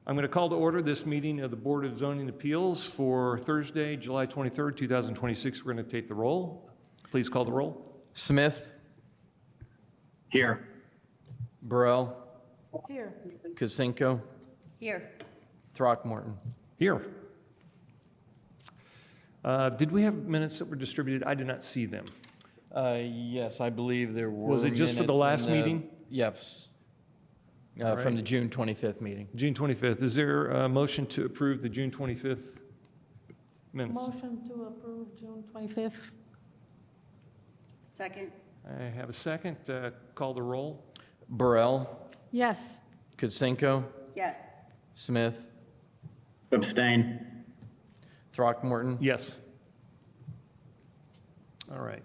I'm going to call to order this meeting of the Board of Zoning Appeals for Thursday, July 23rd, 2026. We're going to take the roll. Please call the roll. Smith. Here. Burrell. Here. Kucinko. Here. Throckmorton. Here. Did we have minutes that were distributed? I did not see them. Yes, I believe there were. Was it just for the last meeting? Yes. All From right. the June 25th meeting. June 25th. Is there a motion to approve the June 25th minutes? Motion to approve June 25th. Second. I have a second. Call the roll. Burrell. Yes. Kucinko. Yes. Smith. Abstain. Throckmorton. Yes. All right.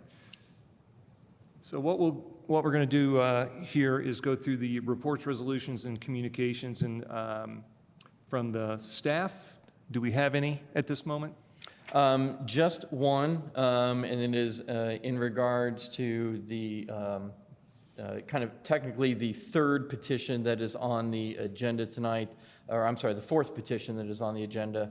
So what we're going to do here is go through the reports, resolutions, and communications and from the staff. Do we have any at this moment? Just one, and it is in regards to the kind of technically the third petition that is on the agenda tonight, or I'm sorry, the fourth petition that is on the agenda.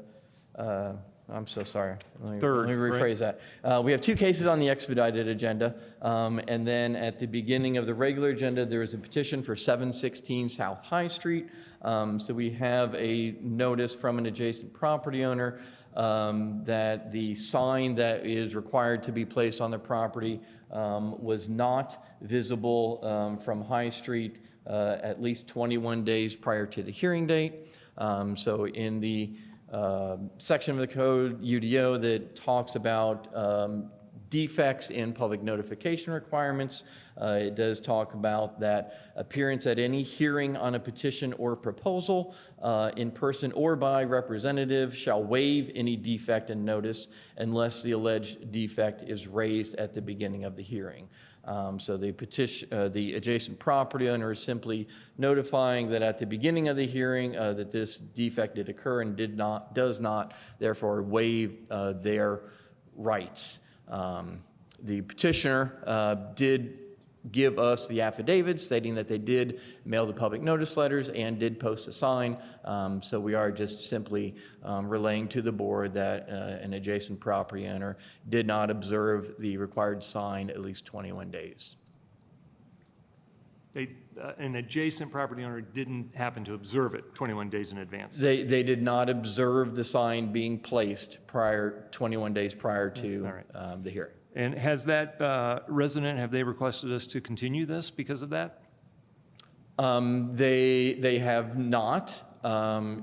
I'm so sorry. Let me rephrase that. We have two cases on the expedited agenda, and then at the beginning of the regular agenda, there is a petition for 716 South High Street. So we have a notice from an adjacent property owner that the sign that is required to be placed on the property was not visible from High Street at least 21 days prior to the hearing date. So in the section of the code, UDO, that talks about defects in public notification requirements. It does talk about that appearance at any hearing on a petition or proposal in person or by representative shall waive any defect in notice unless the alleged defect is raised at the beginning of the hearing. So the adjacent property owner is simply notifying that at the beginning of the hearing that this defect did occur and does not therefore waive their rights. The petitioner did give us the affidavit stating that they did mail the public notice letters and did post a sign. So we are just simply relaying to the board that an adjacent property owner did not observe the required sign at least 21 days. An adjacent property owner didn't happen to observe it 21 days in advance. They did not observe the sign being placed 21 days prior to the hearing. And has that resident, have they requested us to continue this because of that? They have not.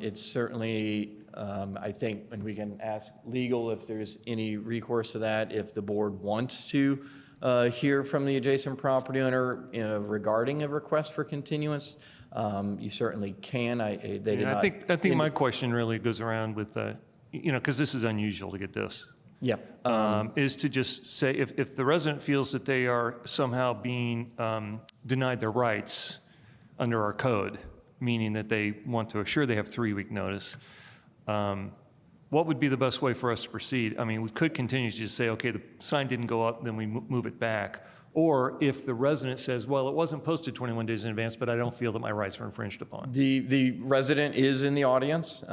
It's certainly, I think, and we can ask legal if there's any recourse to that, if the board wants to hear from the adjacent property owner regarding a request for continuance. You certainly can. I think my question really goes around with, because this is unusual to get this. Yeah. Is to just say if the resident feels that they are somehow being denied their rights under our code, meaning that they want to assure they have 3-week notice, what would be the best way for us to proceed? I mean, we could continue to just say, okay, the sign didn't go up, then we move it back. Or if the resident says, well, it wasn't posted 21 days in advance, but I don't feel that my rights were infringed upon. The resident is in the audience,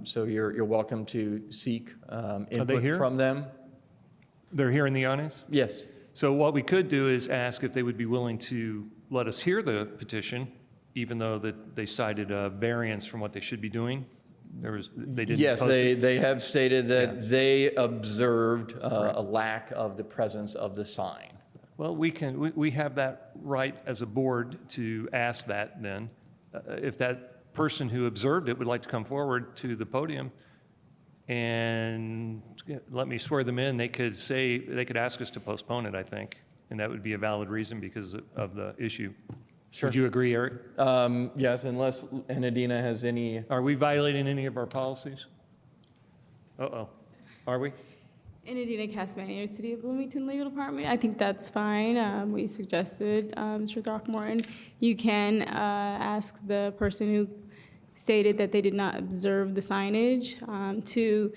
so you're welcome to seek input from them. They're here in the audience? Yes. So what we could do is ask if they would be willing to let us hear the petition, even though that they cited a variance from what they should be doing. They didn't. Yes, post it. they have stated that they observed a lack of the presence of the sign. Well, we have that right as a board to ask that then. If that person who observed it would like to come forward to the podium and let me swear them in, they could ask us to postpone it, I think. And that would be a valid reason because of the issue. Sure. Would you agree, Eric? Yes, unless Enadina has any. Are we violating any of our policies? Uh-oh. Are we? Enadina Casmanier, City of Bloomington Legal Department. I think that's fine. We suggested, Mr. Throckmorton, you can ask the person who stated that they did not observe the signage to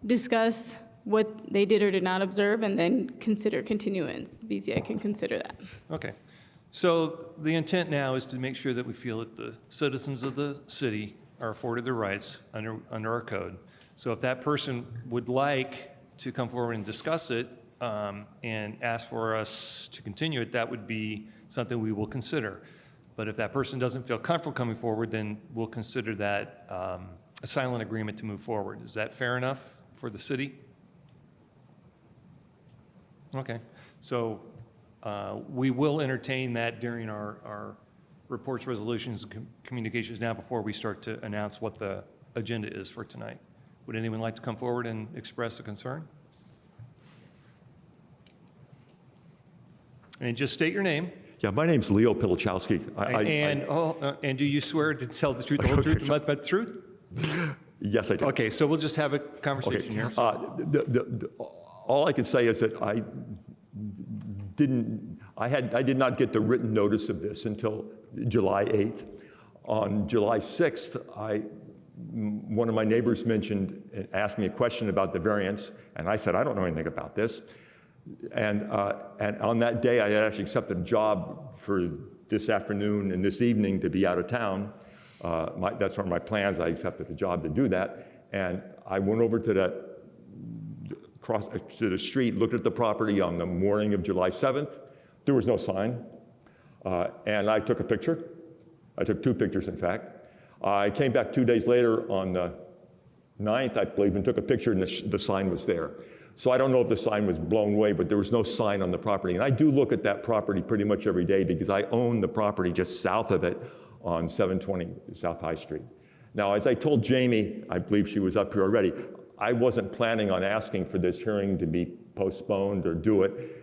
discuss what they did or did not observe and then consider continuance. BZA can consider that. Okay. So the intent now is to make sure that we feel that the citizens of the city are afforded their rights under our code. So if that person would like to come forward and discuss it and ask for us to continue it, that would be something we will consider. But if that person doesn't feel comfortable coming forward, then we'll consider that a silent agreement to move forward. Is that fair enough for the city? Okay, so we will entertain that during our reports, resolutions, and communications now before we start to announce what the agenda is for tonight. Would anyone like to come forward and express a concern? And just state your name. Yeah, my name's Leo Pilichowski. And do you swear to tell the truth, the whole truth, and nothing but the truth? Yes, I do. Okay, so we'll just have a conversation here. All I can say is that I did not get the written notice of this until July 8th. On July 6th, one of my neighbors asked me a question about the variance, and I said, I don't know anything about this. And on that day, I had actually accepted a job for this afternoon and this evening to be out of town. That's one of my plans. I accepted a job to do that. And I went over to the street, looked at the property on the morning of July 7th. There was no sign. And I took a picture. I took 2 pictures, in fact. I came back 2 days later on the 9th, I believe, and took a picture, and the sign was there. So I don't know if the sign was blown away, but there was no sign on the property. And I do look at that property pretty much every day because I own the property just south of it on 720 South High Street. Now, as I told Jamie, I believe she was up here already, I wasn't planning on asking for this hearing to be postponed or do it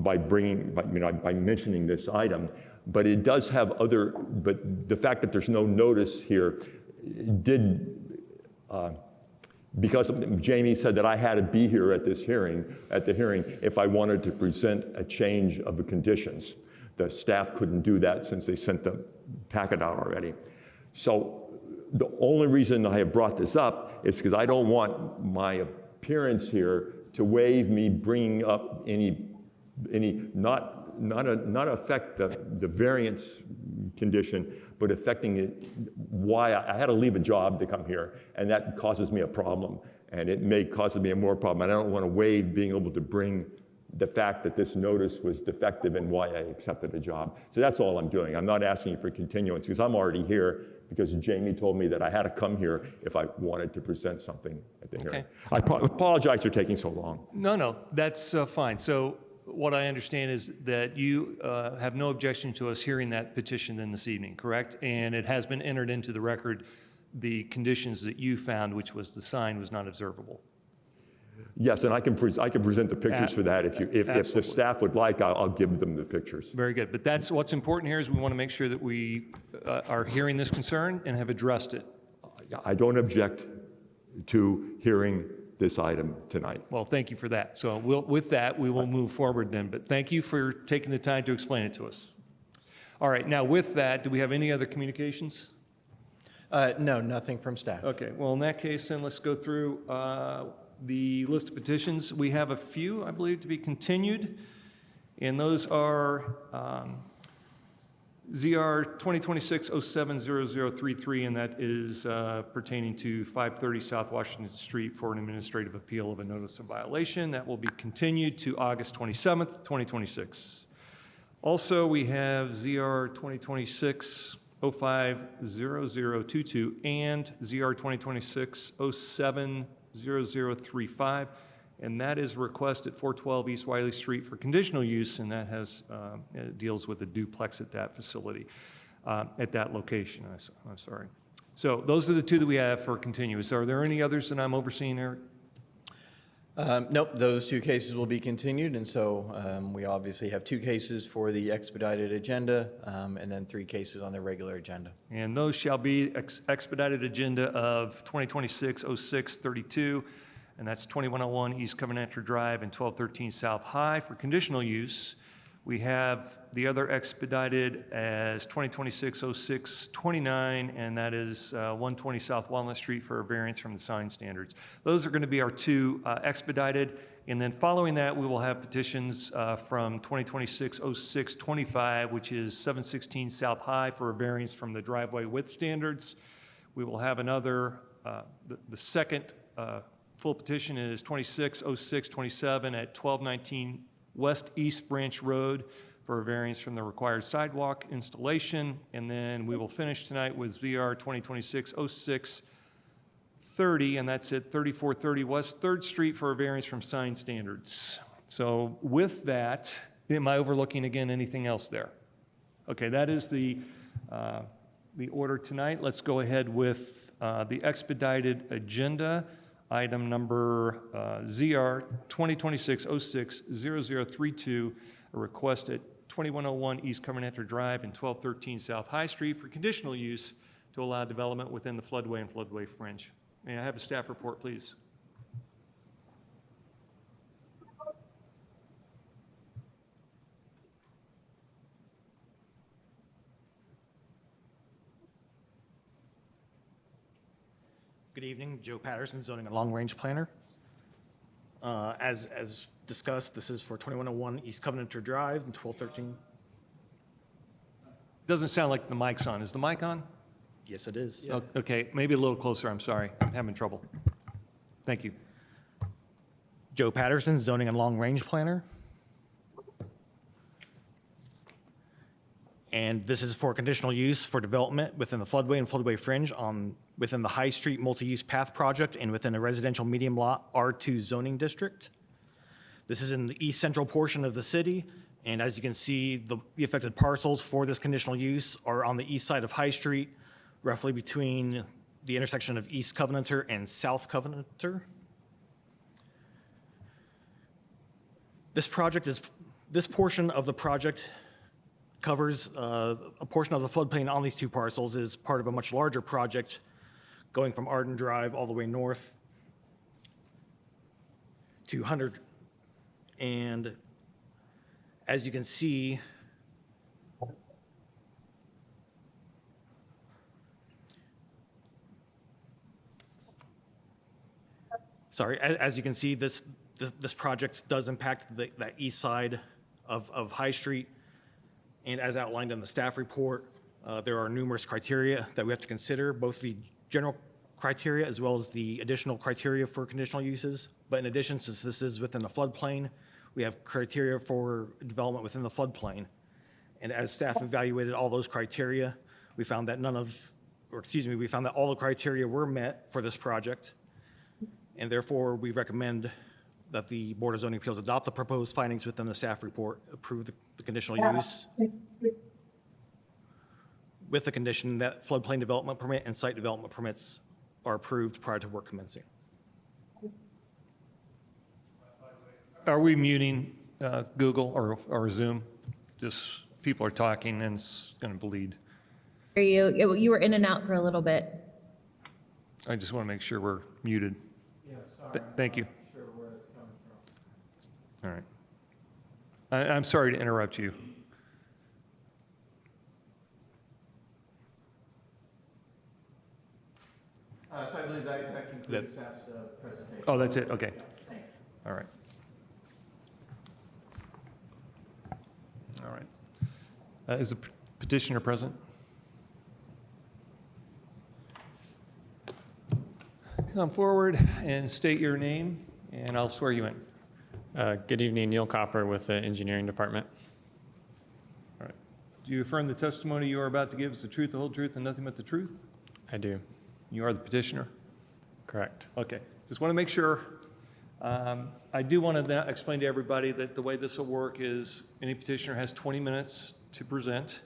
by mentioning this item. But it does have but the fact that there's no notice here because Jamie said that I had to be here at the hearing, if I wanted to present a change of the conditions. The staff couldn't do that since they sent the packet out already. So the only reason I have brought this up is because I don't want my appearance here to waive me bringing up not affect the variance condition, but affecting it, why I had to leave a job to come here, and that causes me a problem, and it may cause me a more problem. And I don't want to waive being able to bring the fact that this notice was defective and why I accepted a job. So that's all I'm doing. I'm not asking for continuance because I'm already here because Jamie told me that I had to come here if I wanted to present something at the hearing. I apologize for taking so long. No, that's fine. So what I understand is that you have no objection to us hearing that petition then this evening, correct? And it has been entered into the record, the conditions that you found, which was the sign was not observable. Yes, and I can present the pictures for that. If the staff would like, I'll give them the pictures. Very good. But that's what's important here is we want to make sure that we are hearing this concern and have addressed it. I don't object to hearing this item tonight. Well, thank you for that. So with that, we will move forward then. But thank you for taking the time to explain it to us. All right. Now, with that, do we have any other communications? No, nothing from staff. Okay. Well, in that case, then let's go through the list of petitions. We have a few, I believe, to be continued, and those are ZR 2026-070033, and that is pertaining to 530 South Washington Street for an administrative appeal of a notice of violation. That will be continued to August 27th, 2026. Also, we have ZR 2026-050022 and ZR 2026-070035, and that is a request at 412 East Wiley Street for conditional use, and that has deals with a duplex at that facility, at that location. I'm sorry. So those are the two that we have for continuous. Are there any others that I'm overseeing, Eric? Nope, those 2 cases will be continued, and so we obviously have 2 cases for the expedited agenda, and then 3 cases on the regular agenda. And those shall be expedited agenda of 2026-0632, and that's 2101 East Covenanter Drive and 1213 South High for conditional use. We have the other expedited as 2026-0629, and that is 120 South Walnut Street for a variance from the sign standards. Those are going to be our 2 expedited, and then following that, we will have petitions from 2026-0625, which is 716 South High for a variance from the driveway width standards. We will have another, the second full petition is 260627 at 1219 West East Branch Road for a variance from the required sidewalk installation. And then we will finish tonight with ZR 2026-0630, and that's at 3430 West 3rd Street for a variance from sign standards. So with that, am I overlooking again anything else there? Okay, that is the order tonight. Let's go ahead with the expedited agenda. Item number ZR 2026-06-0032, a request at 2101 East Covenanter Drive and 1213 South High Street for conditional use to allow development within the floodway and floodway fringe. May I have a staff report, please? Good evening, Joe Patterson, zoning and long-range planner. As discussed, this is for 2101 East Covenanter Drive and 1213. Doesn't sound like the mic's on. Is the mic on? Yes, it is. Okay, maybe a little closer. I'm sorry. I'm having trouble. Thank you. Joe Patterson, zoning and long-range planner. And this is for conditional use for development within the floodway and floodway fringe within the High Street Multi-Use Path Project and within a residential medium lot R2 zoning district. This is in the east central portion of the city, and as you can see, the affected parcels for this conditional use are on the east side of High Street, roughly between the intersection of East Covenanter and South Covenanter. This portion of the project covers a portion of the floodplain on these two parcels is part of a much larger project going from Arden Drive all the way north to 100. And as you can see, as you can see, this project does impact that east side of High Street. And as outlined in the staff report, there are numerous criteria that we have to consider, both the general criteria as well as the additional criteria for conditional uses. But in addition, since this is within the floodplain, we have criteria for development within the floodplain. And as staff evaluated all those criteria, we found that we found that all the criteria were met for this project. And therefore, we recommend that the Board of Zoning Appeals adopt the proposed findings within the staff report, approve the conditional use with the condition that floodplain development permit and site development permits are approved prior to work commencing. Are we muting Google or Zoom? Just people are talking and it's going to bleed. You were in and out for a little bit. I just want to make sure we're muted. Yeah, sorry. Thank you. I'm not sure where it's coming from. All right. I'm sorry to interrupt you. So I believe that concludes staff's presentation. Oh, that's it? Okay. All right. All right. Is the petitioner present? Come forward and state your name, and I'll swear you in. Good evening, Neil Copper with the Engineering Department. All right. Do you affirm the testimony you are about to give is the truth, the whole truth, and nothing but the truth? I do. You are the petitioner? Correct. Okay. Just want to make sure. I do want to explain to everybody that the way this will work is any petitioner has 20 minutes to present.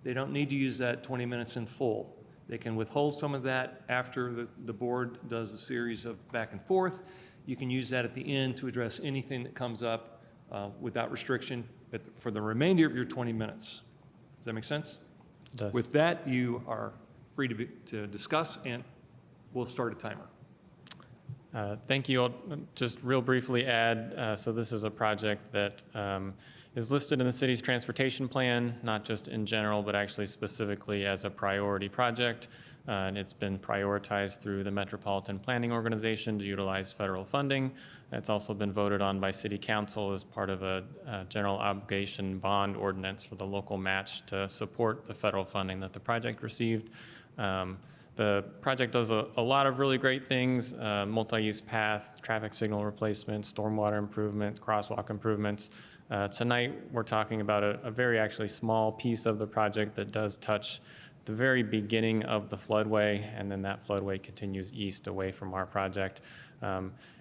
They don't need to use that 20 minutes in full. They can withhold some of that after the board does a series of back and forth. You can use that at the end to address anything that comes up without restriction for the remainder of your 20 minutes. Does that make sense? It does. With that, you are free to discuss, and we'll start a timer. Thank you. I'll just real briefly add, so this is a project that is listed in the city's transportation plan, not just in general, but actually specifically as a priority project. And it's been prioritized through the Metropolitan Planning Organization to utilize federal funding. It's also been voted on by City Council as part of a general obligation bond ordinance for the local match to support the federal funding that the project received. The project does a lot of really great things, multi-use path, traffic signal replacement, stormwater improvement, crosswalk improvements. Tonight, we're talking about a very actually small piece of the project that does touch the very beginning of the floodway, and then that floodway continues east away from our project.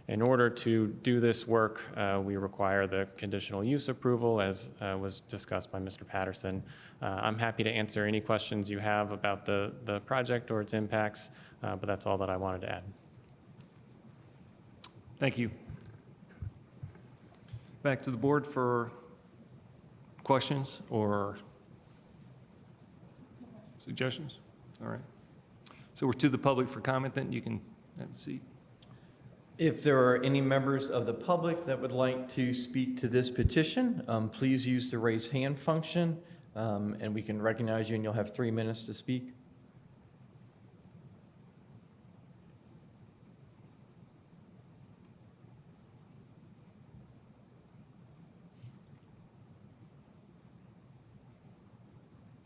In order to do this work, we require the conditional use approval, as was discussed by Mr. Patterson. I'm happy to answer any questions you have about the project or its impacts, but that's all that I wanted to add. Thank you. Back to the board for questions or suggestions? All right. So we're to the public for comment then. You can have a seat. If there are any members of the public that would like to speak to this petition, please use the raise hand function, and we can recognize you, and you'll have 3 minutes to speak.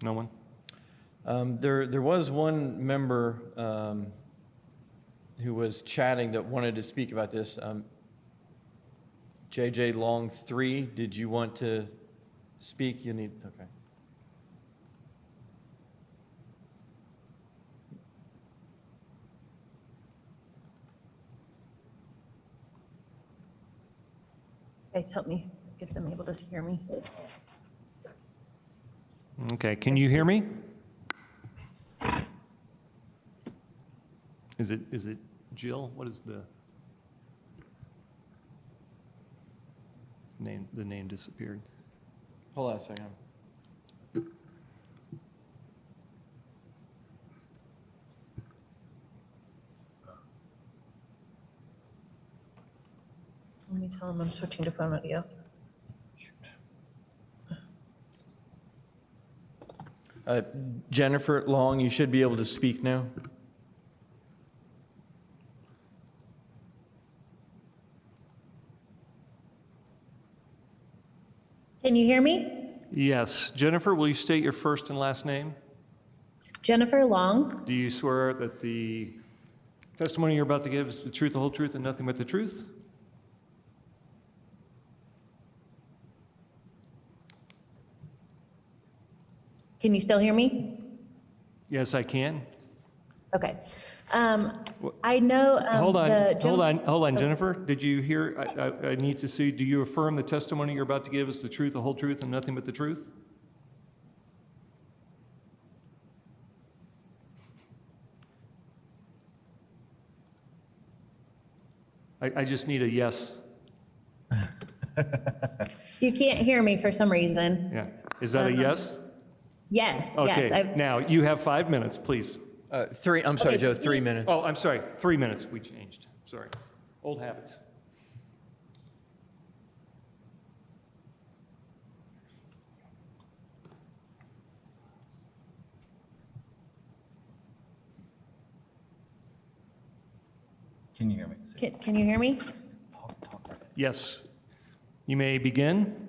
No one? There was one member who was chatting that wanted to speak about this. JJ Long 3, did you want to speak? You need, okay. Okay, help me get them able to hear me. Okay, can you hear me? Is it Jill? What is the name? The name disappeared. Hold on a second. Let me tell them I'm switching to phone audio. Jennifer Long, you should be able to speak now. Can you hear me? Yes. Jennifer, will you state your first and last name? Jennifer Long. Do you swear that the testimony you're about to give is the truth, the whole truth, and nothing but the truth? Can you still hear me? Yes, I can. Okay. I know. Hold on, Oh. Jennifer. Did you hear? I need to see. Do you affirm the testimony you're about to give is the truth, the whole truth, and nothing but the truth? I just need a yes. You can't hear me for some reason. Yeah. Is that a yes? Yes, Okay. yes. Now, you have 5 minutes, please. I'm sorry, Okay. Joe, 3 minutes. Oh, I'm sorry. 3 minutes. We changed. Sorry. Old habits. Can you hear me? Can you hear me? Yes. You may begin.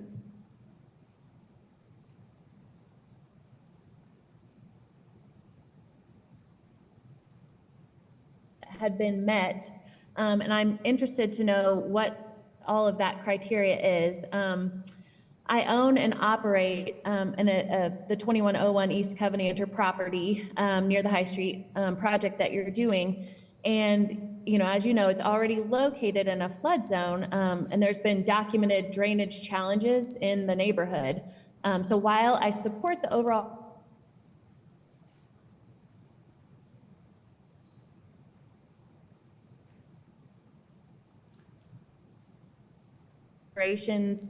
Had been met, and I'm interested to know what all of that criteria is. I own and operate the 2101 East Covenanter property near the High Street project that you're doing. And, you know, as you know, it's already located in a flood zone, and there's been documented drainage challenges in the neighborhood. So while I support the overall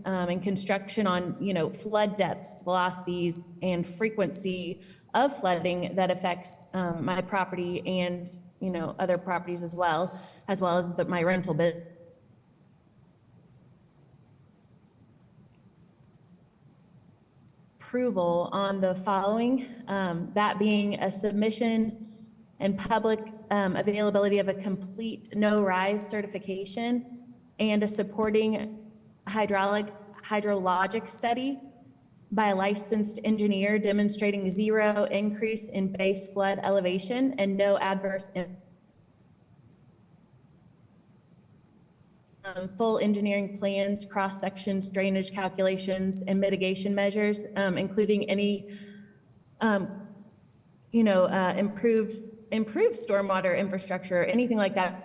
and construction on, you know, flood depths, velocities, and frequency of flooding that affects my property and, you know, other properties as well as my rental bit. Approval on the following, that being a submission and public availability of a complete no-rise certification and a supporting hydrologic study by a licensed engineer demonstrating 0 increase in base flood elevation and no adverse full engineering plans, cross sections, drainage calculations, and mitigation measures, including any, improved stormwater infrastructure, anything like that.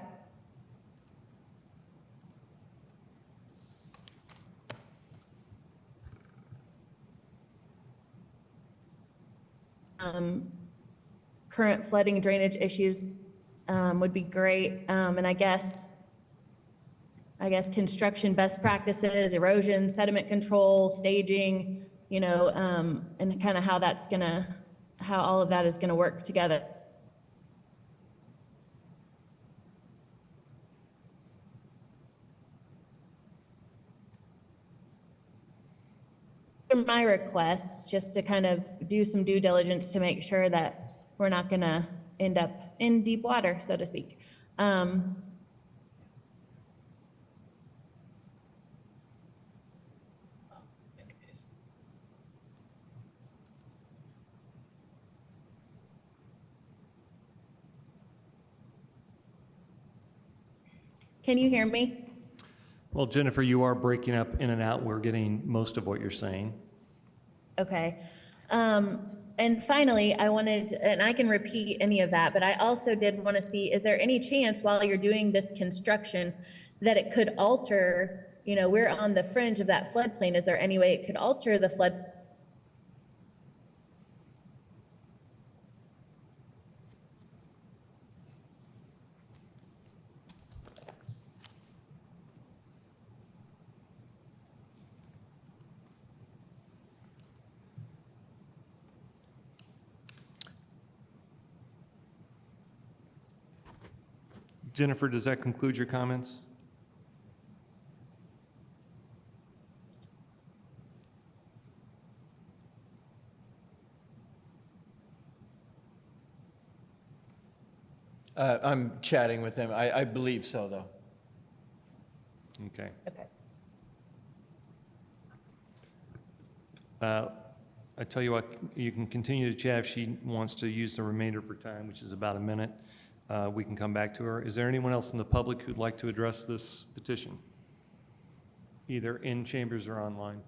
Current flooding drainage issues would be great, and I guess construction best practices, erosion, sediment control, staging, and kind of how all of that is gonna work together. My request, just to kind of do some due diligence to make sure that we're not gonna end up in deep water, so to speak. Can you hear me? Well, Jennifer, you are breaking up in and out. We're getting most of what you're saying. Okay. And finally, I wanted, and I can repeat any of that, but I also did want to see, is there any chance while you're doing this construction that it could alter, we're on the fringe of that floodplain. Is there any way it could alter the flood? Jennifer, does that conclude your comments? I'm chatting with them. I believe so, though. Okay. Okay. I tell you what, you can continue to chat if she wants to use the remainder of her time, which is about a minute. We can come back to her. Is there anyone else in the public who'd like to address this petition? Either in chambers or online?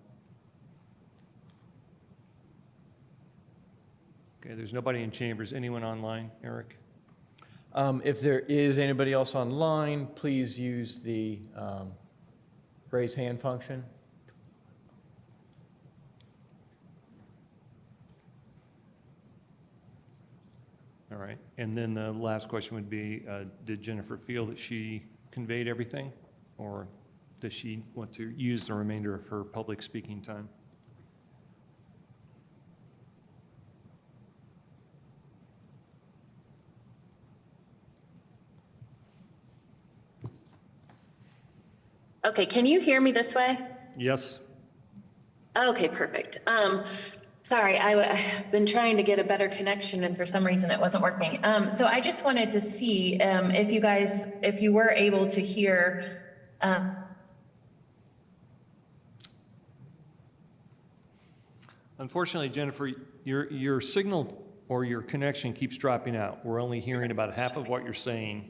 Okay, there's nobody in chambers. Anyone online, Eric? If there is anybody else online, please use the raise hand function. All right. And then the last question would be, did Jennifer feel that she conveyed everything? Or does she want to use the remainder of her public speaking time? Okay, can you hear me this way? Yes. Okay, perfect. Sorry, I've been trying to get a better connection and for some reason it wasn't working. So I just wanted to see if you were able to hear. Unfortunately, Jennifer, your signal or your connection keeps dropping out. We're only hearing about half of what you're saying.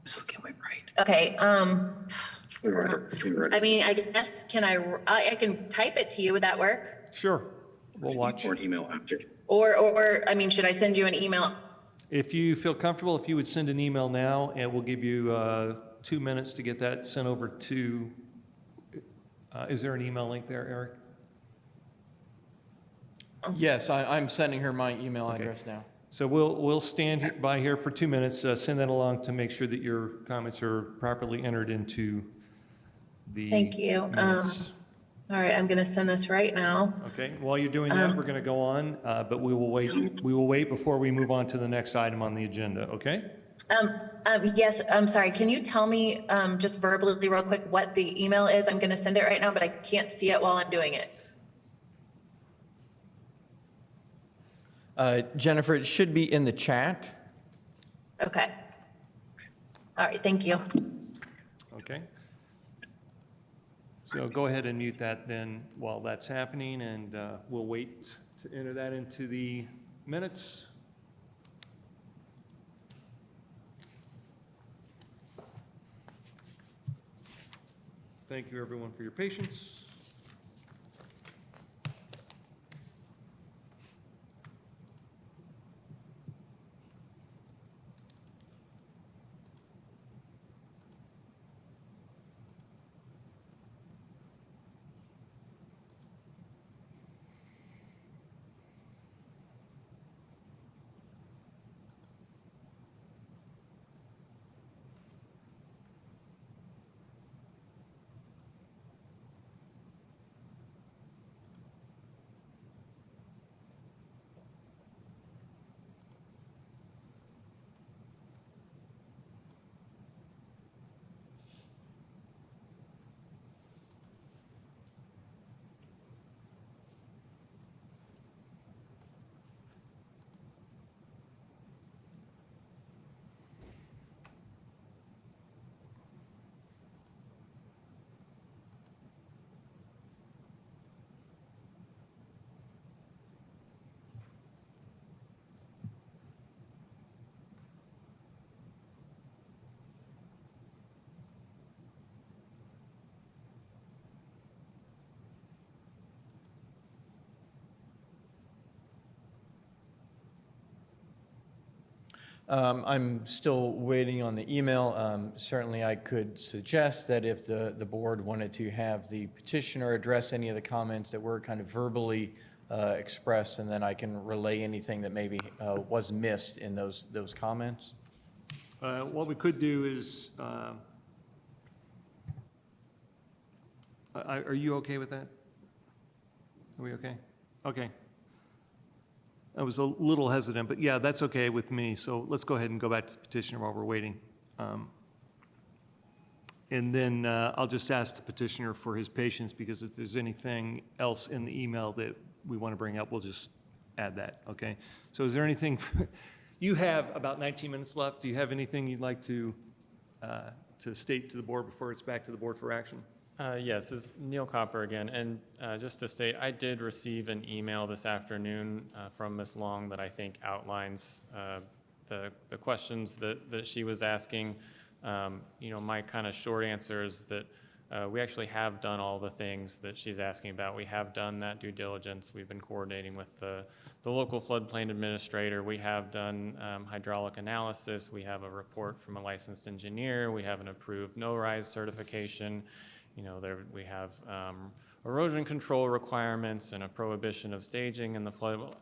Just look at my right. Okay, I mean, I guess, I can type it to you, would that work? Sure, we'll watch. Or email after. Or, I mean, should I send you an email? If you feel comfortable, if you would send an email now, and we'll give you 2 minutes to get that sent over to, is there an email link there, Eric? Yes, I'm sending her my email address now. So we'll stand by here for 2 minutes, send that along to make sure that your comments are properly entered into the Thank you. minutes. All right, I'm going to send this right now. Okay, while you're doing that, we're going to go on, but we will wait before we move on to the next item on the agenda, okay? Yes, I'm sorry. Can you tell me just verbally real quick what the email is? I'm going to send it right now, but I can't see it while I'm doing it. Jennifer, it should be in the chat. Okay. All right, thank you. Okay. So go ahead and mute that then while that's happening, and we'll wait to enter that into the minutes. Thank you, everyone, for your patience. I'm still waiting on the email. Certainly, I could suggest that if the board wanted to have the petitioner address any of the comments that were kind of verbally expressed, and then I can relay anything that maybe was missed in those comments. What we could do is, are you okay with that? Are we okay? Okay. I was a little hesitant, but yeah, that's okay with me. So let's go ahead and go back to the petitioner while we're waiting. And then I'll just ask the petitioner for his patience, because if there's anything else in the email that we want to bring up, we'll just add that, okay? So is there anything, you have about 19 minutes left. Do you have anything you'd like to state to the board before it's back to the board for action? Yes, this is Neil Copper again, and just to state, I did receive an email this afternoon from Ms. Long that I think outlines the questions that she was asking. You know, my kind of short answer is that we actually have done all the things that she's asking about. We have done that due diligence. We've been coordinating with the local floodplain administrator. We have done hydraulic analysis. We have a report from a licensed engineer. We have an approved no-rise certification. You know, we have erosion control requirements and a prohibition of staging in the flood.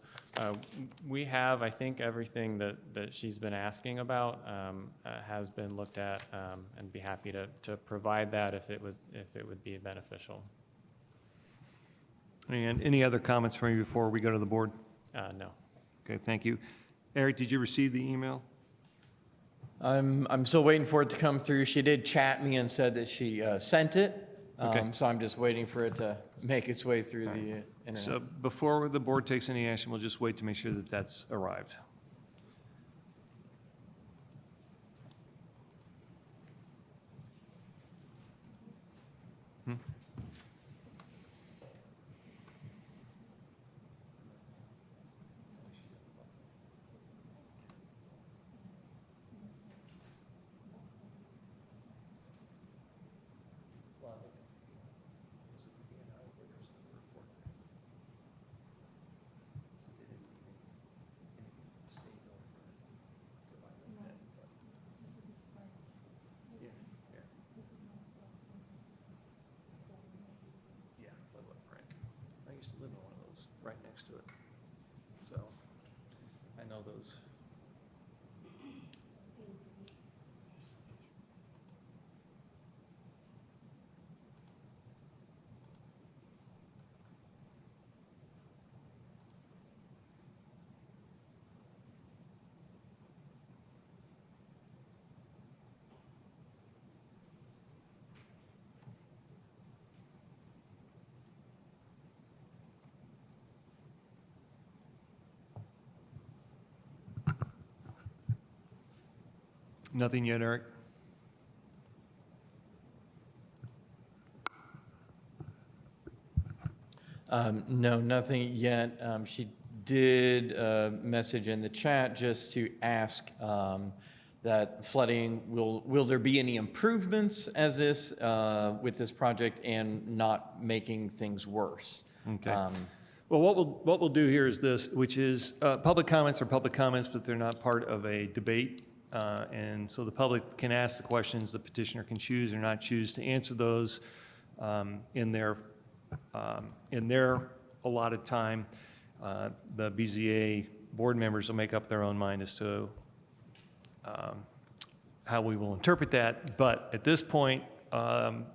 We have, I think, everything that she's been asking about has been looked at, and be happy to provide that if it would be beneficial. And any other comments from you before we go to the board? No. Okay, thank you. Eric, did you receive the email? I'm still waiting for it to come through. She did chat me and said that she sent it. Okay. So I'm just waiting for it to make its way through the internet. So before the board takes any action, we'll just wait to make sure that that's arrived. I used to live in one of those, right next to it. So I know those. Nothing yet, Eric? No, nothing yet. She did message in the chat just to ask that flooding, will there be any improvements as this, with this project and not making things worse? Okay. Well, what we'll do here is this, which is public comments are public comments, but they're not part of a debate. And so the public can ask the questions, the petitioner can choose or not choose to answer those in their allotted time. The BZA board members will make up their own mind as to how we will interpret that. But at this point, the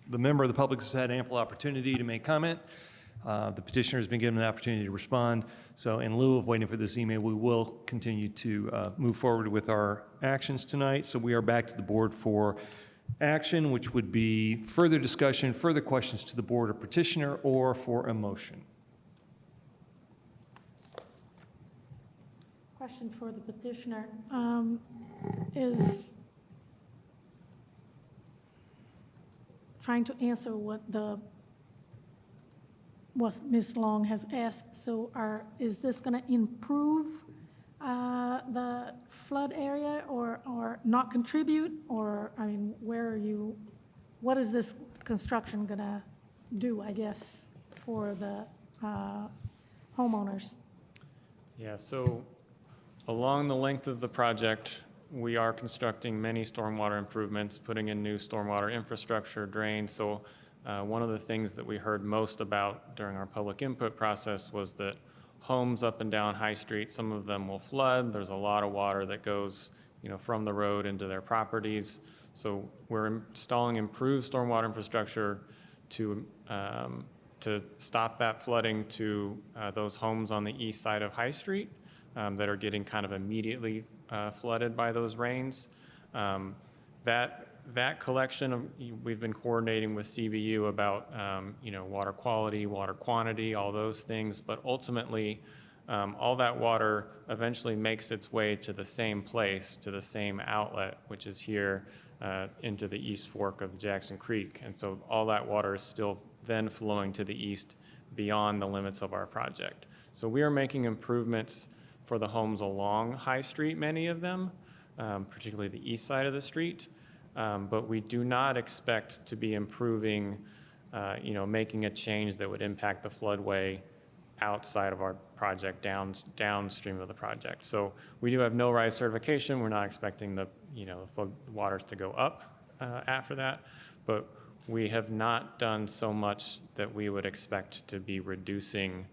member of the public has had ample opportunity to make comment. The petitioner has been given the opportunity to respond. So in lieu of waiting for this email, we will continue to move forward with our actions tonight. So we are back to the board for action, which would be further discussion, further questions to the board or petitioner, or for a motion. Question for the petitioner. Is trying to answer what Ms. Long has asked. So is this going to improve the flood area or not contribute? Or, I mean, what is this construction going to do, I guess, for the homeowners? Yeah, so along the length of the project, we are constructing many stormwater improvements, putting in new stormwater infrastructure, drains. So one of the things that we heard most about during our public input process was that homes up and down High Street, some of them will flood. There's a lot of water that goes, from the road into their properties. So we're installing improved stormwater infrastructure to stop that flooding to those homes on the east side of High Street that are getting kind of immediately flooded by those rains. That collection, we've been coordinating with CBU about, water quality, water quantity, all those things, but ultimately, all that water eventually makes its way to the same place, to the same outlet, which is here into the East Fork of the Jackson Creek. And so all that water is still then flowing to the east beyond the limits of our project. So we are making improvements for the homes along High Street, many of them, particularly the east side of the street. But we do not expect to be improving, making a change that would impact the floodway outside of our project, downstream of the project. So we do have no rise certification. We're not expecting the flood waters to go up after that, but we have not done so much that we would expect to be reducing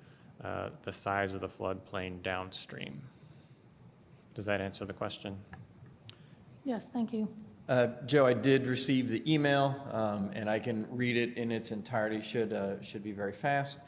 the size of the floodplain downstream. Does that answer the question? Yes, thank you. Joe, I did receive the email, and I can read it in its entirety. Should be very fast,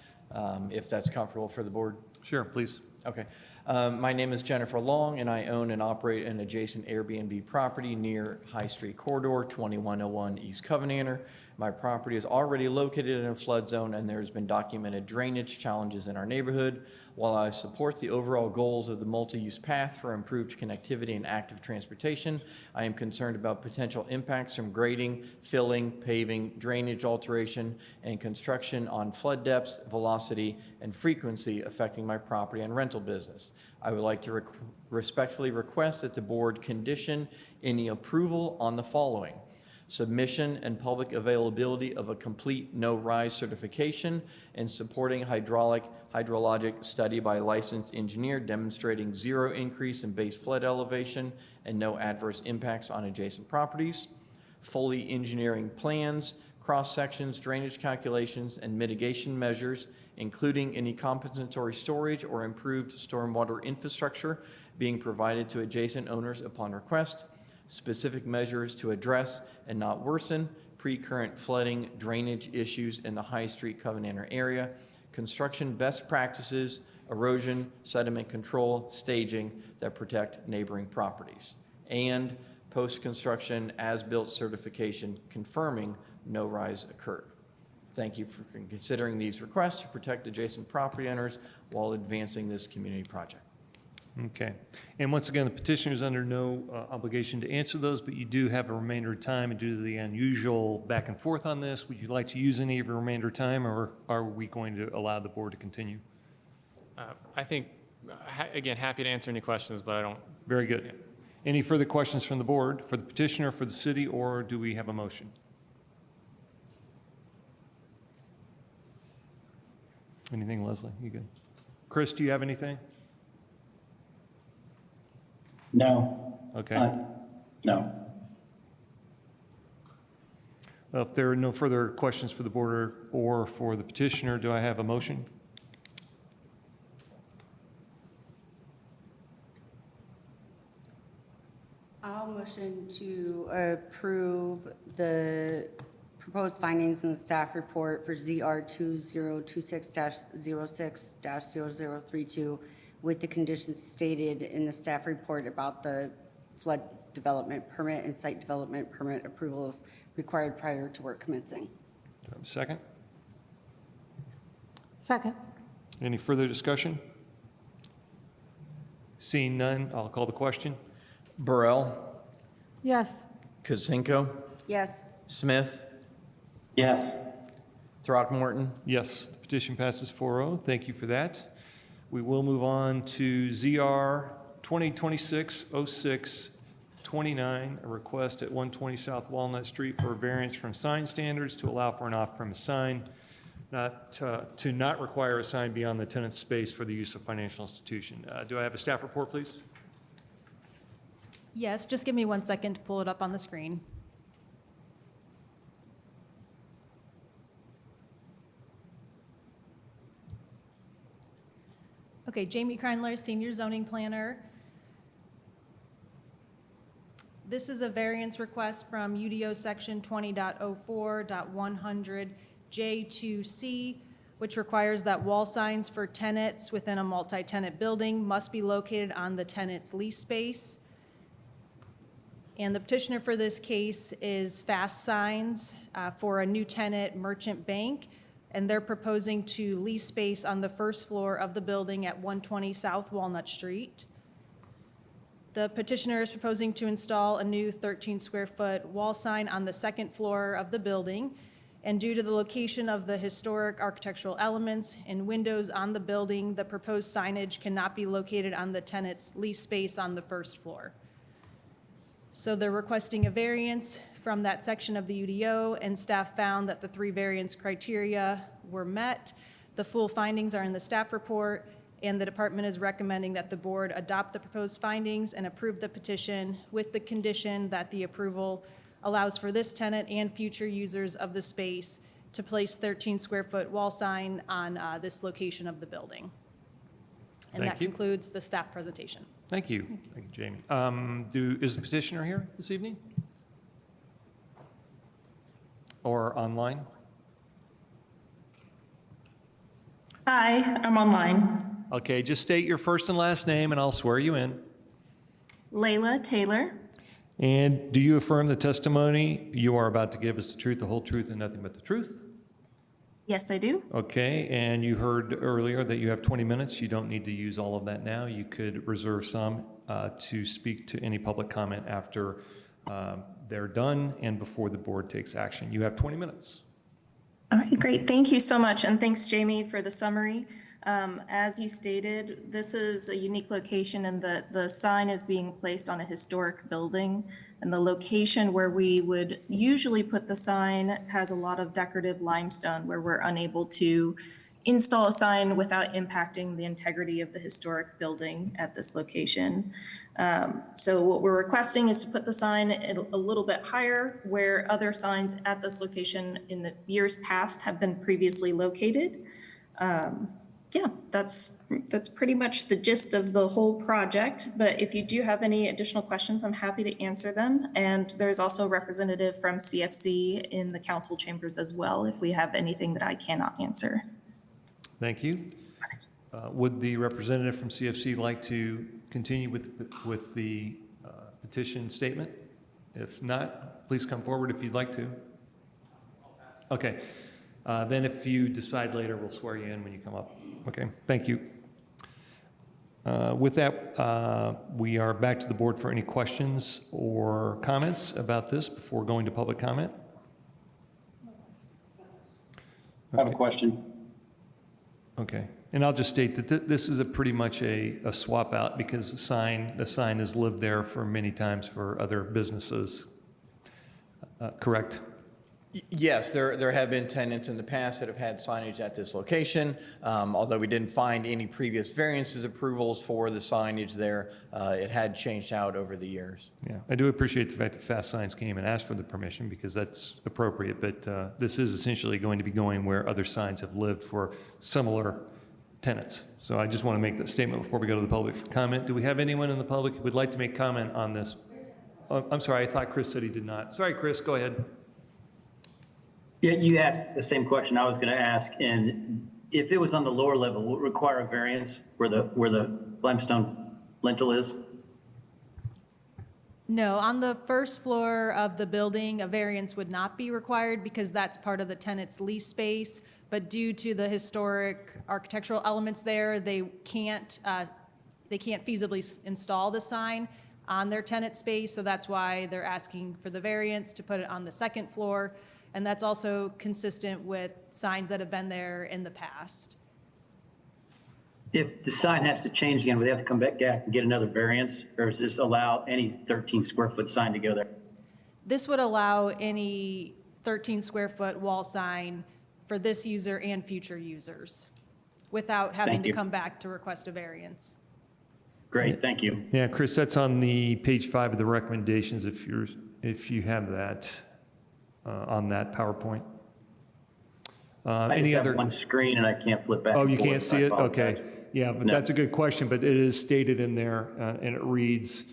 if that's comfortable for the board. Sure, please. Okay. My name is Jennifer Long, and I own and operate an adjacent Airbnb property near High Street Corridor, 2101 East Covenanter. My property is already located in a flood zone, and there's been documented drainage challenges in our neighborhood. While I support the overall goals of the multi-use path for improved connectivity and active transportation, I am concerned about potential impacts from grading, filling, paving, drainage alteration, and construction on flood depths, velocity, and frequency affecting my property and rental business. I would like to respectfully request that the board condition any approval on the following: submission and public availability of a complete no-rise certification and supporting hydrologic study by a licensed engineer demonstrating zero increase in base flood elevation and no adverse impacts on adjacent properties, fully engineering plans, cross-sections, drainage calculations, and mitigation measures, including any compensatory storage or improved stormwater infrastructure being provided to adjacent owners upon request, specific measures to address and not worsen pre-current flooding drainage issues in the High Street Covenanter area, construction best practices, erosion, sediment control, staging that protect neighboring properties, and post-construction as-built certification confirming no rise occurred. Thank you for considering these requests to protect adjacent property owners while advancing this community project. Okay. And once again, the petitioner is under no obligation to answer those, but you do have a remainder of time, and due to the unusual back and forth on this, would you like to use any of your remainder of time, or are we going to allow the board to continue? I think, again, happy to answer any questions, but I don't. Very good. Any further questions from the board for the petitioner, for the city, or do we have a motion? Anything, Leslie? You good? Chris, do you have anything? No. Okay. No. If there are no further questions for the board or for the petitioner, do I have a motion? I'll motion to approve the proposed findings in the staff report for ZR 2026-06-0032 with the conditions stated in the staff report about the flood development permit and site development permit approvals required prior to work commencing. Do I have a second? Second. Any further discussion? Seeing none, I'll call the question. Burrell, Yes. Kozinko, Yes. Smith, Yes. Throckmorton. Yes, the petition passes 4-0. Thank you for that. We will move on to ZR 2026-06-29, a request at 120 South Walnut Street for a variance from sign standards to allow for an off-premise sign, to not require a sign beyond the tenant's space for the use of financial institution. Do I have a staff report, please? Yes, just give me 1 second to pull it up on the screen. Okay, Jamie Kreinler, Senior Zoning Planner. This is a variance request from UDO Section 20.04.100 J2C, which requires that wall signs for tenants within a multi-tenant building must be located on the tenant's lease space. And the petitioner for this case is Fast Signs for a new tenant, Merchant Bank, and they're proposing to lease space on the first floor of the building at 120 South Walnut Street. The petitioner is proposing to install a new 13-square-foot wall sign on the second floor of the building, and due to the location of the historic architectural elements and windows on the building, the proposed signage cannot be located on the tenant's lease space on the first floor. So they're requesting a variance from that section of the UDO, and staff found that the 3 variance criteria were met. The full findings are in the staff report, and the department is recommending that the board adopt the proposed findings and approve the petition with the condition that the approval allows for this tenant and future users of the space to place 13-square-foot wall sign on this location of the building. And Thank that you. concludes the staff presentation. Thank you. Thank you, Jamie. Is the petitioner here this evening? Or online? Hi, I'm online. Okay, just state your first and last name and I'll swear you in. Layla Taylor. And do you affirm the testimony you are about to give is the truth, the whole truth, and nothing but the truth? Yes, I do. Okay, and you heard earlier that you have 20 minutes. You don't need to use all of that now. You could reserve some to speak to any public comment after they're done and before the board takes action. You have 20 minutes. All right, great. Thank you so much. And thanks, Jamie, for the summary. As you stated, this is a unique location and the sign is being placed on a historic building. And the location where we would usually put the sign has a lot of decorative limestone where we're unable to install a sign without impacting the integrity of the historic building at this location. So what we're requesting is to put the sign a little bit higher where other signs at this location in the years past have been previously located. Yeah, that's pretty much the gist of the whole project. But if you do have any additional questions, I'm happy to answer them. And there's also a representative from CFC in the council chambers as well, if we have anything that I cannot answer. Thank you. Would the representative from CFC like to continue with the petition statement? If not, please come forward if you'd like to. Okay. Then if you decide later, we'll swear you in when you come up. Okay, thank you. With that, we are back to the board for any questions or comments about this before going to public comment. I have a question. Okay, and I'll just state that this is pretty much a swap out because the sign has lived there for many times for other businesses. Correct? Yes, there have been tenants in the past that have had signage at this location. Although we didn't find any previous variances approvals for the signage there, it had changed out over the years. Yeah, I do appreciate the fact that Fast Signs came and asked for the permission because that's appropriate, but this is essentially going to be going where other signs have lived for similar tenants. So I just want to make that statement before we go to the public for comment. Do we have anyone in the public who would like to make comment on this? Oh, I'm sorry, I thought Chris said he did not. Sorry, Chris, go ahead. Yeah, you asked the same question I was going to ask, and if it was on the lower level, would it require a variance where the limestone lintel is? No, on the first floor of the building, a variance would not be required because that's part of the tenant's lease space. But due to the historic architectural elements there, they can't feasibly install the sign on their tenant space. So that's why they're asking for the variance to put it on the second floor. And that's also consistent with signs that have been there in the past. If the sign has to change again, would they have to come back and get another variance, or does this allow any 13 square foot sign to go there? This would allow any 13 square foot wall sign for this user and future users without having to come back to request a variance. Great, thank you. Yeah, Chris, that's on the page 5 of the recommendations if you have that on that PowerPoint. I Any just other? have one screen and I can't flip back. Oh, and you forth. can't see I it? Okay. apologize. Yeah, but No. that's a good question, but it is stated in there, and it reads,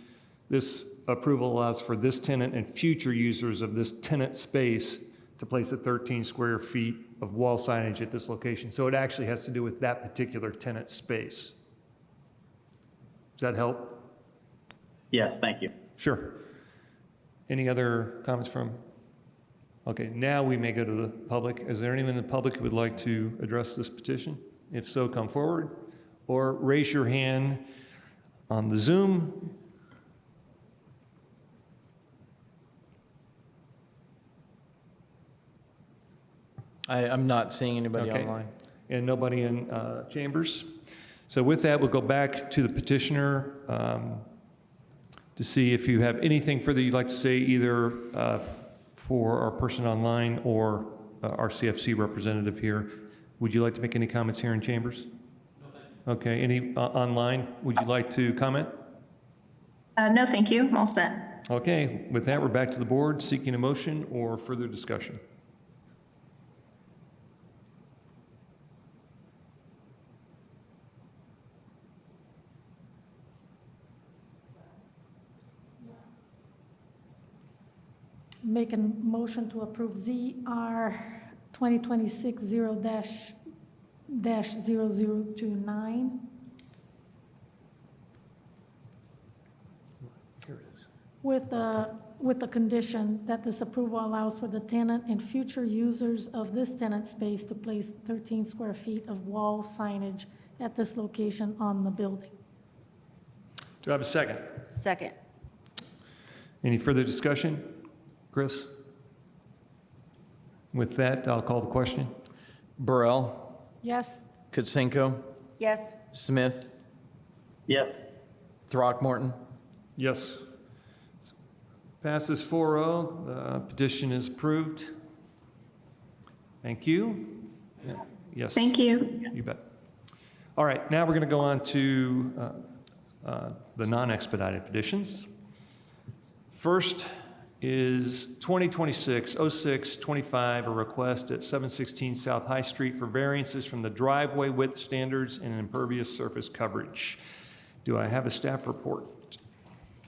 this approval allows for this tenant and future users of this tenant space to place a 13 square feet of wall signage at this location. So it actually has to do with that particular tenant space. Does that help? Yes, thank you. Sure. Any other comments from? Okay, now we may go to the public. Is there anyone in the public who would like to address this petition? If so, come forward or raise your hand on the Zoom. I'm not seeing anybody Okay. online. And nobody in chambers. So with that, we'll go back to the petitioner to see if you have anything further you'd like to say, either for our person online or our CFC representative here. Would you like to make any comments here in chambers? No, okay, any online? Would you like to comment? No, thank you. I'm all set. Okay, with that, we're back to the board, seeking a motion or further discussion. Make a motion to approve ZR 2026-0-0029. Here it is. With the condition that this approval allows for the tenant and future users of this tenant space to place 13 square feet of wall signage at this location on the building. Do I have a second? Second. Any further discussion? Chris? With that, I'll call the question. Burrell, Yes? Kutsenko, Yes. Smith, Yes, Throckmorton. Yes. Passes 4-0. The petition is approved. Thank you. Yeah, yes. Thank you. You bet. All right, now we're going to go on to the non-expedited petitions. First is 2026-06-25, a request at 716 South High Street for variances from the driveway width standards and impervious surface coverage. Do I have a staff report?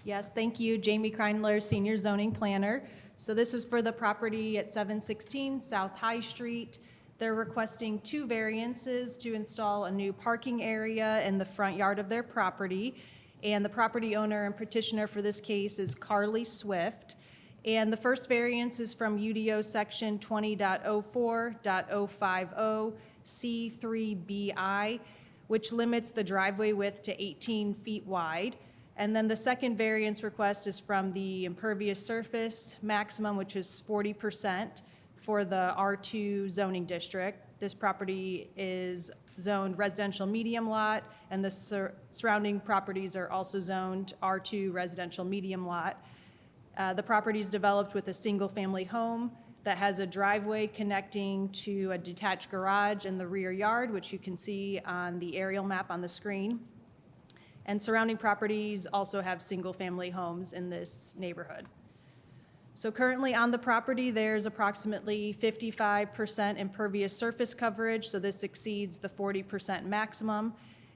Yes, thank you. Jamie Kreindler, Senior Zoning Planner. So this is for the property at 716 South High Street. They're requesting 2 variances to install a new parking area in the front yard of their property. And the property owner and petitioner for this case is Carly Swift. And the first variance is from UDO section 20.04.050 C3BI. which limits the driveway width to 18 feet wide. And then the second variance request is from the impervious surface maximum, which is 40% for the R2 zoning district. This property is zoned residential medium lot, and the surrounding properties are also zoned R2 residential medium lot. The property is developed with a single-family home that has a driveway connecting to a detached garage in the rear yard, which you can see on the aerial map on the screen. And surrounding properties also have single-family homes in this neighborhood. So currently on the property, there's approximately 55% impervious surface coverage, so this exceeds the 40% maximum.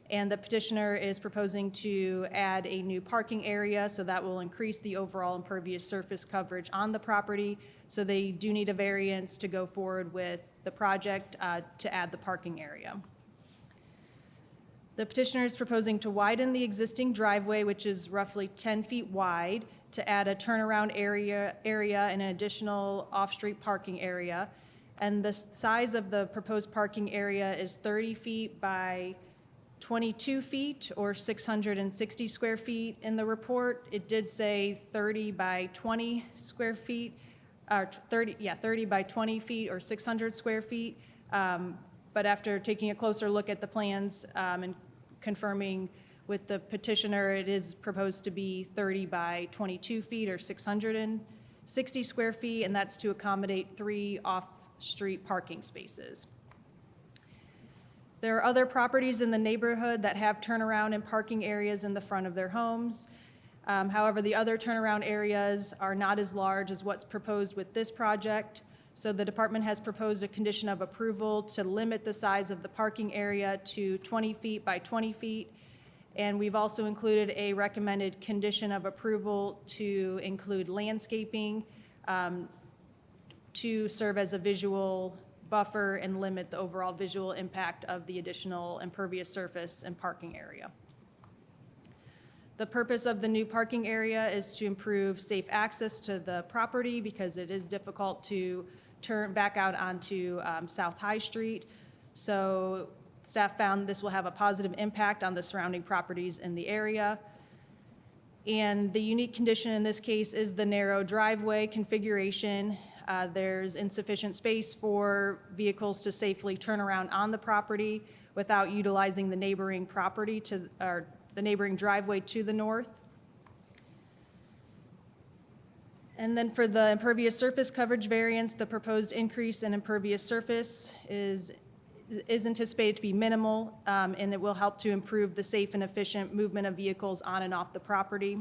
And the petitioner is proposing to add a new parking area, so that will increase the overall impervious surface coverage on the property. So they do need a variance to go forward with the project to add the parking area. The petitioner is proposing to widen the existing driveway, which is roughly 10 feet wide, to add a turnaround area and an additional off-street parking area. And the size of the proposed parking area is 30 feet by 22 feet, or 660 square feet in the report. It did say 30 by 20 square feet, 30 by 20 feet, or 600 square feet. But after taking a closer look at the plans and confirming with the petitioner, it is proposed to be 30 by 22 feet, or 660 square feet, and that's to accommodate 3 off-street parking spaces. There are other properties in the neighborhood that have turnaround and parking areas in the front of their homes. However, the other turnaround areas are not as large as what's proposed with this project. So the department has proposed a condition of approval to limit the size of the parking area to 20 feet by 20 feet. And we've also included a recommended condition of approval to include landscaping to serve as a visual buffer and limit the overall visual impact of the additional impervious surface and parking area. The purpose of the new parking area is to improve safe access to the property because it is difficult to turn back out onto South High Street. So staff found this will have a positive impact on the surrounding properties in the area. And the unique condition in this case is the narrow driveway configuration. There's insufficient space for vehicles to safely turn around on the property without utilizing the neighboring property or the neighboring driveway to the north. And then for the impervious surface coverage variance, the proposed increase in impervious surface is anticipated to be minimal, and it will help to improve the safe and efficient movement of vehicles on and off the property.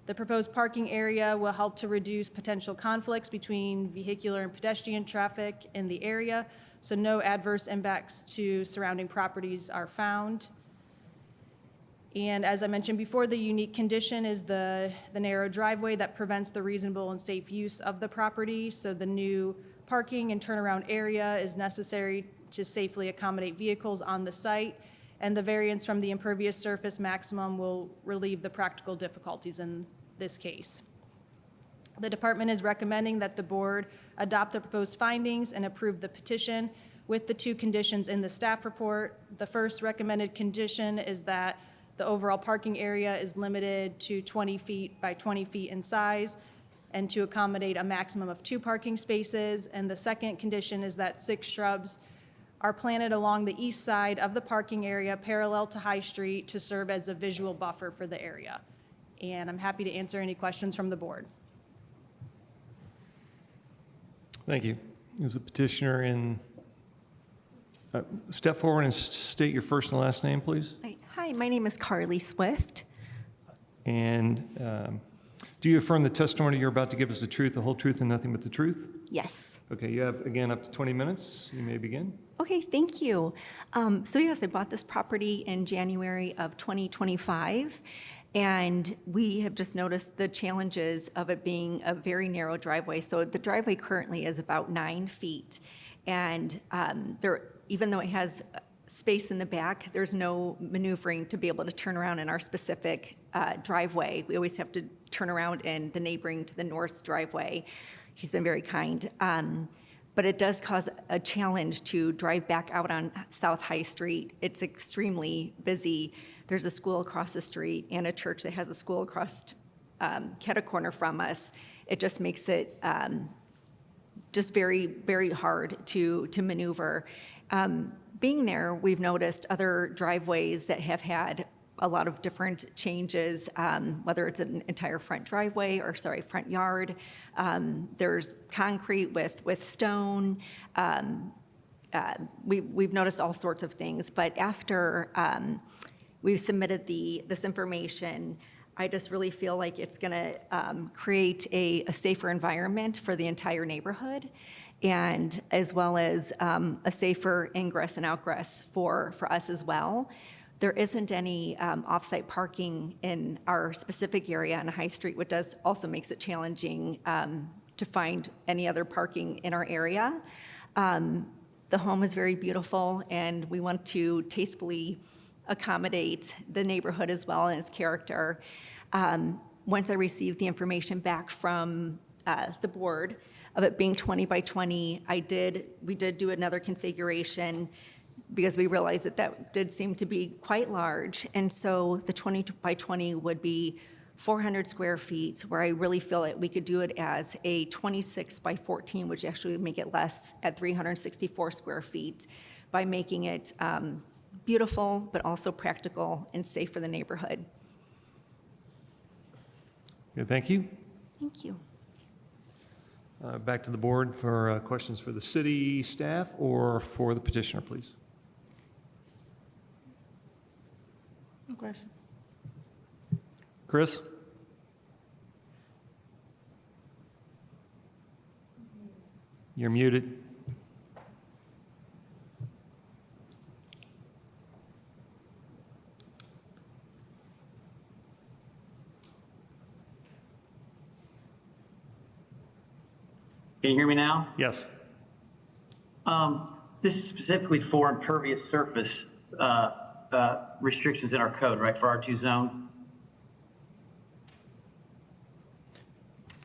The proposed parking area will help to reduce potential conflicts between vehicular and pedestrian traffic in the area, so no adverse impacts to surrounding properties are found. And as I mentioned before, the unique condition is the narrow driveway that prevents the reasonable and safe use of the property. So the new parking and turnaround area is necessary to safely accommodate vehicles on the site. And the variance from the impervious surface maximum will relieve the practical difficulties in this case. The department is recommending that the board adopt the proposed findings and approve the petition with the 2 conditions in the staff report. The first recommended condition is that the overall parking area is limited to 20 feet by 20 feet in size and to accommodate a maximum of 2 parking spaces. And the second condition is that 6 shrubs are planted along the east side of the parking area parallel to High Street to serve as a visual buffer for the area. And I'm happy to answer any questions from the board. Thank you. Is the petitioner in? Step forward and state your first and last name, please. Hi, my name is Carly Swift. And do you affirm the testimony you're about to give us the truth, the whole truth, and nothing but the truth? Yes. Okay, you have, again, up to 20 minutes. You may begin. Okay, thank you. So yes, I bought this property in January of 2025, and we have just noticed the challenges of it being a very narrow driveway. So the driveway currently is about 9 feet, and even though it has space in the back, there's no maneuvering to be able to turn around in our specific driveway. We always have to turn around in the neighboring to the north's driveway. He's been very kind. but it does cause a challenge to drive back out on South High Street. It's extremely busy. There's a school across the street and a church that has a school across cat-a-corner from us. It just makes it just very, very hard to maneuver. Being there, we've noticed other driveways that have had a lot of different changes, whether it's an entire front driveway or, front yard. There's concrete with stone. We've noticed all sorts of things, but after we've submitted this information, I just really feel like it's going to create a safer environment for the entire neighborhood, and as well as a safer ingress and outgress for us as well. There isn't any off-site parking in our specific area on High Street, which also makes it challenging to find any other parking in our area. The home is very beautiful, and we want to tastefully accommodate the neighborhood as well and its character. Once I received the information back from the board of it being 20 by 20, we did do another configuration because we realized that did seem to be quite large. And so the 20 by 20 would be 400 square feet, where I really feel that we could do it as a 26 by 14, which actually would make it less at 364 square feet, by making it beautiful, but also practical and safe for the neighborhood. Good, thank you. Thank you. Back to the board for questions for the city staff or for the petitioner, please. No questions. Chris? You're muted. Can you hear me now? Yes. This is specifically for impervious surface restrictions in our code, right, for R2 zone?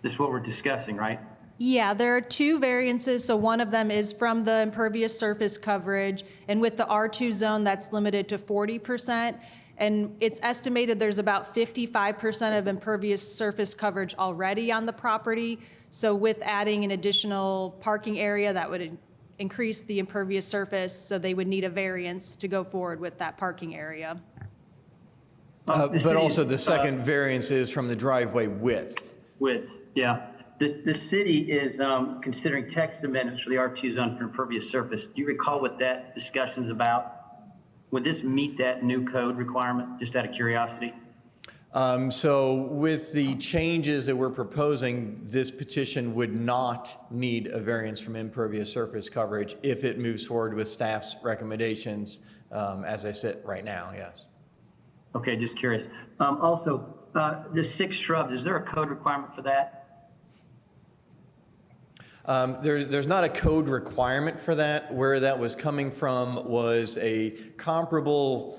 This is what we're discussing, right? Yeah, there are two variances. So one of them is from the impervious surface coverage, and with the R2 zone, that's limited to 40%. And it's estimated there's about 55% of impervious surface coverage already on the property. So with adding an additional parking area, that would increase the impervious surface, so they would need a variance to go forward with that parking area. But also the second variance is from the driveway width. Width, yeah. The city is considering text amendments for the R2 zone for impervious surface. Do you recall what that discussion's about? Would this meet that new code requirement, just out of curiosity? So with the changes that we're proposing, this petition would not need a variance from impervious surface coverage if it moves forward with staff's recommendations as I sit right now, yes. Okay, just curious. Also, the 6 shrubs, is there a code requirement for that? There's not a code requirement for that. Where that was coming from was a comparable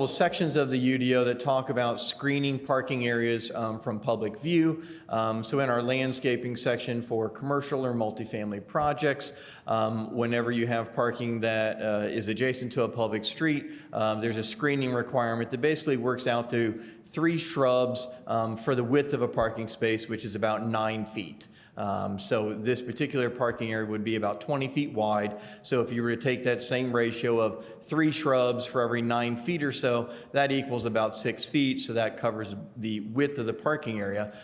sections of the UDO that talk about screening parking areas from public view. So in our landscaping section for commercial or multifamily projects, whenever you have parking that is adjacent to a public street, there's a screening requirement that basically works out to 3 shrubs for the width of a parking space, which is about 9 feet. So this particular parking area would be about 20 feet wide. So if you were to take that same ratio of 3 shrubs for every 9 feet or so, that equals about 6 feet. So that covers the width of the parking area.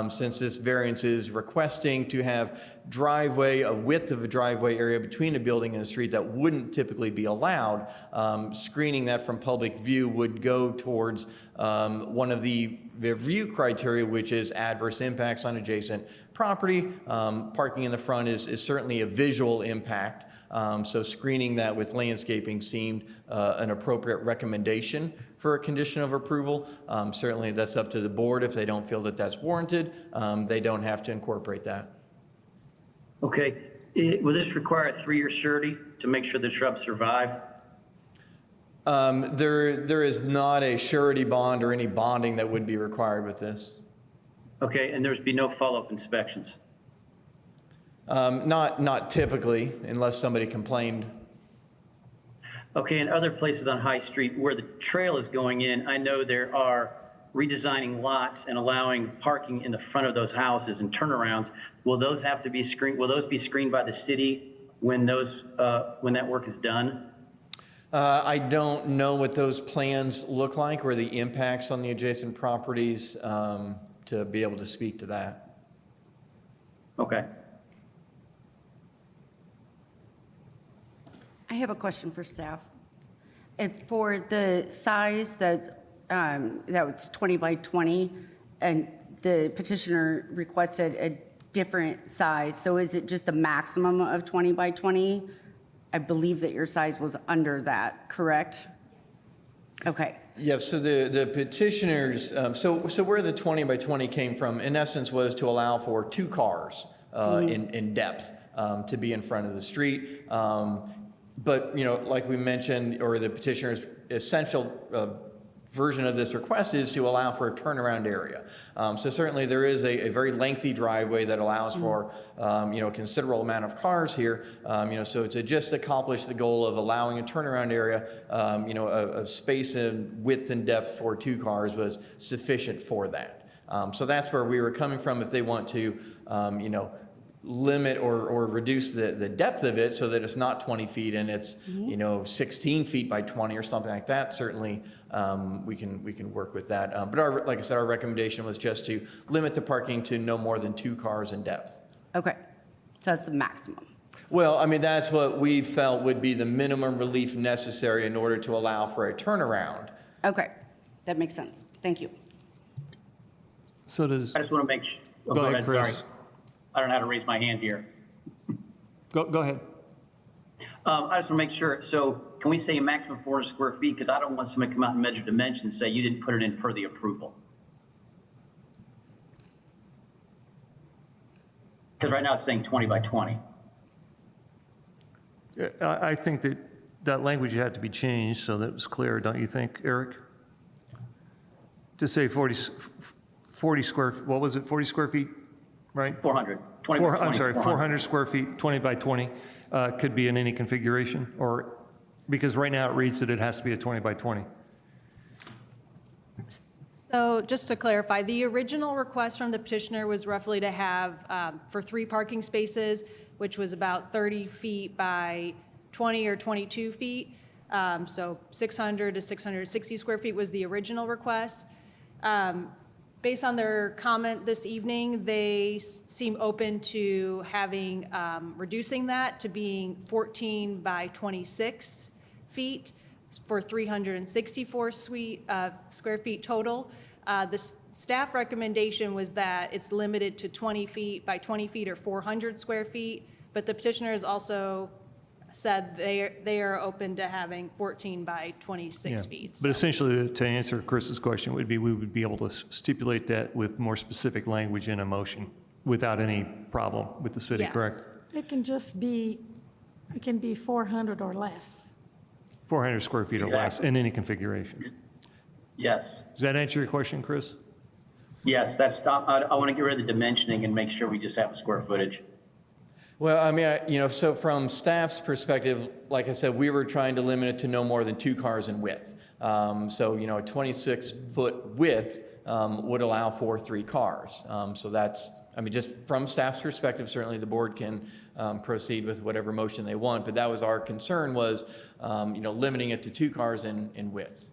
Since this variance is requesting to have a width of a driveway area between a building and a street that wouldn't typically be allowed, screening that from public view would go towards one of the review criteria, which is adverse impacts on adjacent property. Parking in the front is certainly a visual impact. So screening that with landscaping seemed an appropriate recommendation for a condition of approval. Certainly that's up to the board. If they don't feel that that's warranted, they don't have to incorporate that. Okay, will this require a 3-year surety to make sure the shrubs survive? There is not a surety bond or any bonding that would be required with this. Okay, and there's be no follow-up inspections? Not typically, unless somebody complained. Okay, and other places on High Street where the trail is going in, I know there are redesigning lots and allowing parking in the front of those houses and turnarounds. Will those have to be screened? Will those be screened by the city when that work is done? I don't know what those plans look like or the impacts on the adjacent properties to be able to speak to that. Okay. I have a question for staff. And for the size that was 20 by 20, and the petitioner requested a different size, so is it just a maximum of 20 by 20? I believe that your size was under that, correct? Okay. Yeah, so the petitioners, so where the 20 by 20 came from, in essence, was to allow for 2 cars in depth to be in front of the street. But, like we mentioned, or the petitioner's essential version of this request is to allow for a turnaround area. So certainly there is a very lengthy driveway that allows for, a considerable amount of cars here. So to just accomplish the goal of allowing a turnaround area, a space in width and depth for 2 cars was sufficient for that. So that's where we were coming from. If they want to, limit or reduce the depth of it so that it's not 20 feet and it's 16 feet by 20 or something like that, certainly we can work with that. But like I said, our recommendation was just to limit the parking to no more than 2 cars in depth. Okay, so that's the maximum. Well, I mean, that's what we felt would be the minimum relief necessary in order to allow for a turnaround. Okay, that makes sense. Thank you. So does. I just want to make sure. Oh, go ahead, Chris. Sorry. I don't know how to raise my hand here. Go ahead. I just want to make sure. So can we say a maximum 400 square feet? Because I don't want somebody to come out and measure dimensions and say you didn't put it in per the approval. Because right now it's saying 20 by 20. I think that language had to be changed so that it was clear, don't you think, Eric? To say 40 square, what was it, 40 square feet, right? 400. 20 by 20. I'm sorry, 400 square feet, 20 by 20, could be in any configuration, or, because right now it reads that it has to be a 20 by 20. So just to clarify, the original request from the petitioner was roughly to have, for 3 parking spaces, which was about 30 feet by 20 or 22 feet. So 600 to 660 square feet was the original request. Based on their comment this evening, they seem open to having, reducing that to being 14 by 26 feet for 364 square feet total. The staff recommendation was that it's limited to 20 feet by 20 feet or 400 square feet, but the petitioners also said they are open to having 14 by 26 feet. But essentially, to answer Chris's question, we would be able to stipulate that with more specific language in a motion without any problem with the city, Yes. correct? It can just be, it can be 400 or less. 400 square feet or less in any configuration. Yes. Does that answer your question, Chris? Yes, that's. I want to get rid of the dimensioning and make sure we just have a square footage. Well, I mean, so from staff's perspective, like I said, we were trying to limit it to no more than 2 cars in width. So, a 26-foot width would allow for 3 cars. So that's, I mean, just from staff's perspective, certainly the board can proceed with whatever motion they want, but that was our concern was, limiting it to 2 cars in width.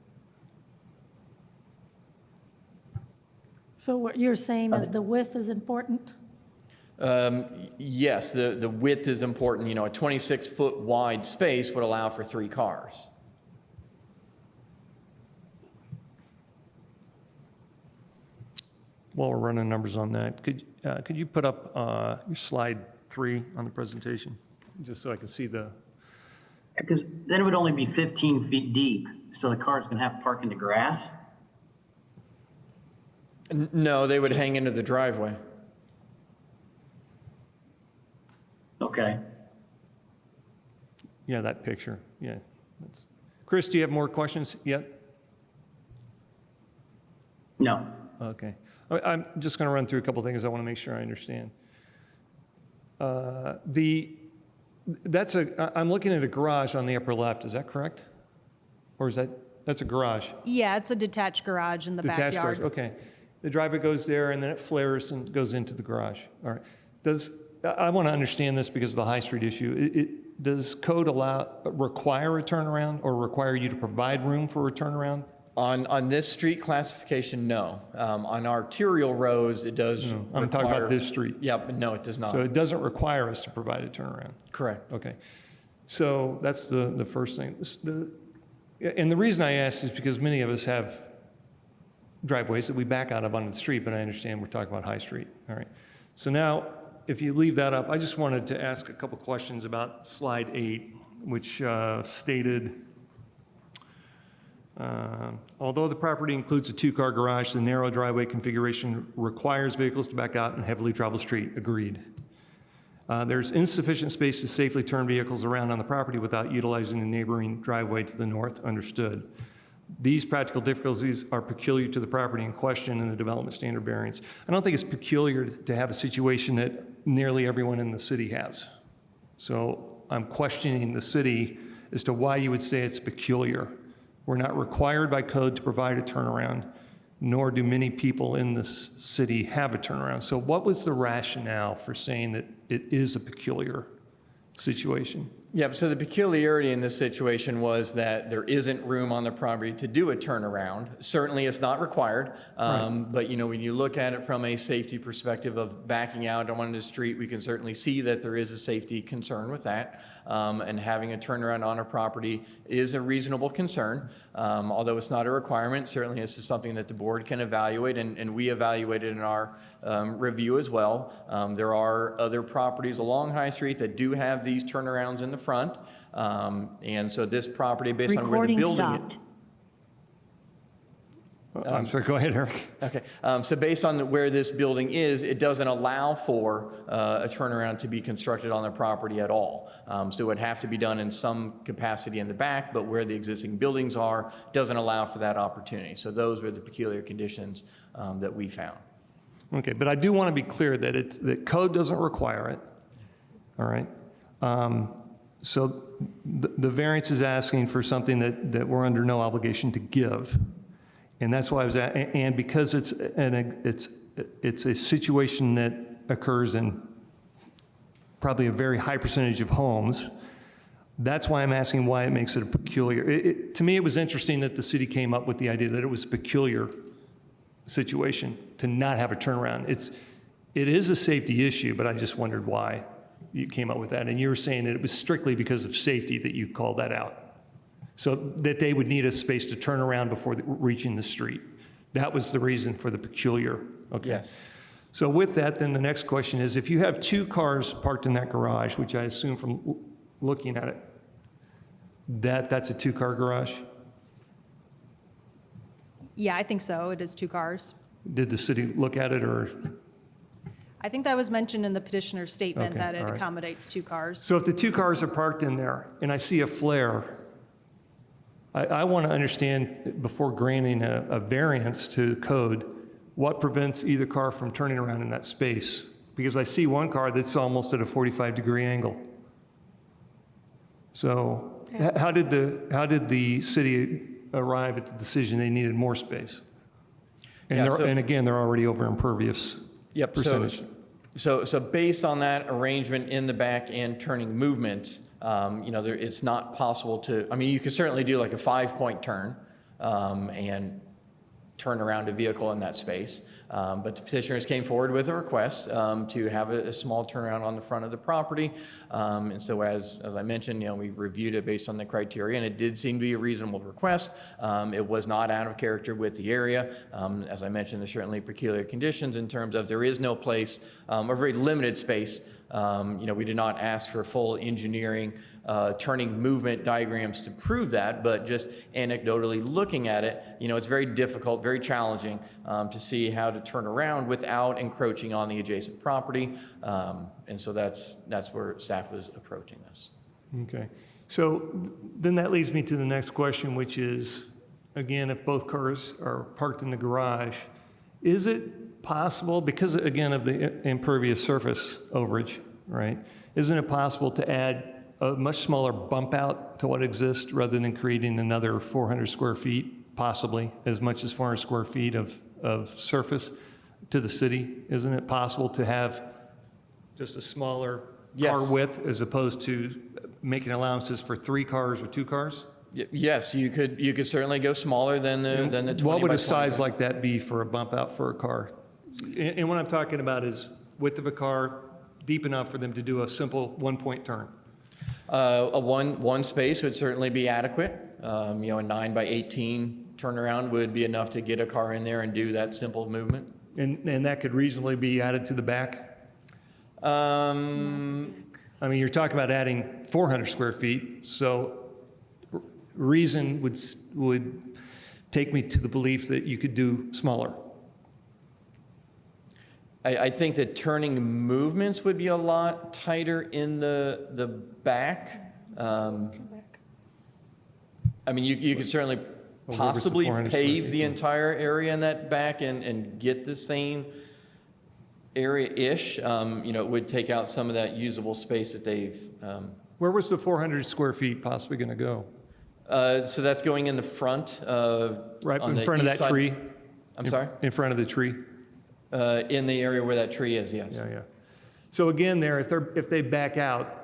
So what you're saying is the width is important? Yes, the width is important. A 26-foot wide space would allow for 3 cars. While we're running numbers on that, could you put up your slide 3 on the presentation, just so I can see the... Because then it would only be 15 feet deep, so the car's going to have to park in the grass? No, they would hang into the driveway. Okay. Yeah, that picture, yeah. Chris, do you have more questions yet? No. Okay. I'm just going to run through a couple things I want to make sure I understand. I'm looking at a garage on the upper left, is that correct? Or that's a garage? Yeah, it's a detached garage in the Detached backyard. garage, okay. The driveway goes there, and then it flares and goes into the garage. All right. I want to understand this because of the High Street issue. Does code require a turnaround or require you to provide room for a turnaround? On this street classification, no. On arterial roads, it does No, I'm talking about this street. Yeah, but no, it does not. So it doesn't require us to provide a turnaround? Correct. Okay. So that's the first thing. And the reason I ask is because many of us have driveways that we back out of on the street, but I understand we're talking about High Street. All right. So now, if you leave that up, I just wanted to ask a couple questions about slide 8, which stated, although the property includes a 2-car garage, the narrow driveway configuration requires vehicles to back out in a heavily traveled street. Agreed. There's insufficient space to safely turn vehicles around on the property without utilizing the neighboring driveway to the north. Understood. These practical difficulties are peculiar to the property in question in the development standard variance. I don't think it's peculiar to have a situation that nearly everyone in the city has. So I'm questioning the city as to why you would say it's peculiar. We're not required by code to provide a turnaround, nor do many people in this city have a turnaround. So what was the rationale for saying that it is a peculiar situation? Yep, so the peculiarity in this situation was that there isn't room on the property to do a turnaround. Certainly it's not required, but when you look at it from a safety perspective of backing out on the street, we can certainly see that there is a safety concern with that. And having a turnaround on a property is a reasonable concern. Although it's not a requirement, certainly this is something that the board can evaluate, and we evaluated in our review as well. There are other properties along High Street that do have these turnarounds in the front. And so this property, based on where the building is. I'm sorry, go ahead, Eric. Okay, so based on where this building is, it doesn't allow for a turnaround to be constructed on the property at all. So it would have to be done in some capacity in the back, but where the existing buildings are, doesn't allow for that opportunity. So those were the peculiar conditions that we found. Okay, but I do want to be clear that that code doesn't require it, all right? So the variance is asking for something that we're under no obligation to give. And that's why I was at, and because it's a situation that occurs in probably a very high percentage of homes, that's why I'm asking why it makes it a peculiar. To me, it was interesting that the city came up with the idea that it was a peculiar situation to not have a turnaround. It is a safety issue, but I just wondered why you came up with that. And you were saying that it was strictly because of safety that you called that out. So that they would need a space to turn around before reaching the street. That was the reason for the peculiar. Okay. Yes. So with that, then the next question is, if you have 2 cars parked in that garage, which I assume from looking at it, that's a 2-car garage? Yeah, I think so. It is 2 cars. Did the city look at it, or? I think that was mentioned in the petitioner's statement, Okay, that it all right. accommodates 2 cars. So if the 2 cars are parked in there and I see a flare, I want to understand, before granting a variance to code, what prevents either car from turning around in that space? Because I see one car that's almost at a 45-degree angle. So how did the city arrive at the decision they needed more space? And, and again, they're already over impervious percentage. So based on that arrangement in the back and turning movements, it's not possible to, you could certainly do like a 5-point turn and turn around a vehicle in that space. But the petitioners came forward with a request to have a small turnaround on the front of the property. And so as I mentioned, we reviewed it based on the criteria, and it did seem to be a reasonable request. It was not out of character with the area. As I mentioned, there's certainly peculiar conditions in terms of there is no place, or very limited space. We did not ask for full engineering turning movement diagrams to prove that, but just anecdotally looking at it, it's very difficult, very challenging to see how to turn around without encroaching on the adjacent property. And so that's where staff was approaching this. Okay. So then that leads me to the next question, which is, again, if both cars are parked in the garage, is it possible, because again of the impervious surface overage, right? Isn't it possible to add a much smaller bump out to what exists rather than creating another 400 square feet, possibly as much as 400 square feet of surface to the city? Isn't it possible to have just a smaller car width as opposed to making allowances for 3 cars or 2 cars? Yes, you could certainly go smaller than the 20 What would by a size 20. like that be for a bump out for a car? And what I'm talking about is width of a car, deep enough for them to do a simple one-point turn. A one space would certainly be adequate. A 9 by 18 turnaround would be enough to get a car in there and do that simple movement. And that could reasonably be added to the back? I mean, you're talking about adding 400 square feet, so reason would take me to the belief that you could do smaller. I think that turning movements would be a lot tighter in the back. I mean, you could certainly possibly pave the entire area in that back and get the same area-ish. It would take out some of that usable space that they've. Where was the 400 square feet possibly going to go? So that's going in the front. Right in front of that tree? I'm sorry? In front of the tree? In the area where that tree is, yes. Yeah. So again, there, if they back out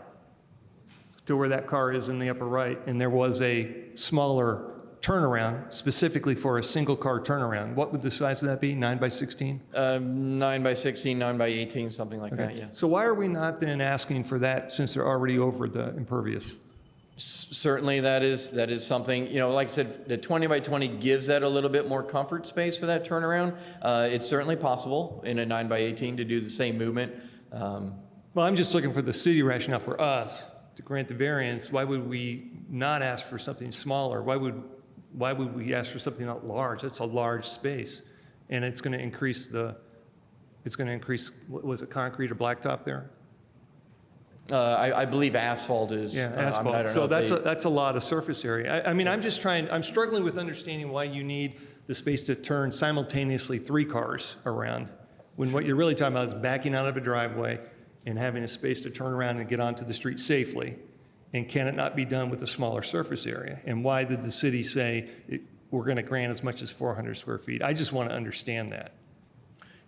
to where that car is in the upper right, and there was a smaller turnaround specifically for a single car turnaround, what would the size of that be? 9 by 16? 9 by 16, 9 by 18, something like that, yeah. So why are we not then asking for that since they're already over the impervious? Certainly that is something, like I said, the 20 by 20 gives that a little bit more comfort space for that turnaround. It's certainly possible in a 9 by 18 to do the same movement. Well, I'm just looking for the city rationale for us to grant the variance. Why would we not ask for something smaller? Why would we ask for something not large? That's a large space, and it's going to increase, what was it, concrete or blacktop there? I believe asphalt is. Yeah, asphalt. So that's a lot of surface area. I mean, I'm struggling with understanding why you need the space to turn simultaneously 3 cars around, when what you're really talking about is backing out of a driveway and having a space to turn around and get onto the street safely. And can it not be done with a smaller surface area? And why did the city say we're going to grant as much as 400 square feet? I just want to understand that.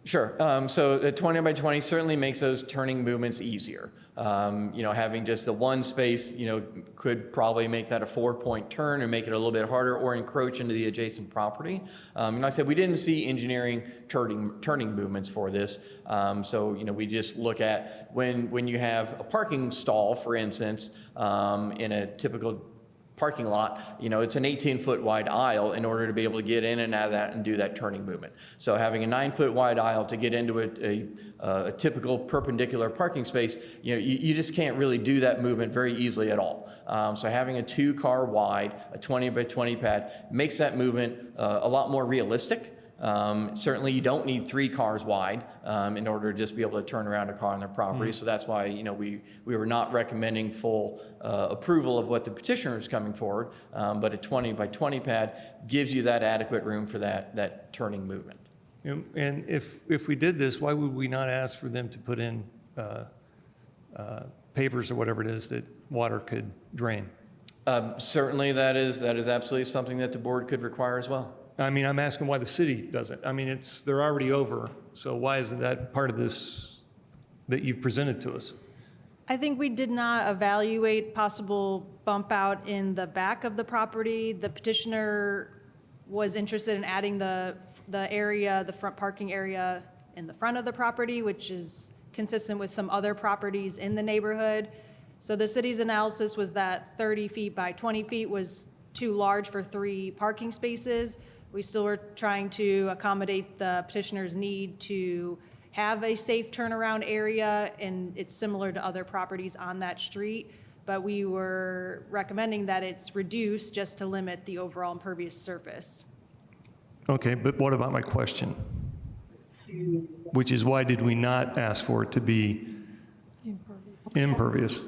Sure. So the 20 by 20 certainly makes those turning movements easier. Having just the one space, could probably make that a 4-point turn and make it a little bit harder or encroach into the adjacent property. Like I said, we didn't see engineering turning movements for this. So, we just look at when you have a parking stall, for instance, in a typical parking lot, it's an 18-foot wide aisle in order to be able to get in and out of that and do that turning movement. So having a 9-foot wide aisle to get into a typical perpendicular parking space, you just can't really do that movement very easily at all. So having a 2-car wide, a 20 by 20 pad makes that movement a lot more realistic. Certainly you don't need 3 cars wide in order to just be able to turn around a car on their property. So that's why we were not recommending full approval of what the petitioner is coming forward, but a 20 by 20 pad gives you that adequate room for that turning movement. And if we did this, why would we not ask for them to put in pavers or whatever it is that water could drain? Certainly that is absolutely something that the board could require as well. I mean, I'm asking why the city doesn't. I mean, they're already over, so why isn't that part of this that you've presented to us? I think we did not evaluate possible bump out in the back of the property. The petitioner was interested in adding the front parking area in the front of the property, which is consistent with some other properties in the neighborhood. So the city's analysis was that 30 feet by 20 feet was too large for 3 parking spaces. We still were trying to accommodate the petitioner's need to have a safe turnaround area, and it's similar to other properties on that street, but we were recommending that it's reduced just to limit the overall impervious surface. Okay, but what about my question? Which is, why did we not ask for it to be impervious?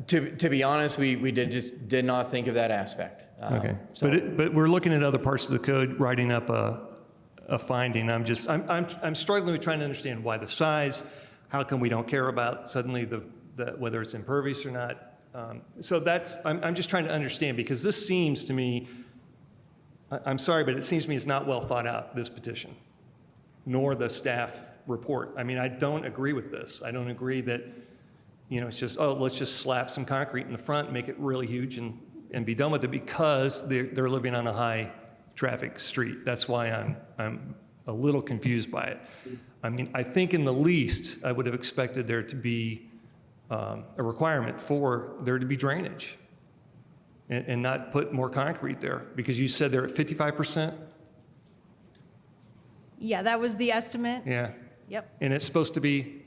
To be honest, we did not think of that aspect. Okay, but we're looking at other parts of the code, writing up a finding. I'm struggling with trying to understand why the size. How come we don't care about suddenly whether it's impervious or not. So that's, I'm just trying to understand, because this seems to me, I'm sorry, but it seems to me it's not well thought out, this petition, nor the staff report. I mean, I don't agree with this. I don't agree that, it's just, oh, let's just slap some concrete in the front, make it really huge and be done with it, because they're living on a high traffic street. That's why I'm a little confused by it. I mean, I think in the least, I would have expected there to be a requirement for there to be drainage and not put more concrete there, because you said they're at 55%? Yeah, that was the estimate. Yeah. Yep. And it's supposed to be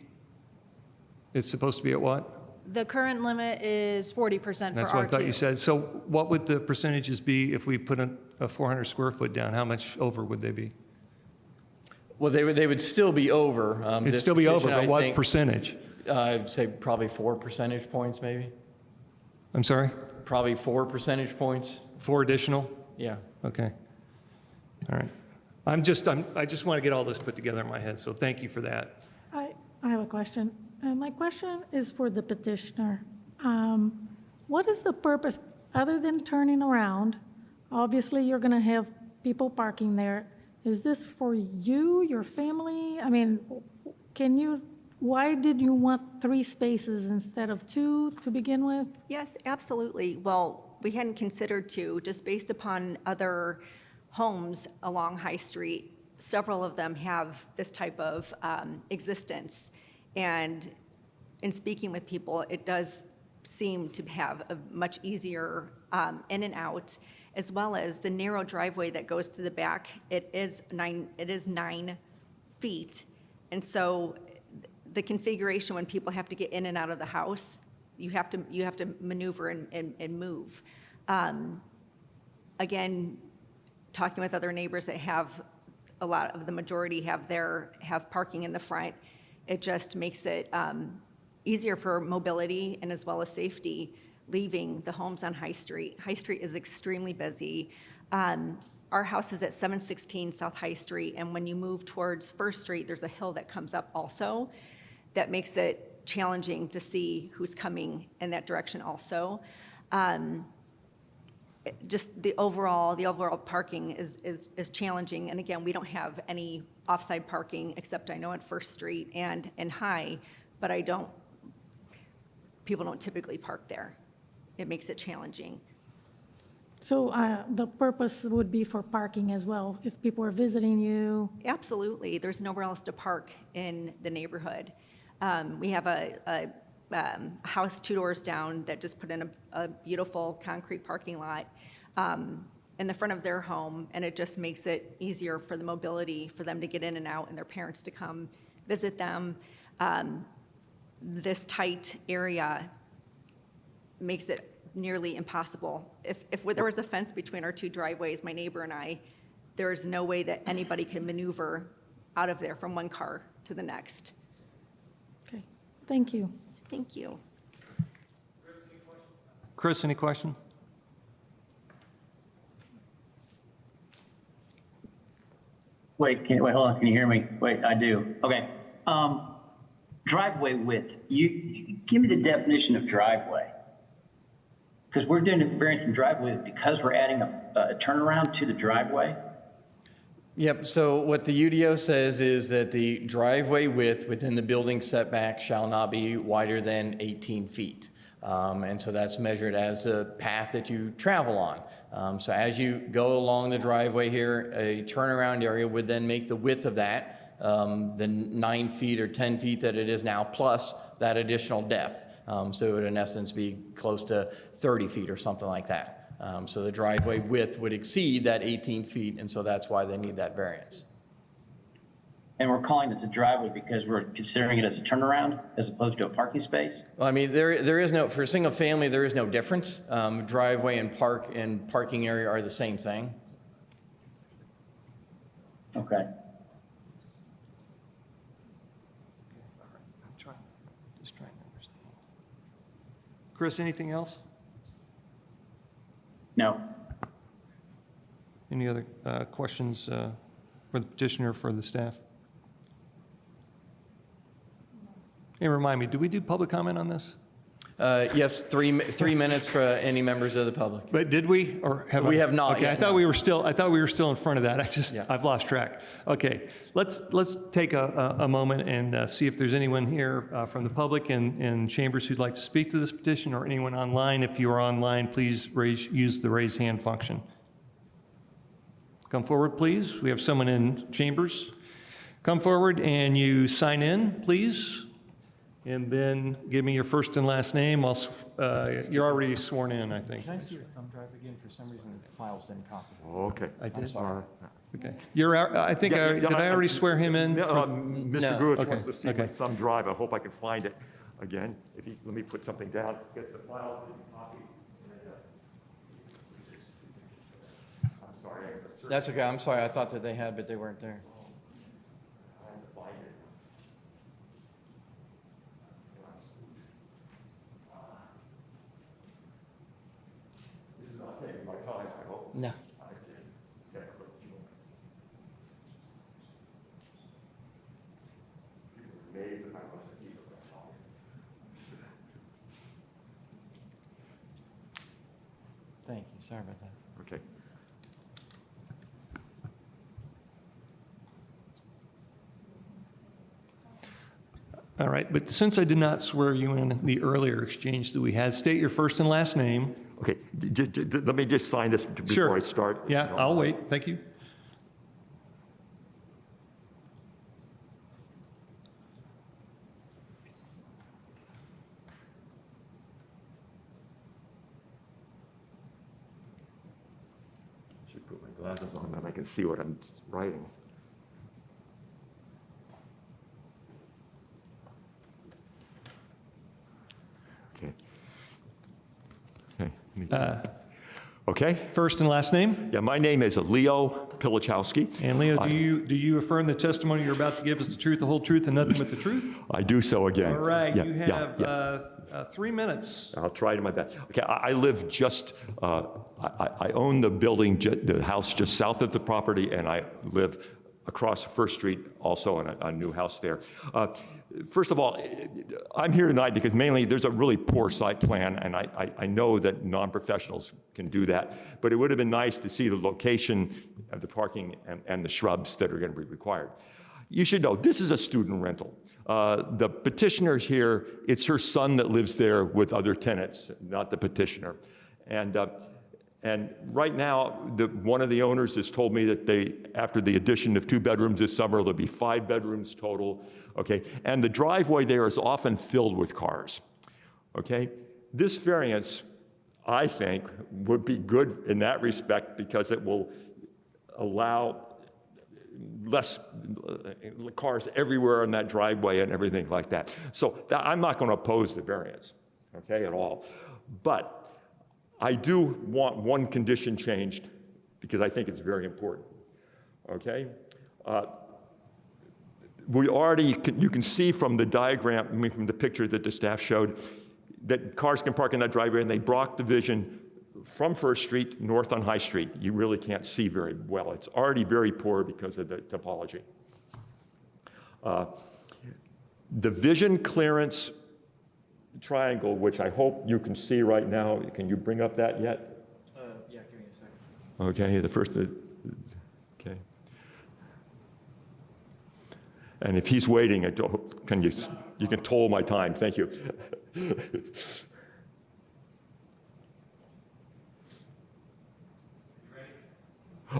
at what? The current limit is 40% for R2. That's what I thought you said. So what would the percentages be if we put a 400 square foot down? How much over would they be? Well, they would still be over. It'd This still be over, petition, but I what think, percentage? I'd say probably 4 percentage points, maybe. I'm sorry? Probably 4 percentage points. 4 additional? Yeah. Okay. All right. I just want to get all this put together in my head, so thank you for that. I have a question. My question is for the petitioner. What is the purpose, other than turning around? Obviously, you're going to have people parking there. Is this for you, your family? I mean, why did you want 3 spaces instead of 2 to begin with? Yes, absolutely. Well, we hadn't considered 2, just based upon other homes along High Street. Several of them have this type of existence. And in speaking with people, it does seem to have a much easier in and out, as well as the narrow driveway that goes to the back. It is 9 feet. And so the configuration, when people have to get in and out of the house, you have to maneuver and move. Again, talking with other neighbors that have the majority have parking in the front, it just makes it easier for mobility and as well as safety leaving the homes on High Street. High Street is extremely busy. Our house is at 716 South High Street, and when you move towards First Street, there's a hill that comes up also that makes it challenging to see who's coming in that direction also. Just the overall parking is challenging. And again, we don't have any off-side parking, except I know at First Street and High, but people don't typically park there. It makes it challenging. So the purpose would be for parking as well, if people are visiting you? Absolutely. There's nowhere else to park in the neighborhood. We have a house 2 doors down that just put in a beautiful concrete parking lot in the front of their home, and it just makes it easier for the mobility for them to get in and out and their parents to come visit them. This tight area makes it nearly impossible. If there was a fence between our 2 driveways, my neighbor and I, there is no way that anybody can maneuver out of there from one car to the next. Okay, thank you. Thank you. Chris, any question? Wait, hold on, can you hear me? Wait, I do. Okay. Driveway width, you give me the definition of driveway. Because we're doing a variance from driveway because we're adding a turnaround to the driveway. Yep, so what the UDO says is that the driveway width within the building setback shall not be wider than 18 feet. And so that's measured as a path that you travel on. So as you go along the driveway here, a turnaround area would then make the width of that, the 9 feet or 10 feet that it is now, plus that additional depth. So it would in essence be close to 30 feet or something like that. So the driveway width would exceed that 18 feet, and so that's why they need that variance. And we're calling this a driveway because we're considering it as a turnaround as opposed to a parking space? Well, I mean, there is no, for a single family, there is no difference. Driveway and parking area are the same thing. Okay. Just trying to understand. Chris, anything else? No. Any other questions for the petitioner, for the staff? And remind me, do we do public comment on this? Yes, 3 minutes for any members of the public. But did we, or have We I- have not Okay, yet, I thought no. we were still, in front of that. Yeah. I've lost track. Okay, let's take a moment and see if there's anyone here from the public and chambers who'd like to speak to this petition, or anyone online. If you are online, please use the raise hand function. Come forward, please. We have someone in chambers. Come forward and you sign in, please. And then give me your first and last name. You're already sworn in, I think. Can I see your thumb drive again? For some reason, the files didn't copy. Okay. I did. Sorry. Okay. Did I already swear him in? Mr. No. Gooch Okay, wants to see my okay. thumb drive. I hope I can find it again. Let me put something down. Get the files didn't copy. I'm sorry. I have to search. That's okay, I'm sorry, I thought that they had, but they weren't there. I have to find it. This is not taking my time, I hope. No. I just can't click join. People are amazed at how much I keep of my time. Thank you, sorry about that. Okay. All right, but since I did not swear you in the earlier exchange that we had, state your first and last name. Okay, let me just sign this before I start. Yeah, I'll wait. Thank you. Should put my glasses on, then I can see what I'm writing. Okay. Okay. First and last name. Yeah, my name is Leo Pilichowski. And Leo, do you affirm the testimony you're about to give is the truth, the whole truth, and nothing but the truth? I do so again. All right, Yeah, you yeah, have 3 minutes. I'll try to my best. Okay, I live just, I own the building, the house just south of the property, and I live across First Street, also in a new house there. First of all, I'm here tonight because mainly there's a really poor site plan, and I know that non-professionals can do that, but it would have been nice to see the location of the parking and the shrubs that are going to be required. You should know, this is a student rental. The petitioner here, it's her son that lives there with other tenants, not the petitioner. And right now, one of the owners has told me that after the addition of 2 bedrooms this summer, there'll be 5 bedrooms total, okay? And the driveway there is often filled with cars, okay? This variance, I think, would be good in that respect because it will allow less cars everywhere in that driveway and everything like that. So I'm not going to oppose the variance, okay, at all. But I do want one condition changed because I think it's very important, okay? You can see from the diagram, I mean, from the picture that the staff showed, that cars can park in that driveway and they block the vision from First Street north on High Street. You really can't see very well. It's already very poor because of the topology. The vision clearance triangle, which I hope you can see right now. Can you bring up that yet? Yeah, give me a second. Okay, the first, okay. And if he's waiting, you can toll my time, thank you.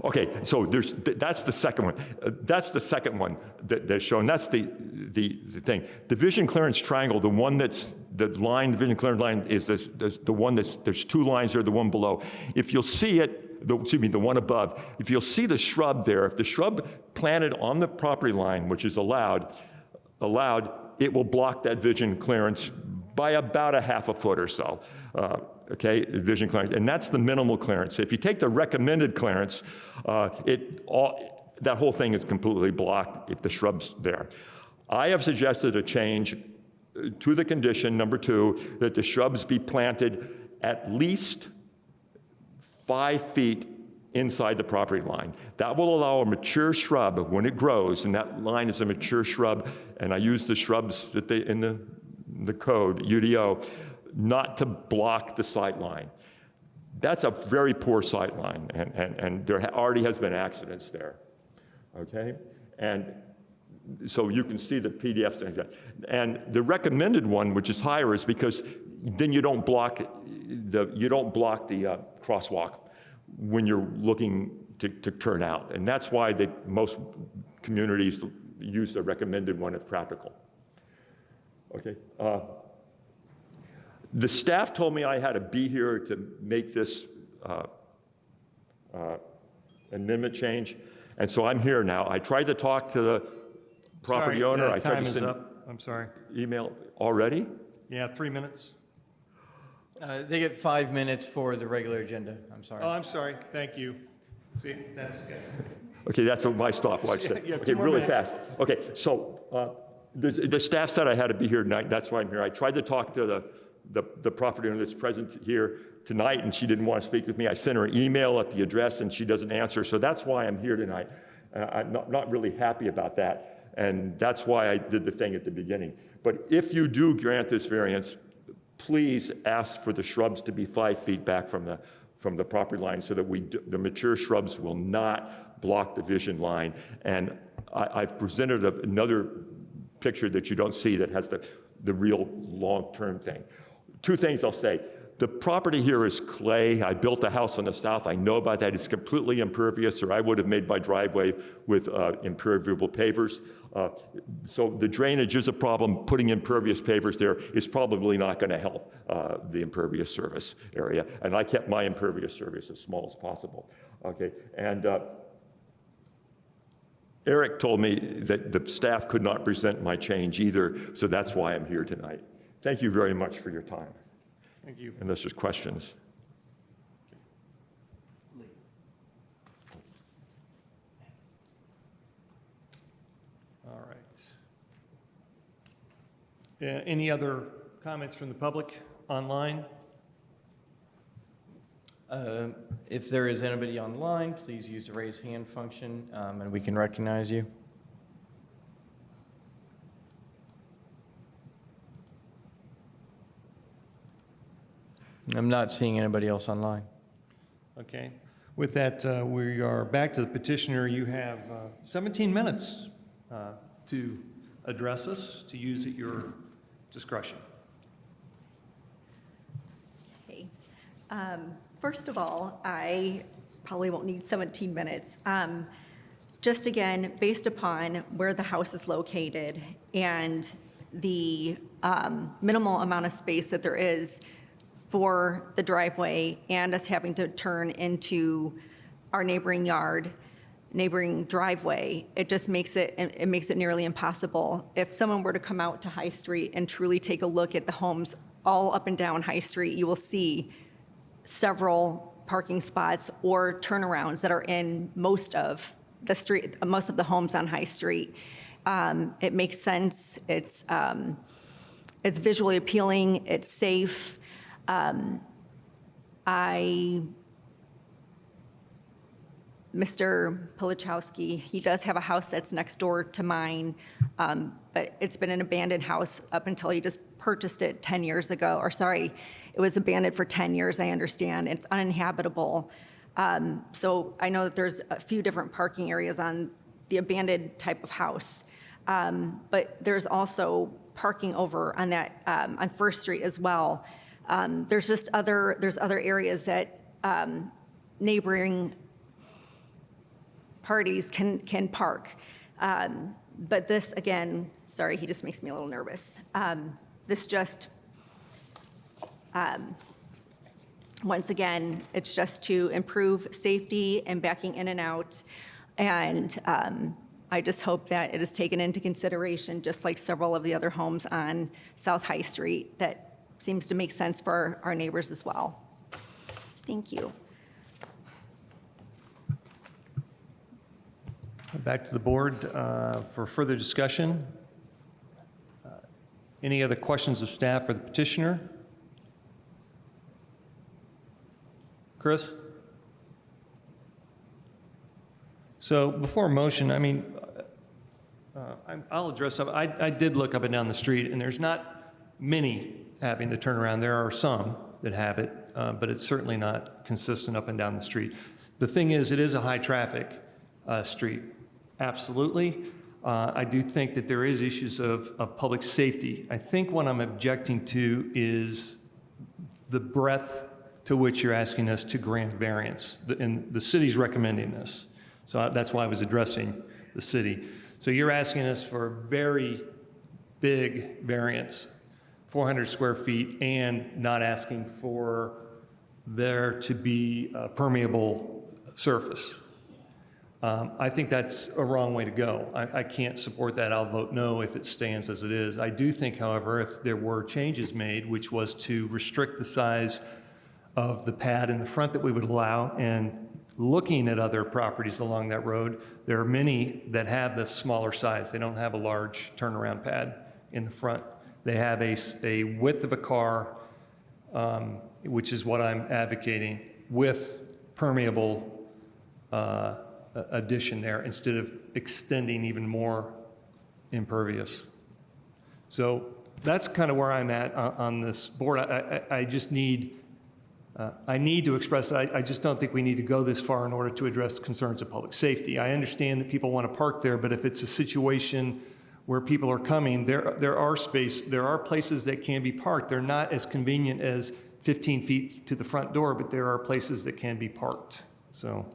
Okay, so that's the second one. That's the second one that's shown. That's the thing. The vision clearance triangle, the one that's the vision clearance line is the one there's 2 lines there, the one below. If you'll see it, the one above, if you'll see the shrub there, if the shrub planted on the property line, which is allowed, it will block that vision clearance by about a half a foot or so. Okay, vision clearance, and that's the minimal clearance. If you take the recommended clearance, that whole thing is completely blocked if the shrub's there. I have suggested a change to the condition, number 2, that the shrubs be planted at least 5 feet inside the property line. That will allow a mature shrub, when it grows, and that line is a mature shrub, and I use the shrubs that they, in the code, UDO, not to block the sight line. That's a very poor sight line, and there already has been accidents there, okay? And so you can see the PDFs. And the recommended one, which is higher, is because then you don't block the crosswalk when you're looking to turn out. And that's why most communities use the recommended one if practical. Okay. The staff told me I had to be here to make this amendment change, and so I'm here now. I tried to talk to the property owner. I tried Time to is send up. I'm sorry. email already. Yeah, 3 minutes. They get 5 minutes for the regular agenda. I'm sorry. Oh, I'm sorry. Thank you. See, that's good. Okay, that's what my stopwatch said. Yeah, Okay, 2 more really minutes. fast. Okay, so the staff said I had to be here tonight. That's why I'm here. I tried to talk to the property owner that's present here tonight, and she didn't want to speak with me. I sent her an email at the address, and she doesn't answer. So that's why I'm here tonight. I'm not really happy about that, and that's why I did the thing at the beginning. But if you do grant this variance, please ask for the shrubs to be 5 feet back from the property line so that the mature shrubs will not block the vision line. And I've presented another picture that you don't see that has the real long-term thing. 2 things I'll say. The property here is clay. I built a house on the south. I know about that. It's completely impervious, or I would have made my driveway with impermeable pavers. So the drainage is a problem. Putting impervious pavers there is probably not going to help the impervious surface area. And I kept my impervious surface as small as possible. Okay, and Eric told me that the staff could not present my change either, so that's why I'm here tonight. Thank you very much for your time. Thank you. Unless there's questions. All right. Any other comments from the public online? If there is anybody online, please use the raise hand function, and we can recognize you. I'm not seeing anybody else online. Okay. With that, we are back to the petitioner. You have 17 minutes to address us, to use at your discretion. Okay. First of all, I probably won't need 17 minutes. Just again, based upon where the house is located and the minimal amount of space that there is for the driveway and us having to turn into our neighboring yard, neighboring driveway, it just makes it nearly impossible. If someone were to come out to High Street and truly take a look at the homes all up and down High Street, you will see several parking spots or turnarounds that are in most of the homes on High Street. It makes sense. It's visually appealing. It's safe. Mr. Polichowski, he does have a house that's next door to mine, but it's been an abandoned house up until he just purchased it 10 years ago, or sorry, it was abandoned for 10 years, I understand. It's uninhabitable. So I know that there's a few different parking areas on the abandoned type of house, but there's also parking over on that, on First Street as well. There's other areas that neighboring parties can park. But this, again, sorry, he just makes me a little nervous. This just, once again, it's just to improve safety and backing in and out. And I just hope that it is taken into consideration, just like several of the other homes on South High Street, that seems to make sense for our neighbors as well. Thank you. Back to the board for further discussion. Any other questions of staff for the petitioner? Chris? So before motion, I mean, I'll address some. I did look up and down the street, and there's not many having the turnaround. There are some that have it, but it's certainly not consistent up and down the street. The thing is, it is a high-traffic street, absolutely. I do think that there is issues of public safety. I think what I'm objecting to is the breadth to which you're asking us to grant variance, and the city's recommending this. So that's why I was addressing the city. So you're asking us for a very big variance, 400 square feet, and not asking for there to be a permeable surface. I think that's a wrong way to go. I can't support that. I'll vote no if it stands as it is. I do think, however, if there were changes made, which was to restrict the size of the pad in the front that we would allow, and looking at other properties along that road, there are many that have the smaller size. They don't have a large turnaround pad in the front. They have a width of a car, which is what I'm advocating, with permeable addition there instead of extending even more impervious. So that's kind of where I'm at on this board. I just need, I need to express, I just don't think we need to go this far in order to address concerns of public safety. I understand that people want to park there, but if it's a situation where people are coming, there are places that can be parked. They're not as convenient as 15 feet to the front door, but there are places that can be parked. So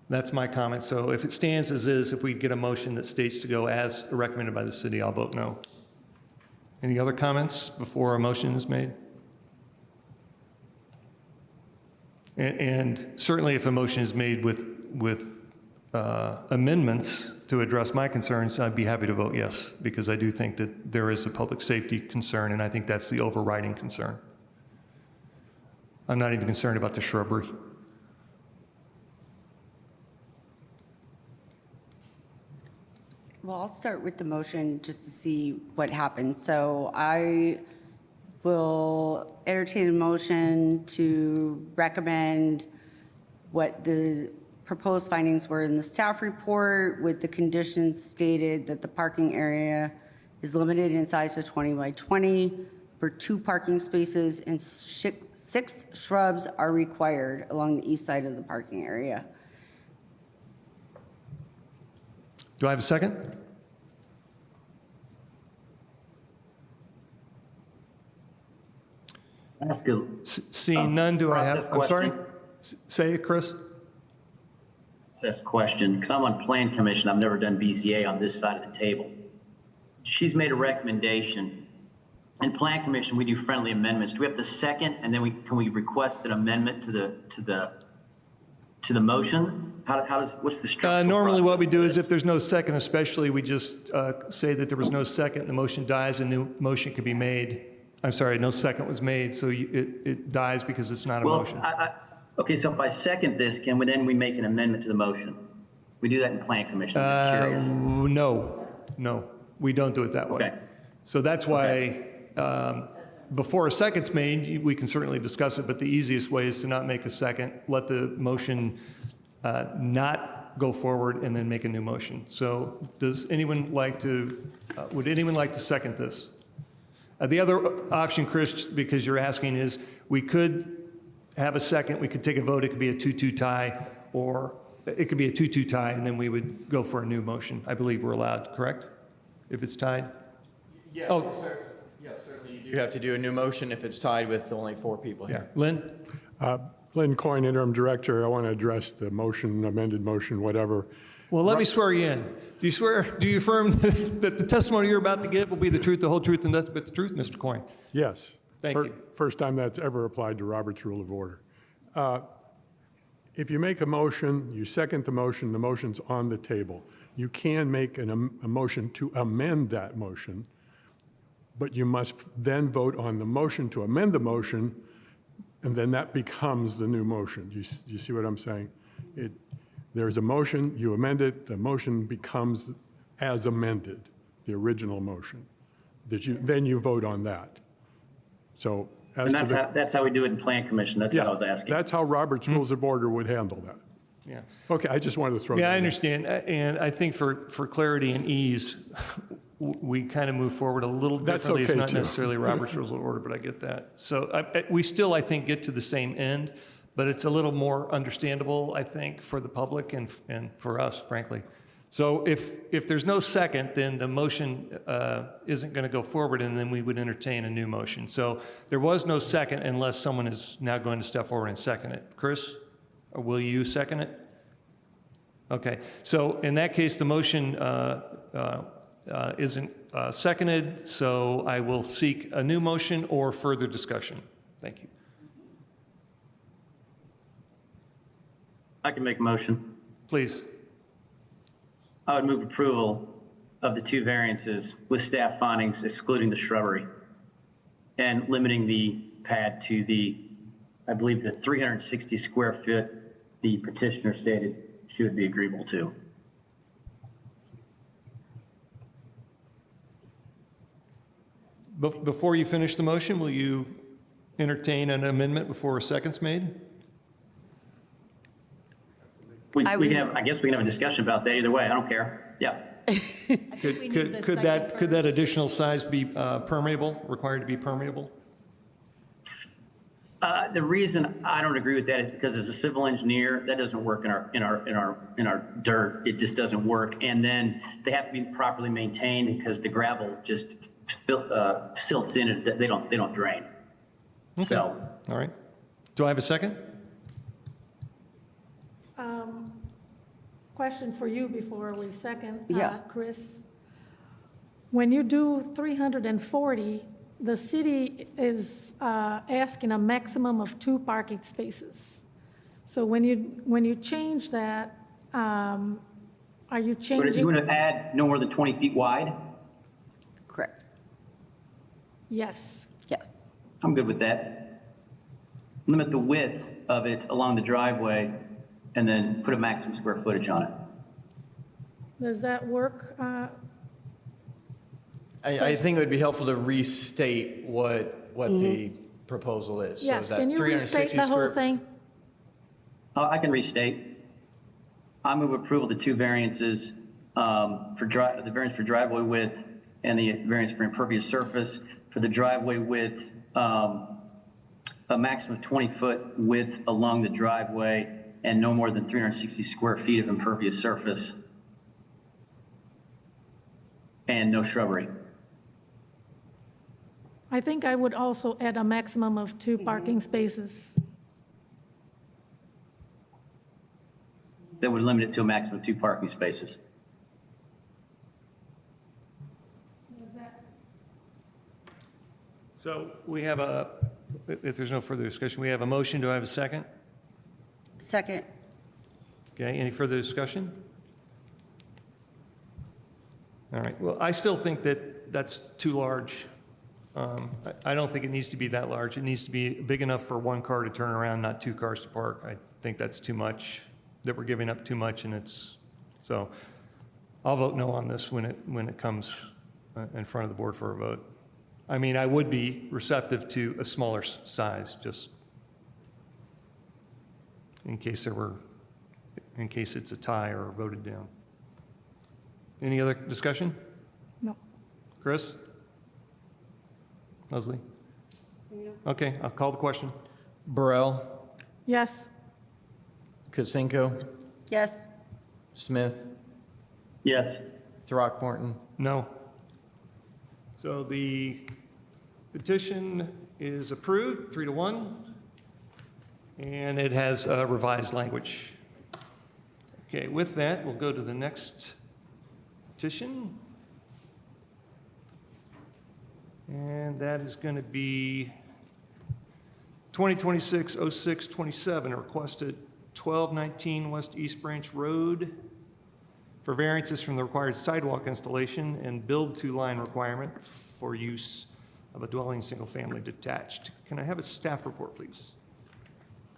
that's my comment. So if it stands as is, if we get a motion that states to go as recommended by the city, I'll vote no. Any other comments before a motion is made? And certainly if a motion is made with amendments to address my concerns, I'd be happy to vote yes, because I do think that there is a public safety concern, and I think that's the overriding concern. I'm not even concerned about the shrubbery. Well, I'll start with the motion just to see what happens. So I will entertain a motion to recommend what the proposed findings were in the staff report with the conditions stated that the parking area is limited in size to 20 by 20 for 2 parking spaces and 6 shrubs are required along the east side of the parking area. Do I have a second? Ask a Seeing none, do I have, process I'm sorry? question. Say it, Chris? Process question, because I'm on Plan Commission, I've never done BZA on this side of the table. She's made a recommendation. In Plan Commission, we do friendly amendments. Do we have the second, and then can we request an amendment to the motion? What's the structure? Normally what we do is if there's no second especially, we just say that there was no second, the motion dies, a new motion can be made. I'm sorry, no second was made, so it dies because it's not a motion. Okay, so if I second this, can we then make an amendment to the motion? We do that in Plan Commission, I'm just curious. No, we don't do it that way. Okay. So that's why before a second's made, we can certainly discuss it, but the easiest way is to not make a second, let the motion not go forward, and then make a new motion. So does anyone like to, would anyone like to second this? The other option, Chris, because you're asking, is we could have a second, we could take a vote, it could be a 2-2 tie, or it could be a 2-2 tie, and then we would go for a new motion. I believe we're allowed, correct? If it's tied? Yeah, Oh. certainly you have to do a new motion if it's tied with only 4 people Yeah. here. Lynn? Lynn Coyne, interim director. I want to address the motion, amended motion, whatever. Well, let me swear you in. Do you affirm that the testimony you're about to give will be the truth, the whole truth, and nothing but the truth, Mr. Coyne? Yes. Thank you. First time that's ever applied to Robert's Rule of Order. If you make a motion, you second the motion's on the table. You can make a motion to amend that motion, but you must then vote on the motion to amend the motion, and then that becomes the new motion. You see what I'm saying? There's a motion, you amend it, the motion becomes as amended, the original motion. Then you vote on that. So And that's how we do it in Plan Commission. That's what I was asking. That's how Robert's Rules of Order would handle that. Yeah. Okay, I just wanted to throw that Yeah, I in. understand. And I think for clarity and ease, we kind of move forward a little That's differently. It's okay, not too. necessarily Robert's Rules of Order, but I get that. So we still, I think, get to the same end, but it's a little more understandable, I think, for the public and for us, frankly. So if there's no second, then the motion isn't going to go forward, and then we would entertain a new motion. So there was no second unless someone is now going to step forward and second it. Chris, or will you second it? Okay. So in that case, the motion isn't seconded, so I will seek a new motion or further discussion. Thank you. I can make a motion. Please. I would move approval of the 2 variances with staff findings excluding the shrubbery and limiting the pad to I believe the 360 square foot the petitioner stated she would be agreeable to. Before you finish the motion, will you entertain an amendment before a second's made? I guess we can have a discussion about that either way. I don't care. Yeah. Could that additional size be permeable, required to be permeable? The reason I don't agree with that is because as a civil engineer, that doesn't work in our dirt. It just doesn't work. And then they have to be properly maintained because the gravel just silts in and they don't drain. Okay. So, all right. Do I have a second? Question for you before we second, Yeah. Chris. When you do 340, the city is asking a maximum of 2 parking spaces. So when you change that, are you but changing? if you want to add no more than 20 feet wide, Correct. Yes. Yes. I'm good with that. Limit the width of it along the driveway and then put a maximum square footage on it. Does that work? I think it would be helpful to restate what the proposal is. So Yes, is that can you 360 restate the whole square- thing? I can restate. I move approval of the 2 variances the variance for driveway width and the variance for impervious surface. For the driveway width, a maximum of 20-foot width along the driveway and no more than 360 square feet of impervious surface and no shrubbery. I think I would also add a maximum of 2 parking spaces. That would limit it to a maximum of 2 parking spaces. So we have if there's no further discussion, we have a motion. Do I have a second? Second. Okay, any further discussion? All right, well, I still think that that's too large. I don't think it needs to be that large. It needs to be big enough for 1 car to turn around, not 2 cars to park. I think that's too much, that we're giving up too much, and so I'll vote no on this when it comes in front of the board for a vote. I mean, I would be receptive to a smaller size, just in case it's a tie or voted down. Any other discussion? No. Chris? Leslie? Okay, I'll call the question. Burrell, Yes. Kusinko, Yes. Smith, Yes. Throckmorton. No. So the petition is approved, 3-1, and it has revised language. Okay, with that, we'll go to the next petition. And that is going to be 2026-06-27, requested 1219 West East Branch Road for variances from the required sidewalk installation and build-to-line requirement for use of a dwelling single-family detached. Can I have a staff report, please?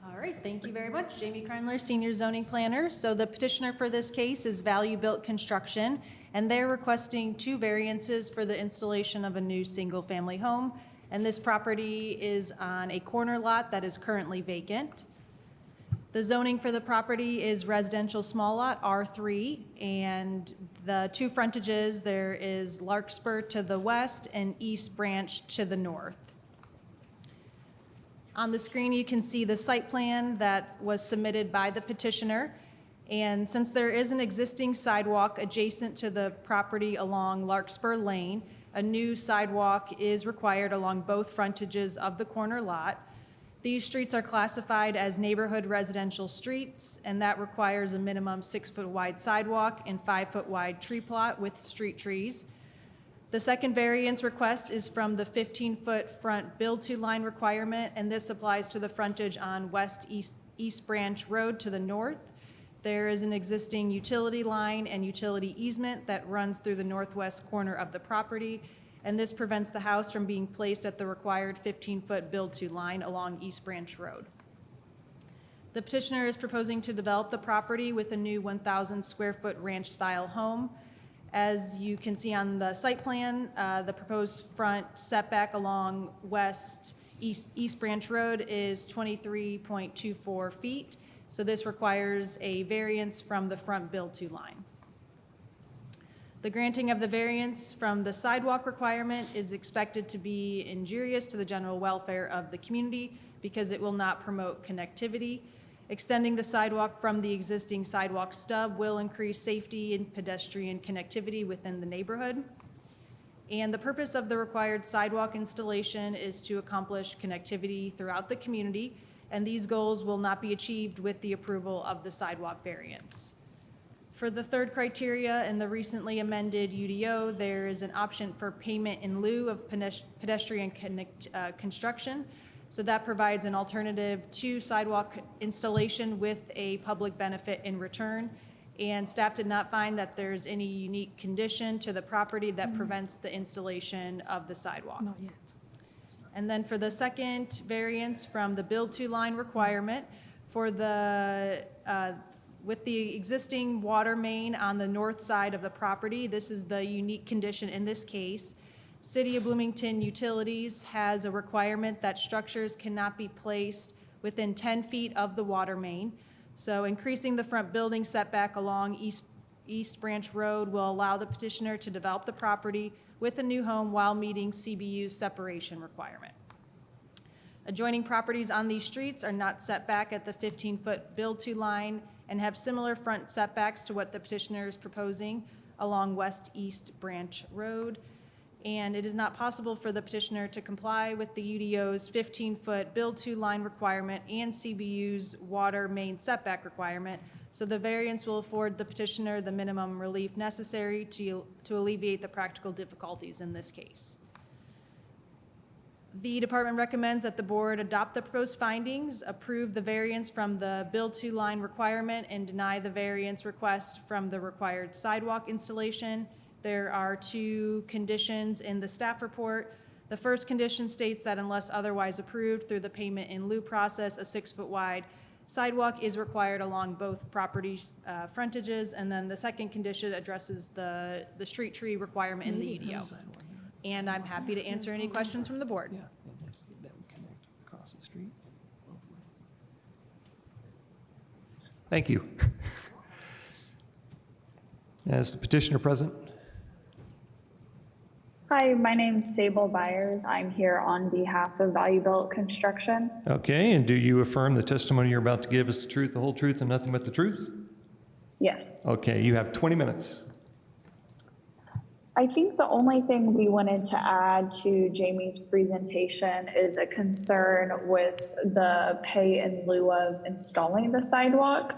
All right, thank you very much. Jamie Kreinler, Senior Zoning Planner. So the petitioner for this case is Value Built Construction, and they're requesting 2 variances for the installation of a new single-family home. And this property is on a corner lot that is currently vacant. The zoning for the property is residential small lot, R3, and the two frontages, there is Larkspur to the west and East Branch to the north. On the screen, you can see the site plan that was submitted by the petitioner. And since there is an existing sidewalk adjacent to the property along Larkspur Lane, a new sidewalk is required along both frontages of the corner lot. These streets are classified as neighborhood residential streets, and that requires a minimum 6-foot wide sidewalk and 5-foot wide tree plot with street trees. The second variance request is from the 15-foot front build-to line requirement, and this applies to the frontage on East Branch Road to the north. There is an existing utility line and utility easement that runs through the northwest corner of the property, and this prevents the house from being placed at the required 15-foot build-to line along East Branch Road. The petitioner is proposing to develop the property with a new 1,000 square foot ranch-style home. As you can see on the site plan, the proposed front setback along East Branch Road is 23.24 feet. So this requires a variance from the front build-to line. The granting of the variance from the sidewalk requirement is expected to be injurious to the general welfare of the community because it will not promote connectivity. Extending the sidewalk from the existing sidewalk stub will increase safety and pedestrian connectivity within the neighborhood. And the purpose of the required sidewalk installation is to accomplish connectivity throughout the community, and these goals will not be achieved with the approval of the sidewalk variance. For the third criteria in the recently amended UDO, there is an option for payment in lieu of pedestrian construction. So that provides an alternative to sidewalk installation with a public benefit in return. And staff did not find that there's any unique condition to the property that prevents the installation of the sidewalk. Not yet. And then for the second variance from the build-to line requirement, for the with the existing water main on the north side of the property, this is the unique condition in this case. City of Bloomington Utilities has a requirement that structures cannot be placed within 10 feet of the water main. So increasing the front building setback along East Branch Road will allow the petitioner to develop the property with a new home while meeting CBU's separation requirement. Adjoining properties on these streets are not set back at the 15-foot build-to line and have similar front setbacks to what the petitioner is proposing along East Branch Road. And it is not possible for the petitioner to comply with the UDO's 15-foot build-to line requirement and CBU's water main setback requirement. So the variance will afford the petitioner the minimum relief necessary to alleviate the practical difficulties in this case. The department recommends that the board adopt the proposed findings, approve the variance from the build-to line requirement, and deny the variance request from the required sidewalk installation. There are two conditions in the staff report. The first condition states that unless otherwise approved through the payment in lieu process, a 6-foot wide sidewalk is required along both properties' frontages. And then the second condition addresses the street tree requirement in the UDO. And I'm happy to answer any questions from the board. Yeah, that would connect across the street both ways. Thank you. Is the petitioner present? Hi, my name's Sable Byers. I'm here on behalf of Value Built Construction. Okay, and do you affirm the testimony you're about to give is the truth, the whole truth, and nothing but the truth? Yes. Okay, you have 20 minutes. I think the only thing we wanted to add to Jamie's presentation is a concern with the pay in lieu of installing the sidewalk.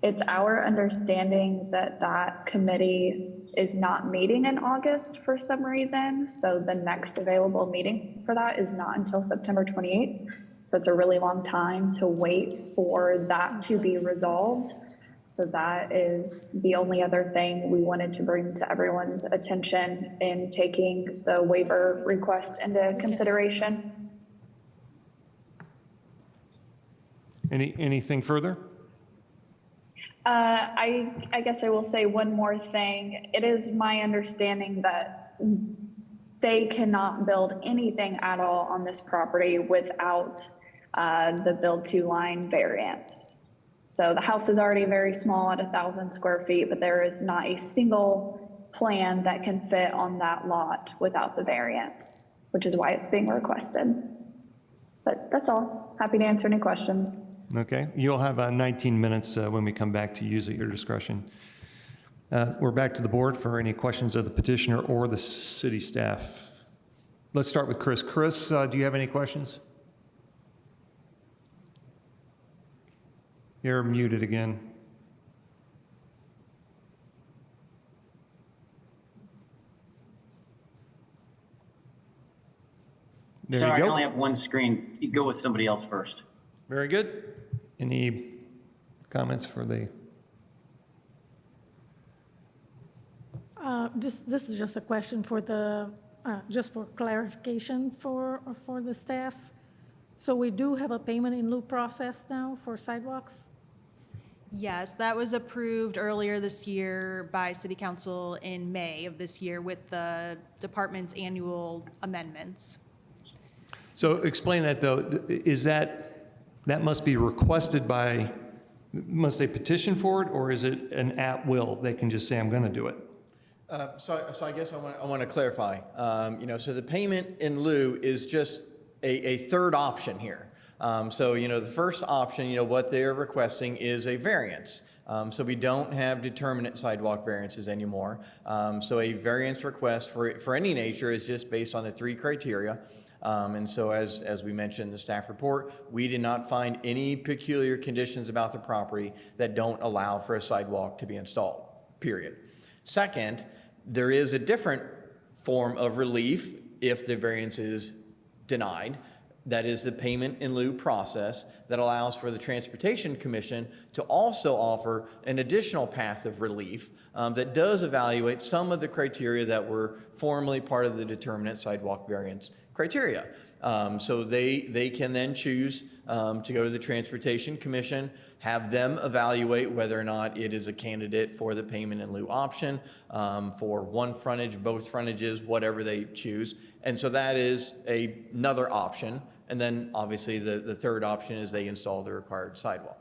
It's our understanding that that committee is not meeting in August for some reason. So the next available meeting for that is not until September 28th. So it's a really long time to wait for that to be resolved. So that is the only other thing we wanted to bring to everyone's attention in taking the waiver request into consideration. Anything further? I guess I will say one more thing. It is my understanding that they cannot build anything at all on this property without the build-to line variance. So the house is already very small at 1,000 square feet, but there is not a single plan that can fit on that lot without the variance, which is why it's being requested. But that's all. Happy to answer any questions. Okay, you'll have 19 minutes when we come back to use at your discretion. We're back to the board for any questions of the petitioner or the city staff. Let's start with Chris. Chris, do you have any questions? You're muted again. There Sorry, you I go. only have one screen. You go with somebody else first. Very good. Any comments for the? This is just a question for the, just for clarification for the staff. So we do have a payment in lieu process now for sidewalks? Yes, that was approved earlier this year by City Council in May of this year with the department's annual amendments. So explain that though, is that must be requested by, must they petition for it, or is it an at will? They can just say, I'm going to do it. So I guess I want to clarify. So the payment in lieu is just a third option here. The first option, what they're requesting is a variance. So we don't have determinate sidewalk variances anymore. So a variance request for any nature is just based on the 3 criteria. And so as we mentioned in the staff report, we did not find any peculiar conditions about the property that don't allow for a sidewalk to be installed, period. Second, there is a different form of relief if the variance is denied. That is the payment in lieu process that allows for the Transportation Commission to also offer an additional path of relief that does evaluate some of the criteria that were formerly part of the determinate sidewalk variance criteria. So they can then choose to go to the Transportation Commission, have them evaluate whether or not it is a candidate for the payment in lieu option, for one frontage, both frontages, whatever they choose. And so that is another option. And then obviously the third option is they install the required sidewalk.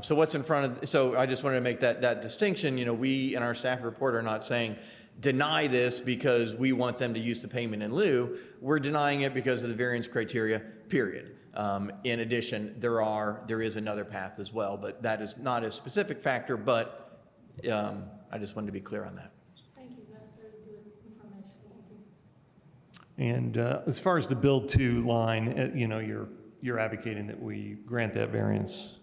So what's in front of, so I just wanted to make that distinction. We in our staff report are not saying deny this because we want them to use the payment in lieu. We're denying it because of the variance criteria, period. In addition, there is another path as well, but that is not a specific factor, but I just wanted to be clear on that. Thank you, that's very good information, thank you. And as far as the build to line, you're advocating that we grant that variance.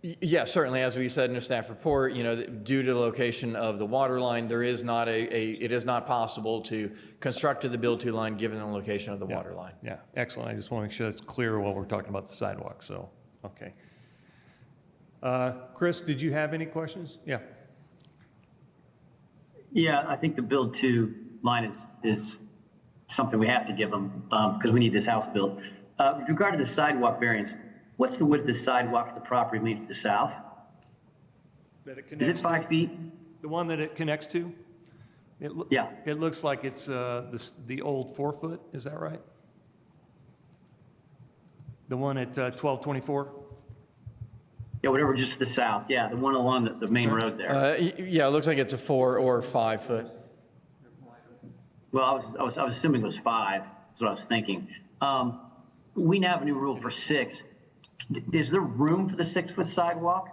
Yes, certainly. As we said in the staff report, due to the location of the water line, it is not possible to construct to the build to line given the location of the water line. Yeah, excellent. I just want to make sure that's clear while we're talking about the sidewalk. So, okay. Chris, did you have any questions? Yeah. Yeah, I think the build to line is something we have to give them because we need this house built. With regard to the sidewalk variance, what's the width of the sidewalk to the property leading to the south? Is it 5 feet? The one that it connects to? Yeah. It looks like it's the old 4 foot. Is that right? The one at 1224? Yeah, whatever, just to the south. Yeah, the one along the main road there. Yeah, it looks like it's a 4 or 5 foot. Well, I was assuming it was 5. That's what I was thinking. We now have a new rule for 6. Is there room for the 6-foot sidewalk?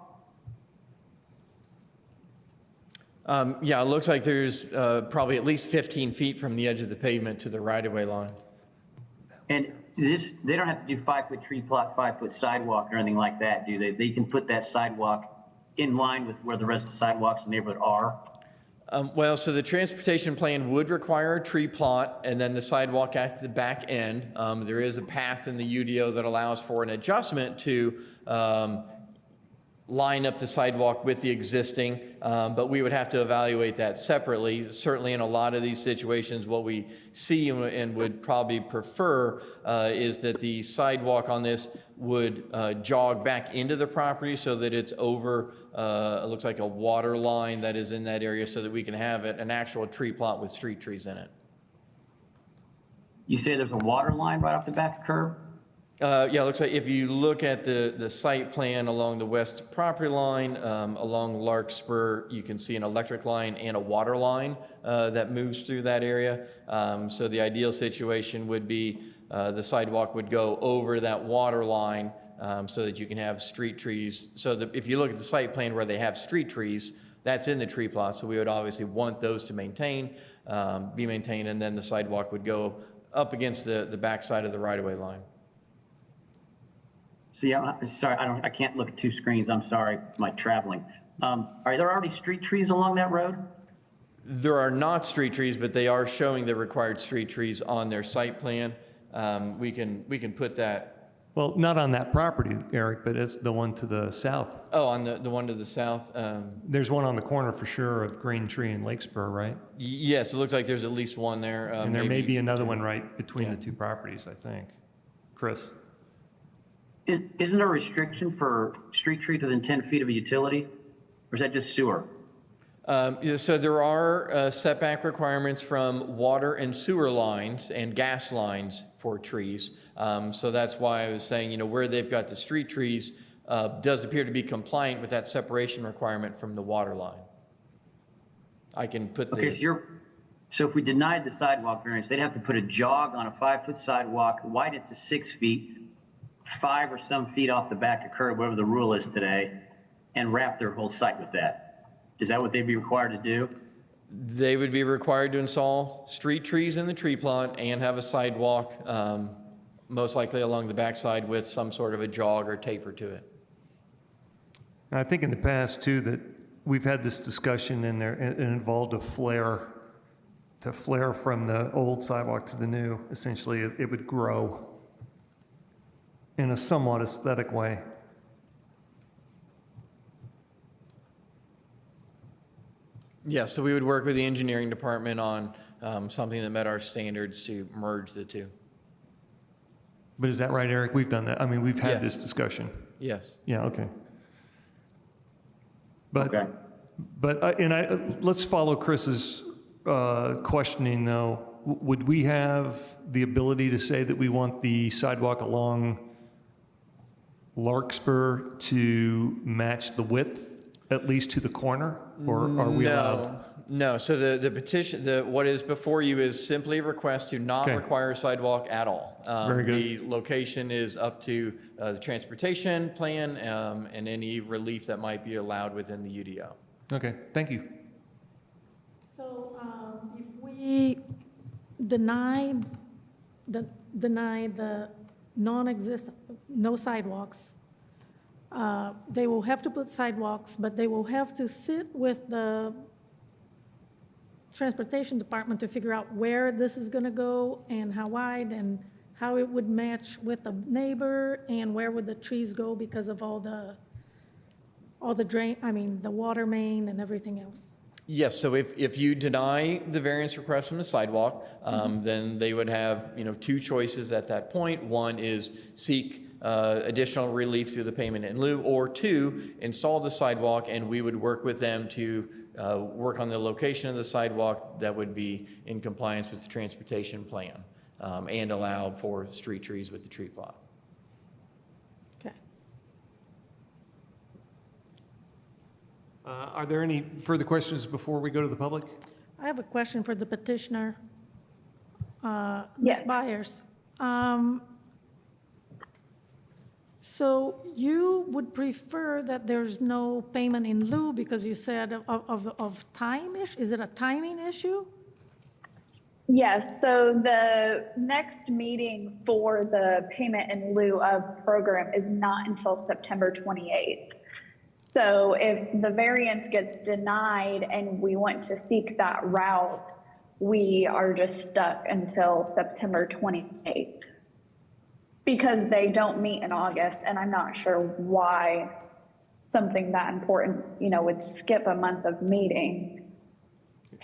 Yeah, it looks like there's probably at least 15 feet from the edge of the pavement to the right-of-way line. And they don't have to do 5-foot tree plot, 5-foot sidewalk or anything like that, do they? They can put that sidewalk in line with where the rest of the sidewalks in the neighborhood are? Well, so the transportation plan would require a tree plot and then the sidewalk at the back end. There is a path in the UDO that allows for an adjustment to line up the sidewalk with the existing, but we would have to evaluate that separately. Certainly in a lot of these situations, what we see and would probably prefer is that the sidewalk on this would jog back into the property so that it's over, it looks like a water line that is in that area so that we can have an actual tree plot with street trees in it. You say there's a water line right off the back curb? Yeah, it looks like if you look at the site plan along the west property line, along Larkspur, you can see an electric line and a water line that moves through that area. So the ideal situation would be the sidewalk would go over that water line so that you can have street trees. So if you look at the site plan where they have street trees, that's in the tree plot. So we would obviously want those to be maintained, and then the sidewalk would go up against the backside of the right-of-way line. See, I'm sorry, I can't look at two screens. I'm sorry, my traveling. Are there already street trees along that road? There are not street trees, but they are showing the required street trees on their site plan. We can put that. Well, not on that property, Eric, but it's the one to the south. Oh, on the one to the south? There's one on the corner for sure of Green Tree and Lakespur, right? Yes, it looks like there's at least one there. And there may be another one right between the two properties, I think. Chris? Isn't there a restriction for street trees within 10 feet of a utility? Or is that just sewer? So there are setback requirements from water and sewer lines and gas lines for trees. So that's why I was saying, where they've got the street trees does appear to be compliant with that separation requirement from the water line. I can put Okay, so if we denied the sidewalk variance, they'd have to put a jog on a 5-foot sidewalk, widen it to 6 feet, 5 or some feet off the back of curb, whatever the rule is today, and wrap their whole site with that. Is that what they'd be required to do? They would be required to install street trees in the tree plot and have a sidewalk, most likely along the backside with some sort of a jog or taper to it. I think in the past too that we've had this discussion and it involved a flare from the old sidewalk to the new. Essentially, it would grow in a somewhat aesthetic way. Yeah, so we would work with the engineering department on something that met our standards to merge the two. But is that right, Eric? We've done that. I mean, we've had this discussion. Yes. Yeah, okay. But, let's follow Chris's questioning though. Would we have the ability to say that we want the sidewalk along Larkspur to match the width, at least to the corner, or are we allowed? No. So the petition, what is before you is simply a request to not require a sidewalk at all. Very good. The location is up to the transportation plan and any relief that might be allowed within the UDO. Okay, thank you. So if we deny the no sidewalks, they will have to put sidewalks, but they will have to sit with the transportation department to figure out where this is going to go and how wide and how it would match with the neighbor and where would the trees go because of all the the water main and everything else. Yes, so if you deny the variance request from the sidewalk, then they would have, two choices at that point. One is seek additional relief through the payment in lieu, or 2, install the sidewalk, and we would work with them to work on the location of the sidewalk that would be in compliance with the transportation plan and allow for street trees with the tree plot. Okay. Are there any further questions before we go to the public? I have a question for the petitioner, Ms. Byers. So you would prefer that there's no payment in lieu because you said of time issue? Is it a timing issue? Yes, so the next meeting for the payment in lieu of program is not until September 28th. So if the variance gets denied and we want to seek that route, we are just stuck until September 28th. Because they don't meet in August, and I'm not sure why something that important, would skip a month of meeting.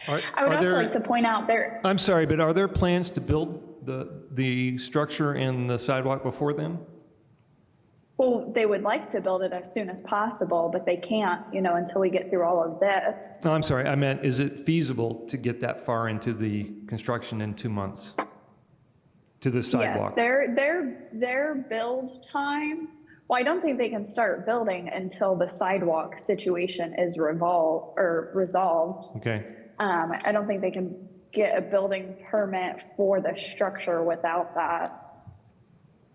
I would also like to point out there. I'm sorry, but are there plans to build the structure and the sidewalk before then? Well, they would like to build it as soon as possible, but they can't, until we get through all of this. No, I'm sorry. I meant, is it feasible to get that far into the construction in 2 months? to the sidewalk? Yes, their build time, well, I don't think they can start building until the sidewalk situation is resolved. Okay. I don't think they can get a building permit for the structure without that.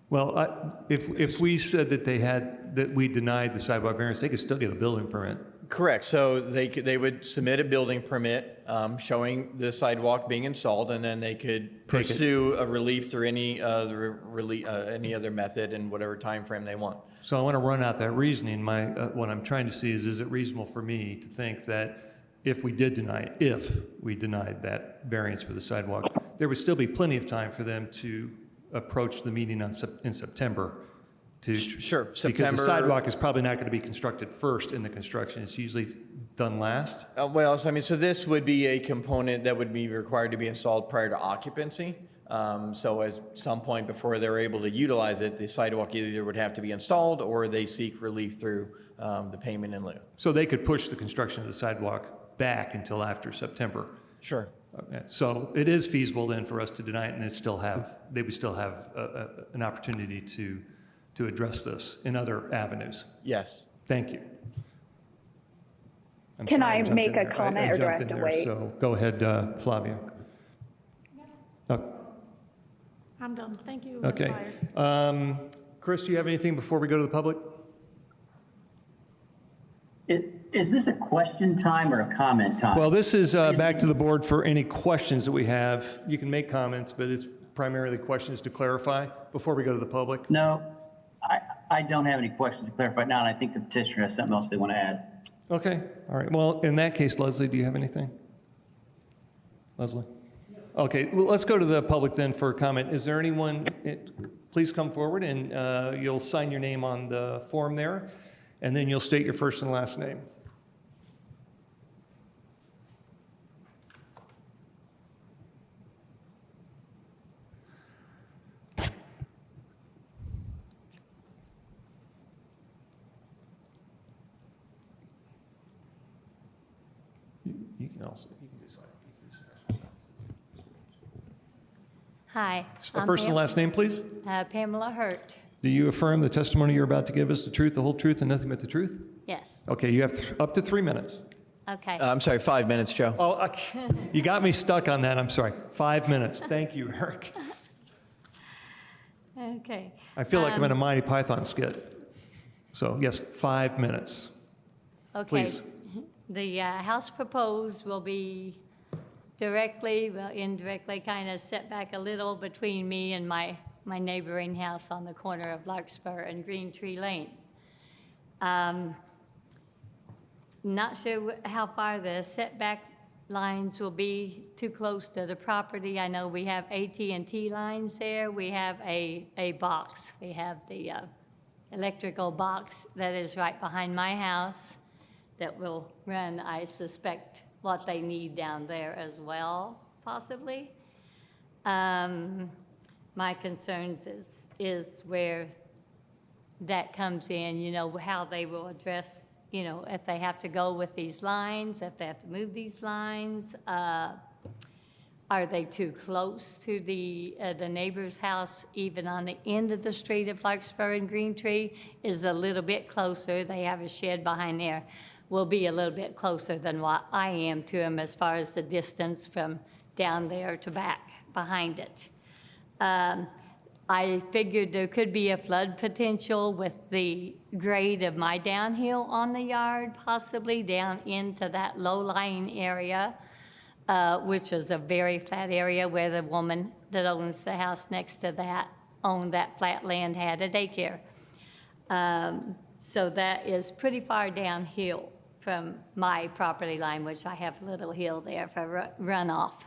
Well, if we said that we denied the sidewalk variance, they could still get a building permit. Correct. So they would submit a building permit showing the sidewalk being installed, and then they could pursue a relief through any other method in whatever time frame they want. So I want to run out that reasoning. What I'm trying to see is it reasonable for me to think that if we denied that variance for the sidewalk, there would still be plenty of time for them to approach the meeting in September. Sure, Because September. the sidewalk is probably not going to be constructed first in the construction. It's usually done last. So this would be a component that would be required to be installed prior to occupancy. So at some point before they're able to utilize it, the sidewalk either would have to be installed or they seek relief through the payment in lieu. So they could push the construction of the sidewalk back until after September. Sure. Okay. So it is feasible then for us to deny it, and they would still have an opportunity to address this in other avenues. Yes. Thank you. Can I make a comment or do I have to wait? So go ahead, Flavia. I'm done. Thank you, Ms. Okay. Myers. Chris, do you have anything before we go to the public? Is this a question time or a comment time? Well, this is back to the board for any questions that we have. You can make comments, but it's primarily questions to clarify before we go to the public. No, I don't have any questions to clarify now, and I think the petitioner has something else they want to add. Okay, all right. Well, in that case, Leslie, do you have anything? Leslie? Okay, well, let's go to the public then for a comment. Is there anyone, please come forward and you'll sign your name on the form there, and then you'll state your first and last name. You can do something. Hi. First and last name, please. Pamela Hurt. Do you affirm the testimony you're about to give us the truth, the whole truth, and nothing but the truth? Yes. Okay, you have up to 3 minutes. Okay. I'm sorry, 5 minutes, Joe. Oh, you got me stuck on that. I'm sorry. 5 minutes. Thank you, Eric. Okay. I feel like I'm in a Monty Python skit. So, yes, 5 minutes. Okay. Please. The house proposed will be directly, well, indirectly, kind of set back a little between me and my neighboring house on the corner of Larkspur and Green Tree Lane. Not sure how far the setback lines will be too close to the property. I know we have AT&T lines there. We have a box. We have the electrical box that is right behind my house that will run, I suspect, what they need down there as well, possibly. My concerns is where that comes in, you know, how they will address, you know, if they have to go with these lines, if they have to move these lines. Are they too close to the neighbor's house, even on the end of the street of Larkspur and Green Tree is a little bit closer. They have a shed behind there. Will be a little bit closer than what I am to them as far as the distance from down there to back behind it. I figured there could be a flood potential with the grade of my downhill on the yard, possibly down into that low-lying area, which is a very flat area where the woman that owns the house next to that owned that flat land, had a daycare. So that is pretty far downhill from my property line, which I have a little hill there for runoff.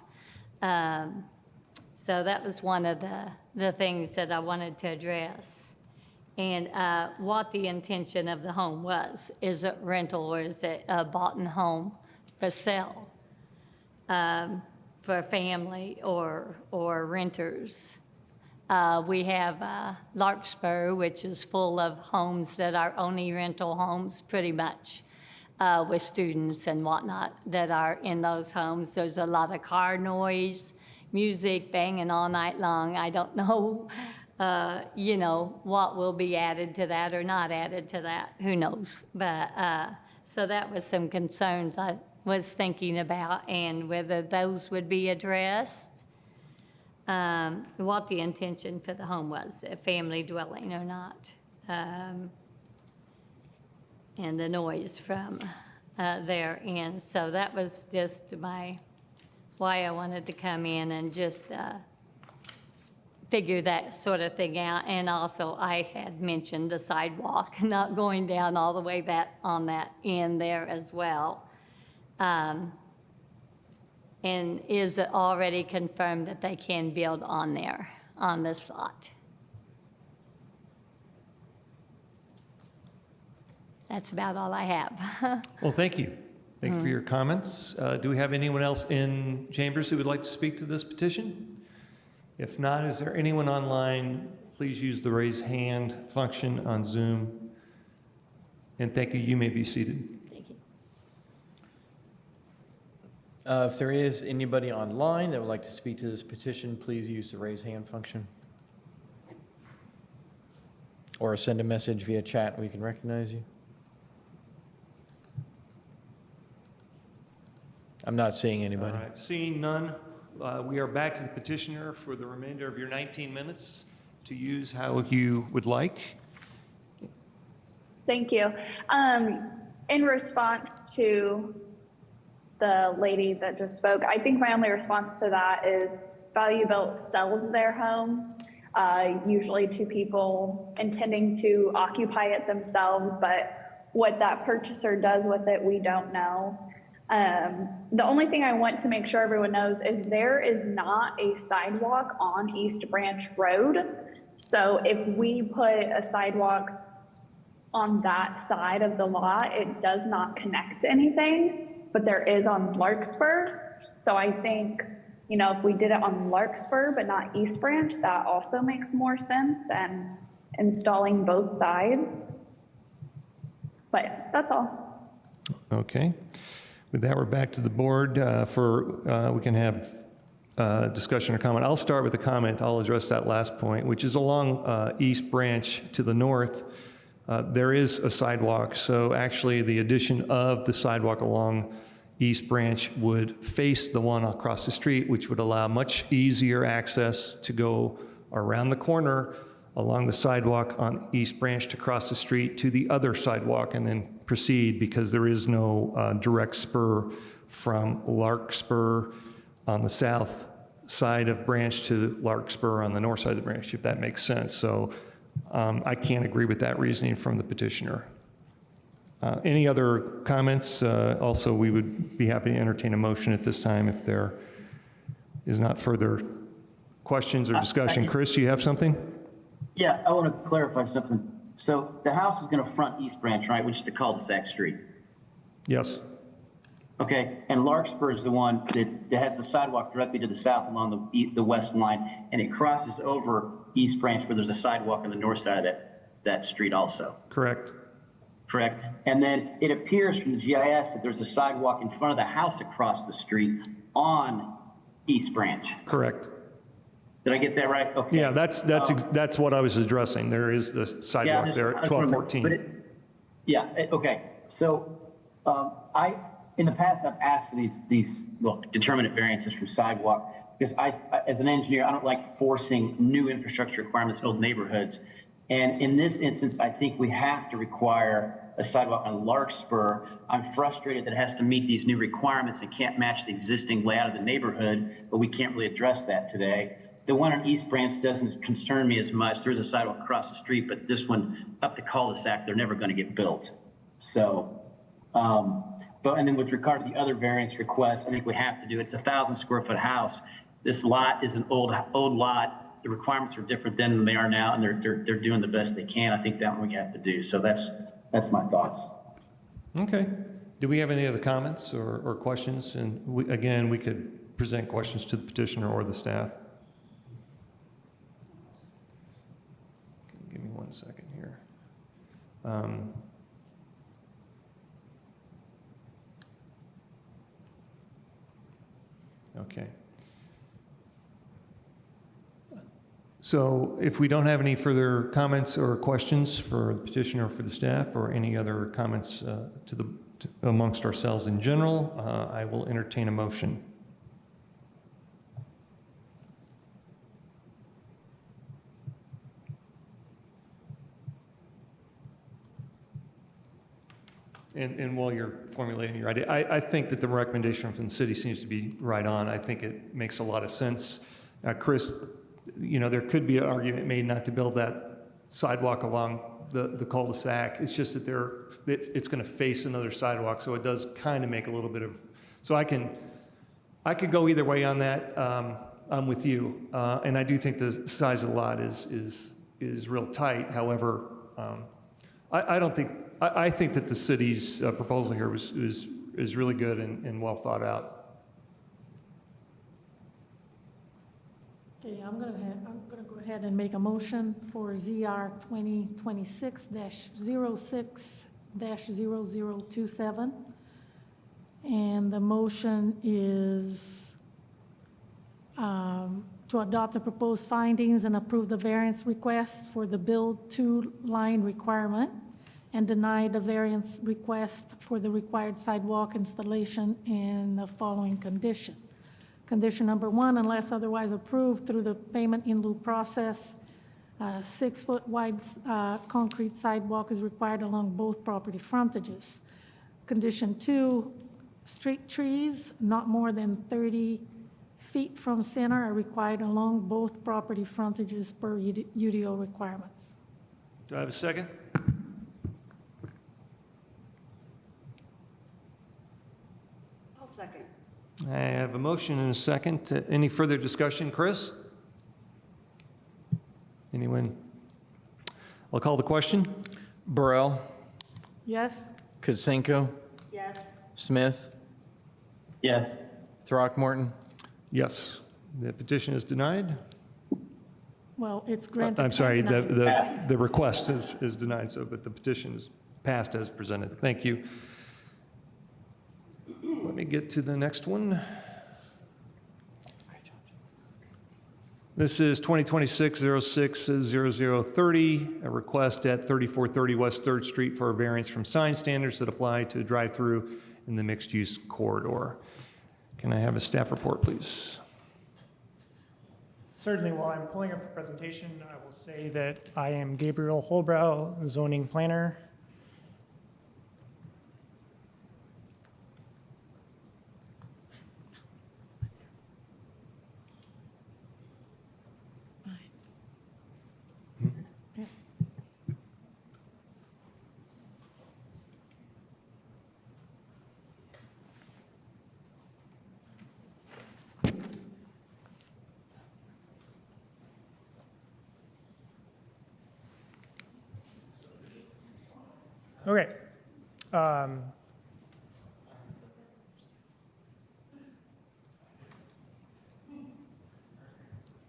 So that was one of the things that I wanted to address. And what the intention of the home was. Is it rental or is it a bought-in home for sale for family or renters? We have Larkspur, which is full of homes that are only rental homes, pretty much, with students and whatnot that are in those homes. There's a lot of car noise music banging all night long. I don't know, you know, what will be added to that or not added to that. Who knows? But, so that was some concerns I was thinking about, and whether those would be addressed, what the intention for the home was, a family dwelling or not, and the noise from their end. So that was just why I wanted to come in and just figure that sort of thing out. And also, I had mentioned the sidewalk, not going down all the way on that end there as well. And is it already confirmed that they can build on there, on this lot? That's about all I have. Well, thank you. Thank you for your comments. Do we have anyone else in chambers who would like to speak to this petition? If not, is there anyone online? Please use the raise hand function on Zoom. And thank you. You may be seated. Thank you. If there is anybody online that would like to speak to this petition, please use the raise hand function. Or send a message via chat, we can recognize you. I'm not seeing anybody. All right. Seeing none, we are back to the petitioner for the remainder of your 19 minutes to use how you would like. Thank you. In response to the lady that just spoke, I think my only response to that is Value Built sells their homes, usually to people intending to occupy it themselves, but what that purchaser does with it, we don't know. The only thing I want to make sure everyone knows is there is not a sidewalk on East Branch Road. So if we put a sidewalk on that side of the lot, it does not connect to anything, but there is on Larkspur. So I think, you know, if we did it on Larkspur but not East Branch, that also makes more sense than installing both sides. But that's all. Okay. With that, we're back to the board we can have discussion or comment. I'll start with a comment. I'll address that last point, which is along East Branch to the north. There is a sidewalk, so actually the addition of the sidewalk along East Branch would face the one across the street, which would allow much easier access to go around the corner along the sidewalk on East Branch to cross the street to the other sidewalk and then proceed, because there is no direct spur from Larkspur on the south side of Branch to Larkspur on the north side of the Branch, if that makes sense. So I can't agree with that reasoning from the petitioner. Any other comments? Also, we would be happy to entertain a motion at this time if there is not further questions or discussion. Chris, do you have something? Yeah, I want to clarify something. So the house is going to front East Branch, right, which is the cul-de-sac street? Yes. Okay, and Larkspur is the one that has the sidewalk directly to the south along the west line, and it crosses over East Branch where there's a sidewalk on the north side of that street also. Correct. Correct. And then it appears from the GIS that there's a sidewalk in front of the house across the street on East Branch. Correct. Did I get that right? Okay. Yeah, that's what I was addressing. There is the sidewalk there at 1214. Okay. So in the past, I've asked for these determinate variances from sidewalk because as an engineer, I don't like forcing new infrastructure requirements in old neighborhoods. And in this instance, I think we have to require a sidewalk on Larkspur. I'm frustrated that it has to meet these new requirements and can't match the existing layout of the neighborhood, but we can't really address that today. The one on East Branch doesn't concern me as much. There's a sidewalk across the street, but this one up the cul-de-sac, they're never going to get built. So, and then with regard to the other variance requests, I think we have to do it. It's a 1,000 square foot house. This lot is an old lot. The requirements are different then than they are now, and they're doing the best they can. I think that one we have to do. So that's my thoughts. Okay. Do we have any other comments or questions? And we could present questions to the petitioner or the staff. Give me 1 second here. Okay. So if we don't have any further comments or questions for the petitioner or for the staff, or any other comments amongst ourselves in general, I will entertain a motion. And while you're formulating your idea, I think that the recommendation from the city seems to be right on. I think it makes a lot of sense. Chris, there could be an argument made not to build that sidewalk along the cul-de-sac. It's just that it's going to face another sidewalk, so it does kind of make a little bit of, so I could go either way on that. I'm with you. And I do think the size of the lot is real tight. However, I think that the city's proposal here is really good and well thought out. Okay, I'm gonna go ahead and make a motion for ZR 2026-06-0027. And the motion is to adopt the proposed findings and approve the variance request for the build two line requirement, and deny the variance request for the required sidewalk installation in the following condition. Condition number 1, unless otherwise approved through the payment in lieu process, 6-foot wide concrete sidewalk is required along both property frontages. Condition 2, street trees not more than 30 feet from center are required along both property frontages per UDO requirements. Do I have a second? Second. I have a motion and a second. Any further discussion, Chris? Anyone? I'll call the question. Burrell, Yes? Kutsenko, Yes. Smith, Yes. Throckmorton. Yes. The petition is denied. Well, it's granted. I'm sorry, and denied. the request is denied, but the petition is passed as presented. Thank you. Let me get to the next one. This is 2026-06-0030, a request at 3430 West 3rd Street for a variance from sign standards that apply to drive-through in the mixed-use corridor. Can I have a staff report, please? Certainly, while I'm pulling up the presentation, I will say that I am Gabriel Holbrow, zoning planner. Okay.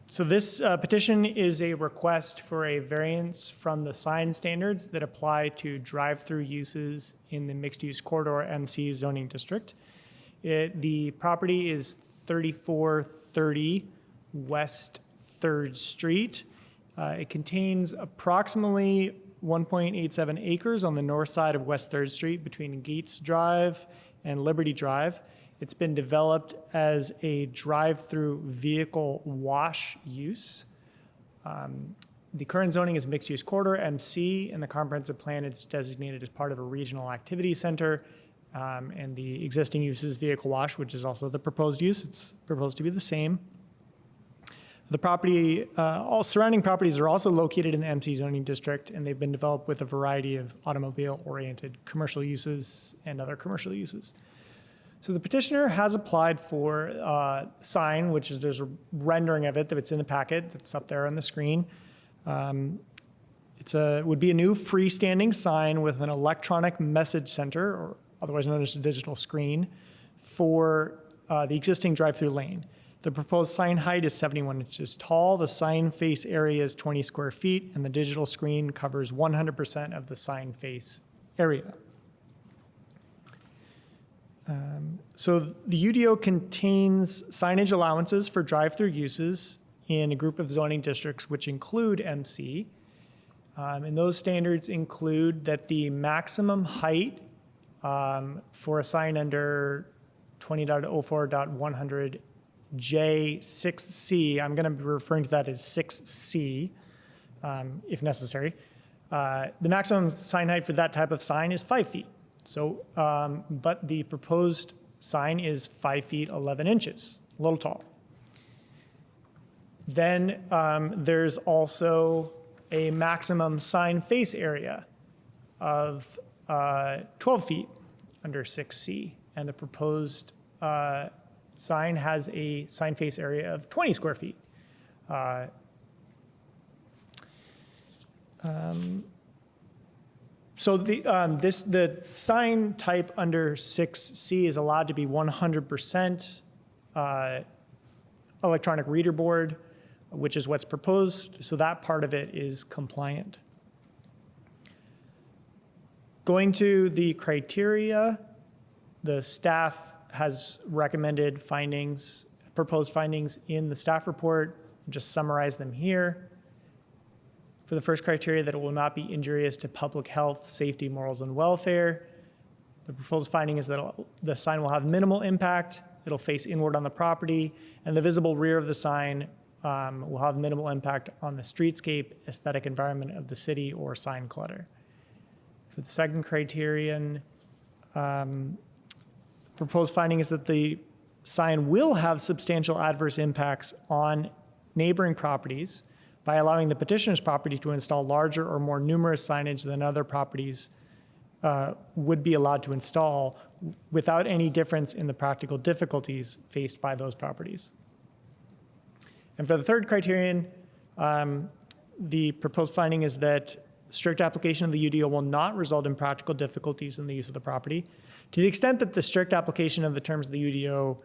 So this petition is a request for a variance from the sign standards that apply to drive-through uses in the mixed-use corridor MC zoning district. The property is 3430 West 3rd Street. It contains approximately 1.87 acres on the north side of West 3rd Street between Gates Drive and Liberty Drive. It's been developed as a drive-through vehicle wash use. The current zoning is mixed-use corridor, MC. In the comprehensive plan, it's designated as part of a regional activity center. And the existing use is vehicle wash, which is also the proposed use. It's proposed to be the same. The property, all surrounding properties are also located in the MC zoning district, and they've been developed with a variety of automobile-oriented commercial uses and other commercial uses. So the petitioner has applied for a sign, which is, there's a rendering of it that's in the packet that's up there on the screen. It would be a new freestanding sign with an electronic message center, or otherwise known as a digital screen, for the existing drive-through lane. The proposed sign height is 71 inches tall. The sign face area is 20 square feet, and the digital screen covers 100% of the sign face area. So the UDO contains signage allowances for drive-through uses in a group of zoning districts which include MC. And those standards include that the maximum height for a sign under 20.04.100J6C, I'm going to be referring to that as 6C if necessary. The maximum sign height for that type of sign is 5 feet. So, but the proposed sign is 5 feet 11 inches, a little tall. Then there's also a maximum sign face area of 12 feet under 6C, and the proposed sign has a sign face area of 20 square feet. So the sign type under 6C is allowed to be 100% electronic reader board, which is what's proposed, so that part of it is compliant. Going to the criteria, the staff has recommended findings, proposed findings in the staff report. I'll just summarize them here. For the first criteria, that it will not be injurious to public health, safety, morals, and welfare. The proposed finding is that the sign will have minimal impact, it'll face inward on the property, and the visible rear of the sign will have minimal impact on the streetscape, aesthetic environment of the city, or sign clutter. For the second criterion, proposed finding is that the sign will have substantial adverse impacts on neighboring properties by allowing the petitioner's property to install larger or more numerous signage than other properties would be allowed to install without any difference in the practical difficulties faced by those properties. And for the third criterion, the proposed finding is that strict application of the UDO will not result in practical difficulties in the use of the property. To the extent that the strict application of the terms of the UDO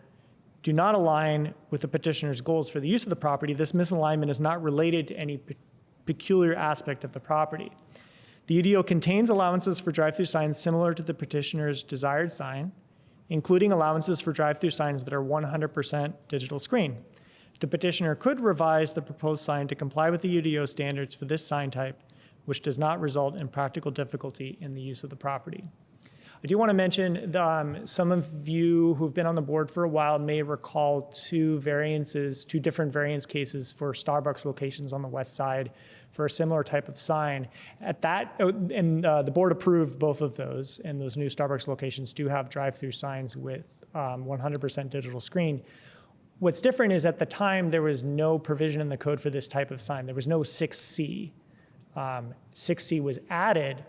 do not align with the petitioner's goals for the use of the property, this misalignment is not related to any peculiar aspect of the property. The UDO contains allowances for drive-through signs similar to the petitioner's desired sign, including allowances for drive-through signs that are 100% digital screen. The petitioner could revise the proposed sign to comply with the UDO standards for this sign type, which does not result in practical difficulty in the use of the property. I do want to mention some of you who've been on the board for a while may recall two different variance cases for Starbucks locations on the west side for a similar type of sign. The board approved both of those, and those new Starbucks locations do have drive-through signs with 100% digital screen. What's different is at the time there was no provision in the code for this type of sign. There was no 6C. 6C was added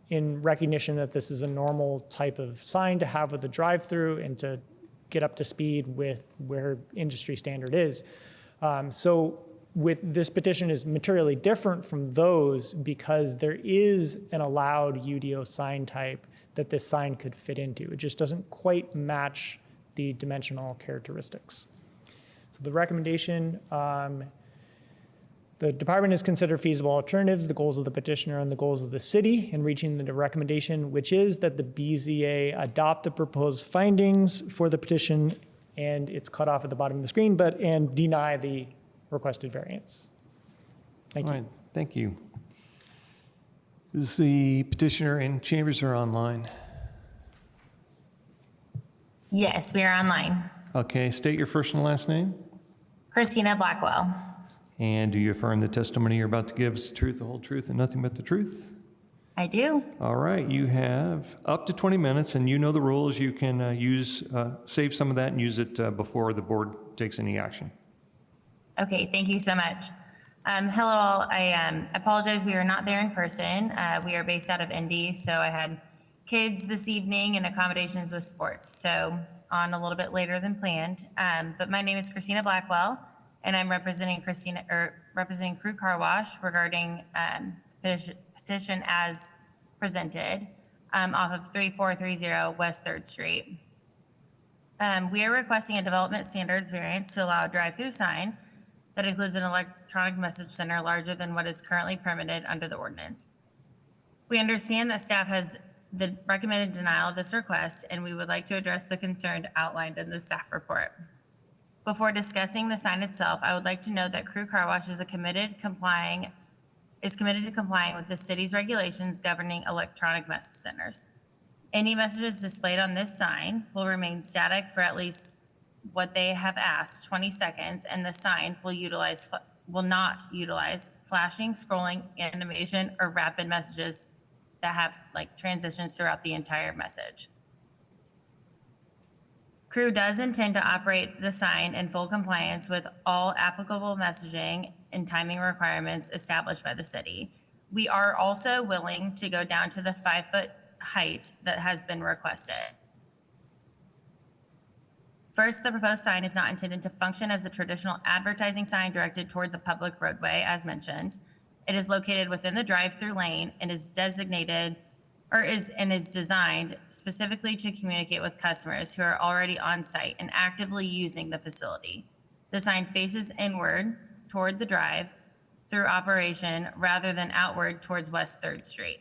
in recognition that this is a normal type of sign to have with a drive-through and to get up to speed with where industry standard is. So with this petition is materially different from those because there is an allowed UDO sign type that this sign could fit into. It just doesn't quite match the dimensional characteristics. So the recommendation, the department has considered feasible alternatives, the goals of the petitioner and the goals of the city in reaching the recommendation, which is that the BZA adopt the proposed findings for the petition, and it's cut off at the bottom of the screen, and deny the requested variance. Thank you. All right, thank you. Is the petitioner and chambers are online? Yes, we are online. Okay, state your first and last name. Christina Blackwell. And do you affirm the testimony you're about to give is the truth, the whole truth, and nothing but the truth? I do. All right, you have up to 20 minutes, and you know the rules. You can save some of that and use it before the board takes any action. Okay, thank you so much. Hello all, I apologize we are not there in person. We are based out of Indy, so I had kids this evening and accommodations with sports, so on a little bit later than planned. But my name is Christina Blackwell, and I'm representing Crew Car Wash regarding petition as presented off of 3430 West 3rd Street. We are requesting a development standards variance to allow a drive-through sign that includes an electronic message center larger than what is currently permitted under the ordinance. We understand that staff has the recommended denial of this request, and we would like to address the concern outlined in the staff report. Before discussing the sign itself, I would like to note that Crew Car Wash is committed to complying with the city's regulations governing electronic message centers. Any messages displayed on this sign will remain static for at least what they have asked, 20 seconds, and the sign will not utilize flashing, scrolling, animation, or rapid messages that have like transitions throughout the entire message. Crew does intend to operate the sign in full compliance with all applicable messaging and timing requirements established by the city. We are also willing to go down to the 5-foot height that has been requested. First, the proposed sign is not intended to function as a traditional advertising sign directed toward the public roadway, as mentioned. It is located within the drive-through lane and is designed specifically to communicate with customers who are already on site and actively using the facility. The sign faces inward toward the drive-through operation rather than outward towards West 3rd Street.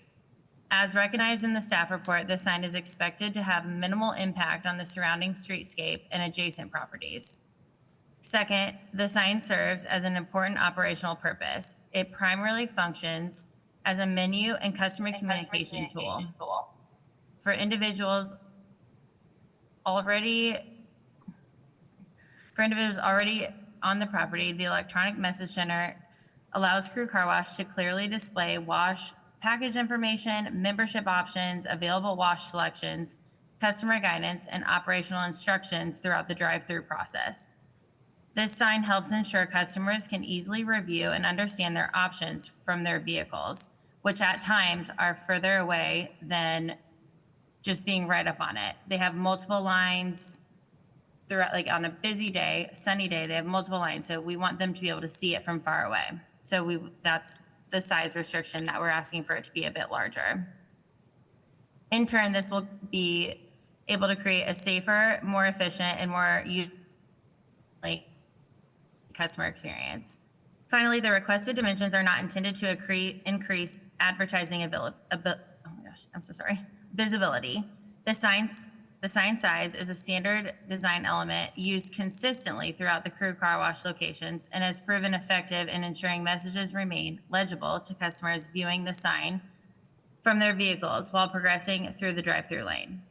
As recognized in the staff report, this sign is expected to have minimal impact on the surrounding streetscape and adjacent properties. Second, the sign serves as an important operational purpose. It primarily functions as a menu and customer communication tool. For individuals already on the property, the electronic message center allows Crew Car Wash to clearly display wash package information, membership options, available wash selections, customer guidance, and operational instructions throughout the drive-through process. This sign helps ensure customers can easily review and understand their options from their vehicles, which at times are further away than just being right up on it. They have multiple lines throughout, like on a busy day, sunny day, they have multiple lines. So we want them to be able to see it from far away. So that's the size restriction that we're asking for it to be a bit larger. In turn, this will be able to create a safer, more efficient, and more customer experience. Finally, the requested dimensions are not intended to increase advertising visibility. The sign size is a standard design element used consistently throughout the Crew Car Wash locations and has proven effective in ensuring messages remain legible to customers viewing the sign from their vehicles while progressing through the drive-through lane.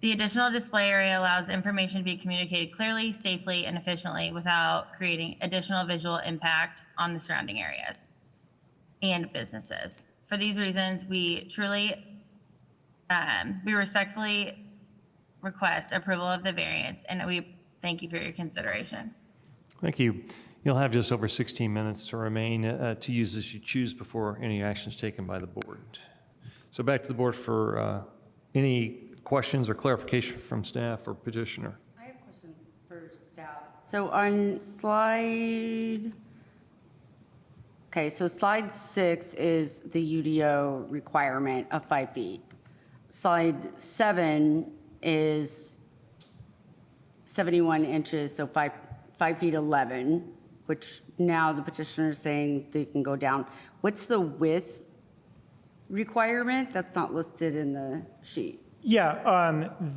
The additional display area allows information to be communicated clearly, safely, and efficiently without creating additional visual impact on the surrounding areas and businesses. For these reasons, we respectfully request approval of the variance, and we thank you for your consideration. Thank you. You'll have just over 16 minutes to remain to use as you choose before any action is taken by the board. So back to the board for any questions or clarification from staff or petitioner. I have questions for staff. So on slide 6 is the UDO requirement of 5 feet. Slide 7 is 71 inches, so 5 feet 11, which now the petitioner is saying they can go down. What's the width requirement? That's not listed in the sheet. Yeah, let's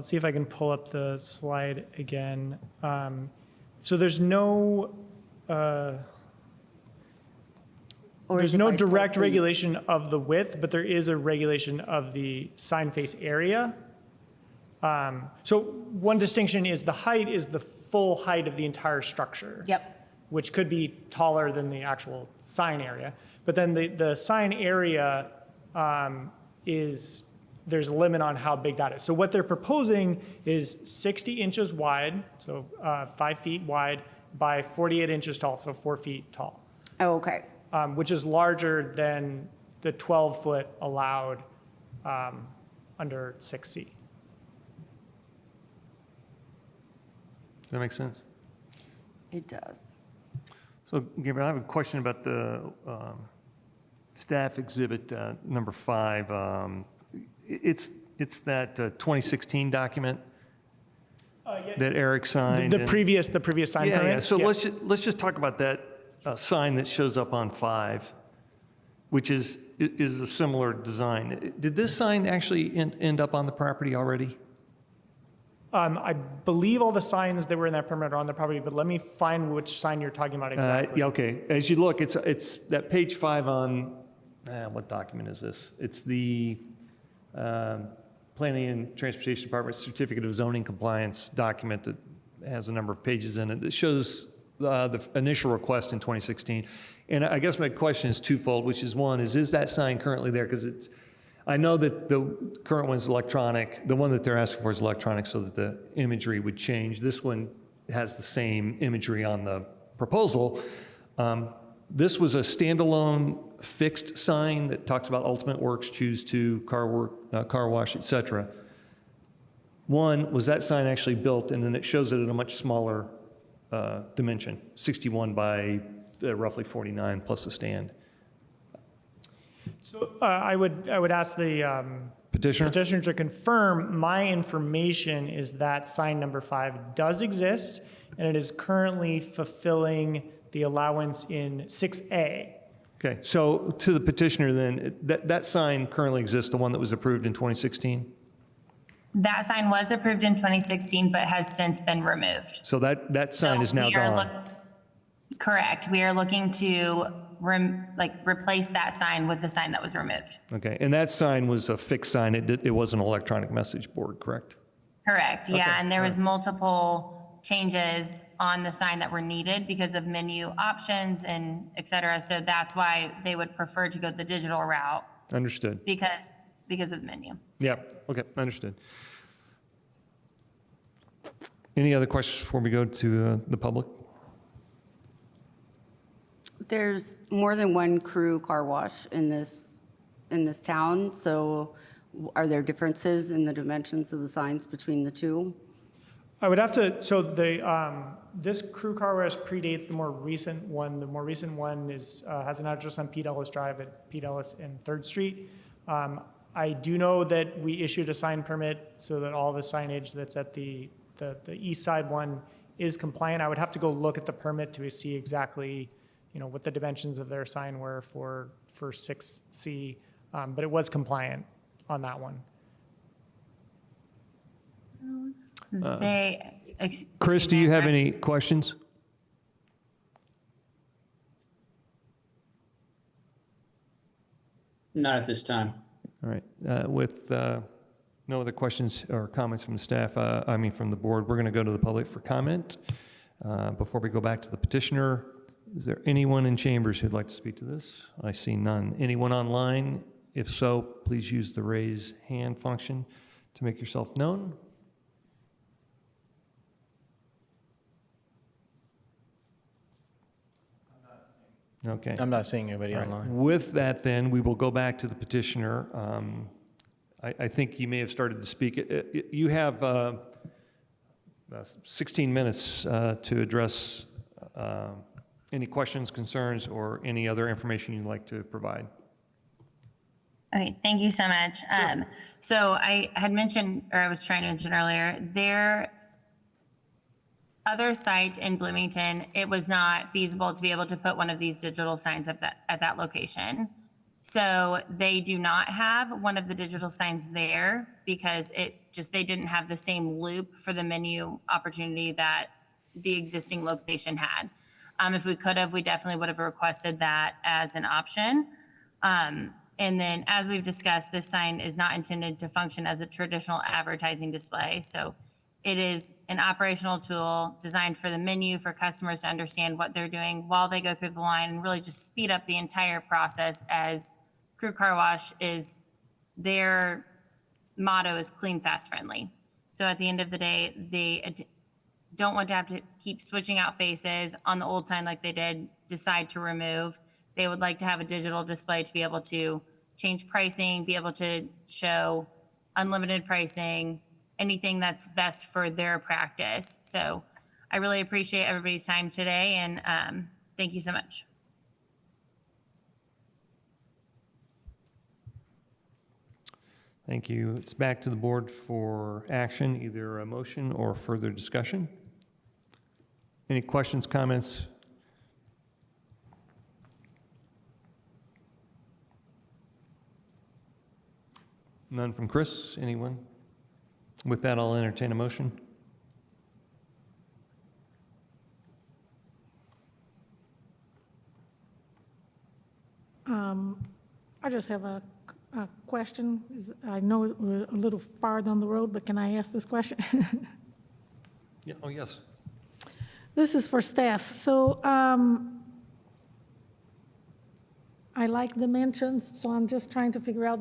see if I can pull up the slide again. So there's no direct regulation of the width, but there is a regulation of the sign face area. So one distinction is the height is the full height of the entire structure. Yep. Which could be taller than the actual sign area. But then the sign area there's a limit on how big that is. So what they're proposing is 60 inches wide, so 5 feet wide, by 48 inches tall, so 4 feet tall. Oh, okay. Which is larger than the 12-foot allowed under 6C. Does that make sense? It does. So, Gabriel, I have a question about the staff exhibit number 5. It's that 2016 document that Eric signed. The previous sign permit? Yeah. So let's just talk about that sign that shows up on 5, which is a similar design. Did this sign actually end up on the property already? I believe all the signs that were in that permit are on the property, but let me find which sign you're talking about exactly. Yeah, okay. As you look, it's that page 5 on, what document is this? It's the Planning and Transportation Department Certificate of Zoning Compliance document that has a number of pages in it. It shows the initial request in 2016. And I guess my question is twofold, which is one, is that sign currently there? Because I know that the current one's electronic. The one that they're asking for is electronic so that the imagery would change. This one has the same imagery on the proposal. This was a standalone fixed sign that talks about Ultimate Works, Choose to, car wash, et cetera. One, was that sign actually built? And then it shows it at a much smaller dimension, 61 by roughly 49 plus a stand. So I would ask the petitioner to confirm my information is that sign number 5 does exist, and it is currently fulfilling the allowance in 6A. Okay, so to the petitioner then, that sign currently exists, the one that was approved in 2016? That sign was approved in 2016, but has since been removed. So that sign is now gone? Correct. We are looking to replace that sign with the sign that was removed. Okay, and that sign was a fixed sign. It wasn't an electronic message board, correct? Correct, yeah, Okay. and there was multiple changes on the sign that were needed because of menu options and et cetera. So that's why they would prefer to go the digital route Understood. because of the menu. Yeah, okay, understood. Any other questions before we go to the public? There's more than one crew car wash in this town, so are there differences in the dimensions of the signs between the two? I would have to, so this crew car wash predates the more recent one. The more recent one has an address on Pete Ellis Drive at Pete Ellis and 3rd Street. I do know that we issued a sign permit so that all the signage that's at the east side one is compliant. I would have to go look at the permit to see exactly, what the dimensions of their sign were for 6C, but it was compliant on that one. Chris, do you have any questions? Not at this time. All right. With no other questions or comments from the staff, from the board, we're going to go to the public for comment. Before we go back to the petitioner, is there anyone in chambers who'd like to speak to this? I see none. Anyone online? If so, please use the raise hand function to make yourself known. Okay. I'm not seeing anybody All right. online. With that, then, we will go back to the petitioner. I think you may have started to speak. You have 16 minutes to address any questions, concerns, or any other information you'd like to provide. Okay, thank you so much. So I had mentioned, or I was trying to mention earlier, their other site in Bloomington, it was not feasible to be able to put one of these digital signs at that location. So they do not have one of the digital signs there because they didn't have the same loop for the menu opportunity that the existing location had. If we could have, we definitely would have requested that as an option. And then as we've discussed, this sign is not intended to function as a traditional advertising display. So it is an operational tool designed for the menu for customers to understand what they're doing while they go through the line and really just speed up the entire process, as Crew Car Wash is, their motto is clean, fast, friendly. So at the end of the day, they don't want to have to keep switching out faces on the old sign like they did decide to remove. They would like to have a digital display to be able to change pricing, be able to show unlimited pricing, anything that's best for their practice. So I really appreciate everybody's time today, and thank you so much. Thank you. It's back to the board for action, either a motion or further discussion. Any questions, comments? None from Chris? Anyone? With that, I'll entertain a motion. I just have a question. I know we're a little far down the road, but can I ask this question? Yeah. Oh, yes. This is for staff. So I like dimensions, so I'm just trying to figure out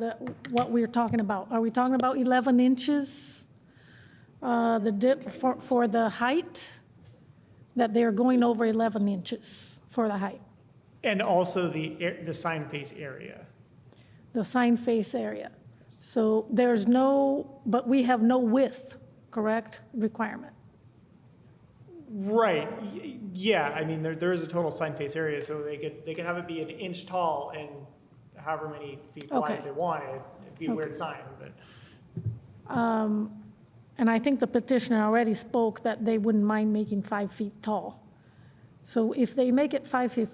what we're talking about. Are we talking about 11 inches, the dip for the height? That they're going over 11 inches for the height? And also the sign face area. The sign face area. So there's no, but we have no width, correct, requirement? Right, yeah, I mean, there is a total sign face area, so they could have it be an inch tall and however many feet wide Okay. they wanted. It'd be a weird sign, but. And I think the petitioner already spoke that they wouldn't mind making 5 feet tall. So if they make it 5 feet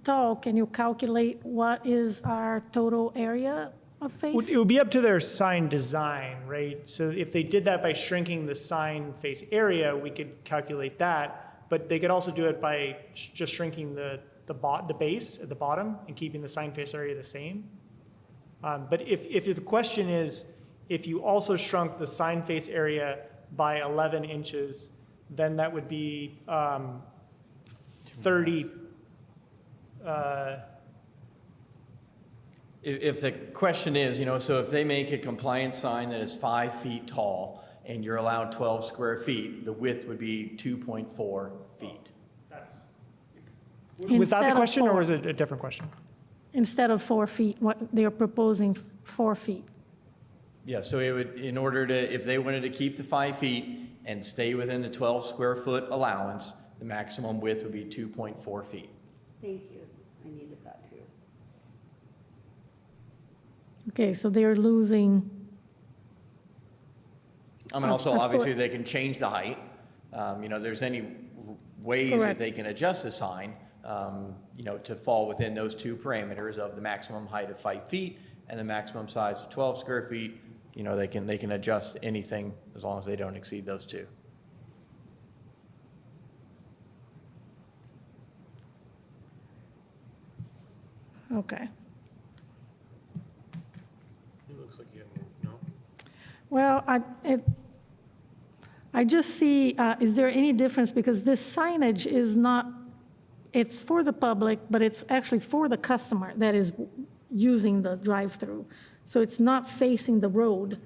tall, can you calculate what is our total area of face? It would be up to their sign design, right? So if they did that by shrinking the sign face area, we could calculate that, but they could also do it by just shrinking the base at the bottom and keeping the sign face area the same. But if the question is, if you also shrunk the sign face area by 11 inches, then that would be 30. If the question is, so if they make a compliant sign that is 5 feet tall and you're allowed 12 square feet, the width would be 2.4 feet. Was that the question, or four. was it a different question? Instead of 4 feet, what they're proposing 4 feet. Yeah, so it would, in order to, if they wanted to keep the 5 feet and stay within the 12 square foot allowance, the maximum width would be 2.4 feet. Thank you. I needed that too. Okay, so they're losing. I mean, also, a obviously, foot. they can change the height. There's any ways that Correct. they can adjust the sign, to fall within those two parameters of the maximum height of 5 feet and the maximum size of 12 square feet. They can adjust anything as long as they don't exceed those two. Okay. It looks like you have, no? Well, I just see, is there any difference? Because this signage is not, it's for the public, but it's actually for the customer that is using the drive-through. So it's not facing the road.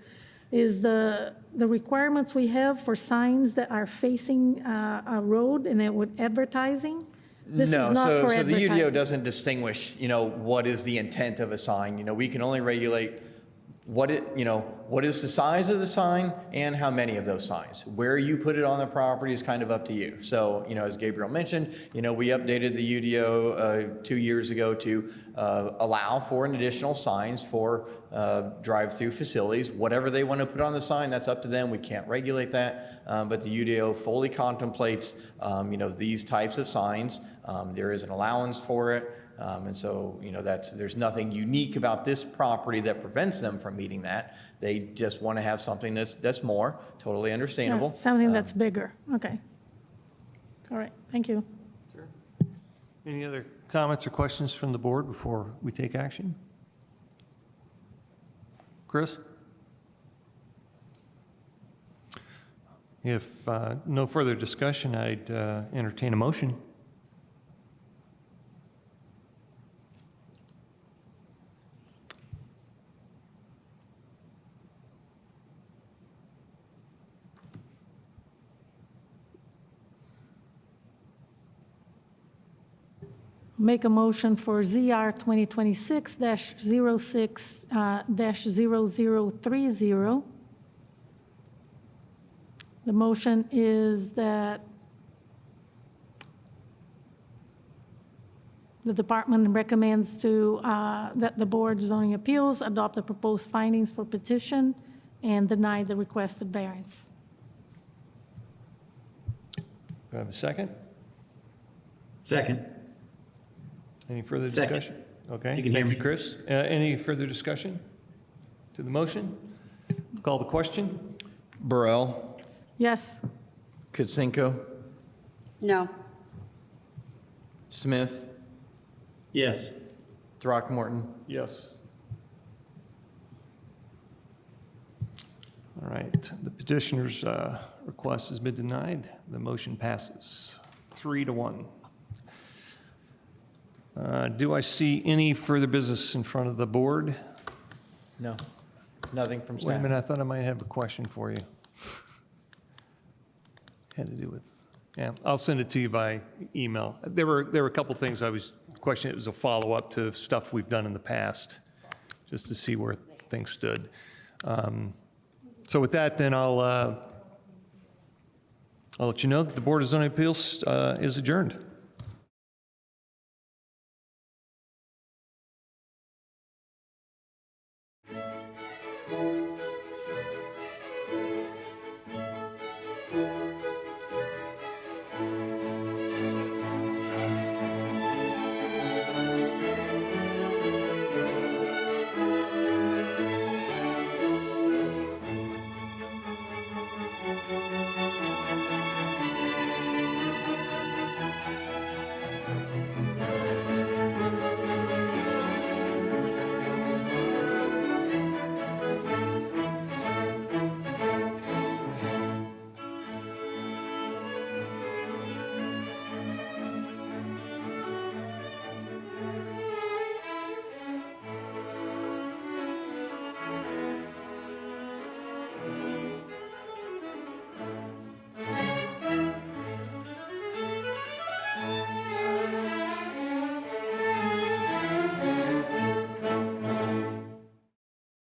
Is the requirements we have for signs that are facing a road and it would advertising? This is not for so the UDO advertising. doesn't distinguish, what is the intent of a sign. We can only regulate what is the size of the sign and how many of those signs. Where you put it on the property is kind of up to you. So, as Gabriel mentioned, we updated the UDO 2 years ago to allow for an additional signs for drive-through facilities. Whatever they want to put on the sign, that's up to them. We can't regulate that. But the UDO fully contemplates, these types of signs. There is an allowance for it. And so, there's nothing unique about this property that prevents them from meeting that. They just want to have something that's more, totally understandable. Yeah, something that's bigger. Okay. All right, thank you. Sure. Any other comments or questions from the board before we take action? Chris? If no further discussion, I'd entertain a motion. Make a motion for ZR 2026-06-0030. The motion is that the department recommends that the Board of Zoning Appeals adopt the proposed findings for petition and deny the requested variance. Do I have a second? Second. Any further Second. discussion? Okay, You can hear thank me. you, Chris. Any further discussion to the motion? Call the question. Burrell, Yes. Kutsenko, No. Smith, Yes. Throckmorton. Yes. All right, the petitioner's request has been denied. The motion passes 3-1. Do I see any further business in front of the board? No, nothing from Wait a staff. minute, I thought I might have a question for you. Had to do with, yeah, I'll send it to you by email. There were a couple things I was questioning. It was a follow-up to stuff we've done in the past, just to see where things stood. So with that, then I'll let you know that the Board of Zoning Appeals is adjourned.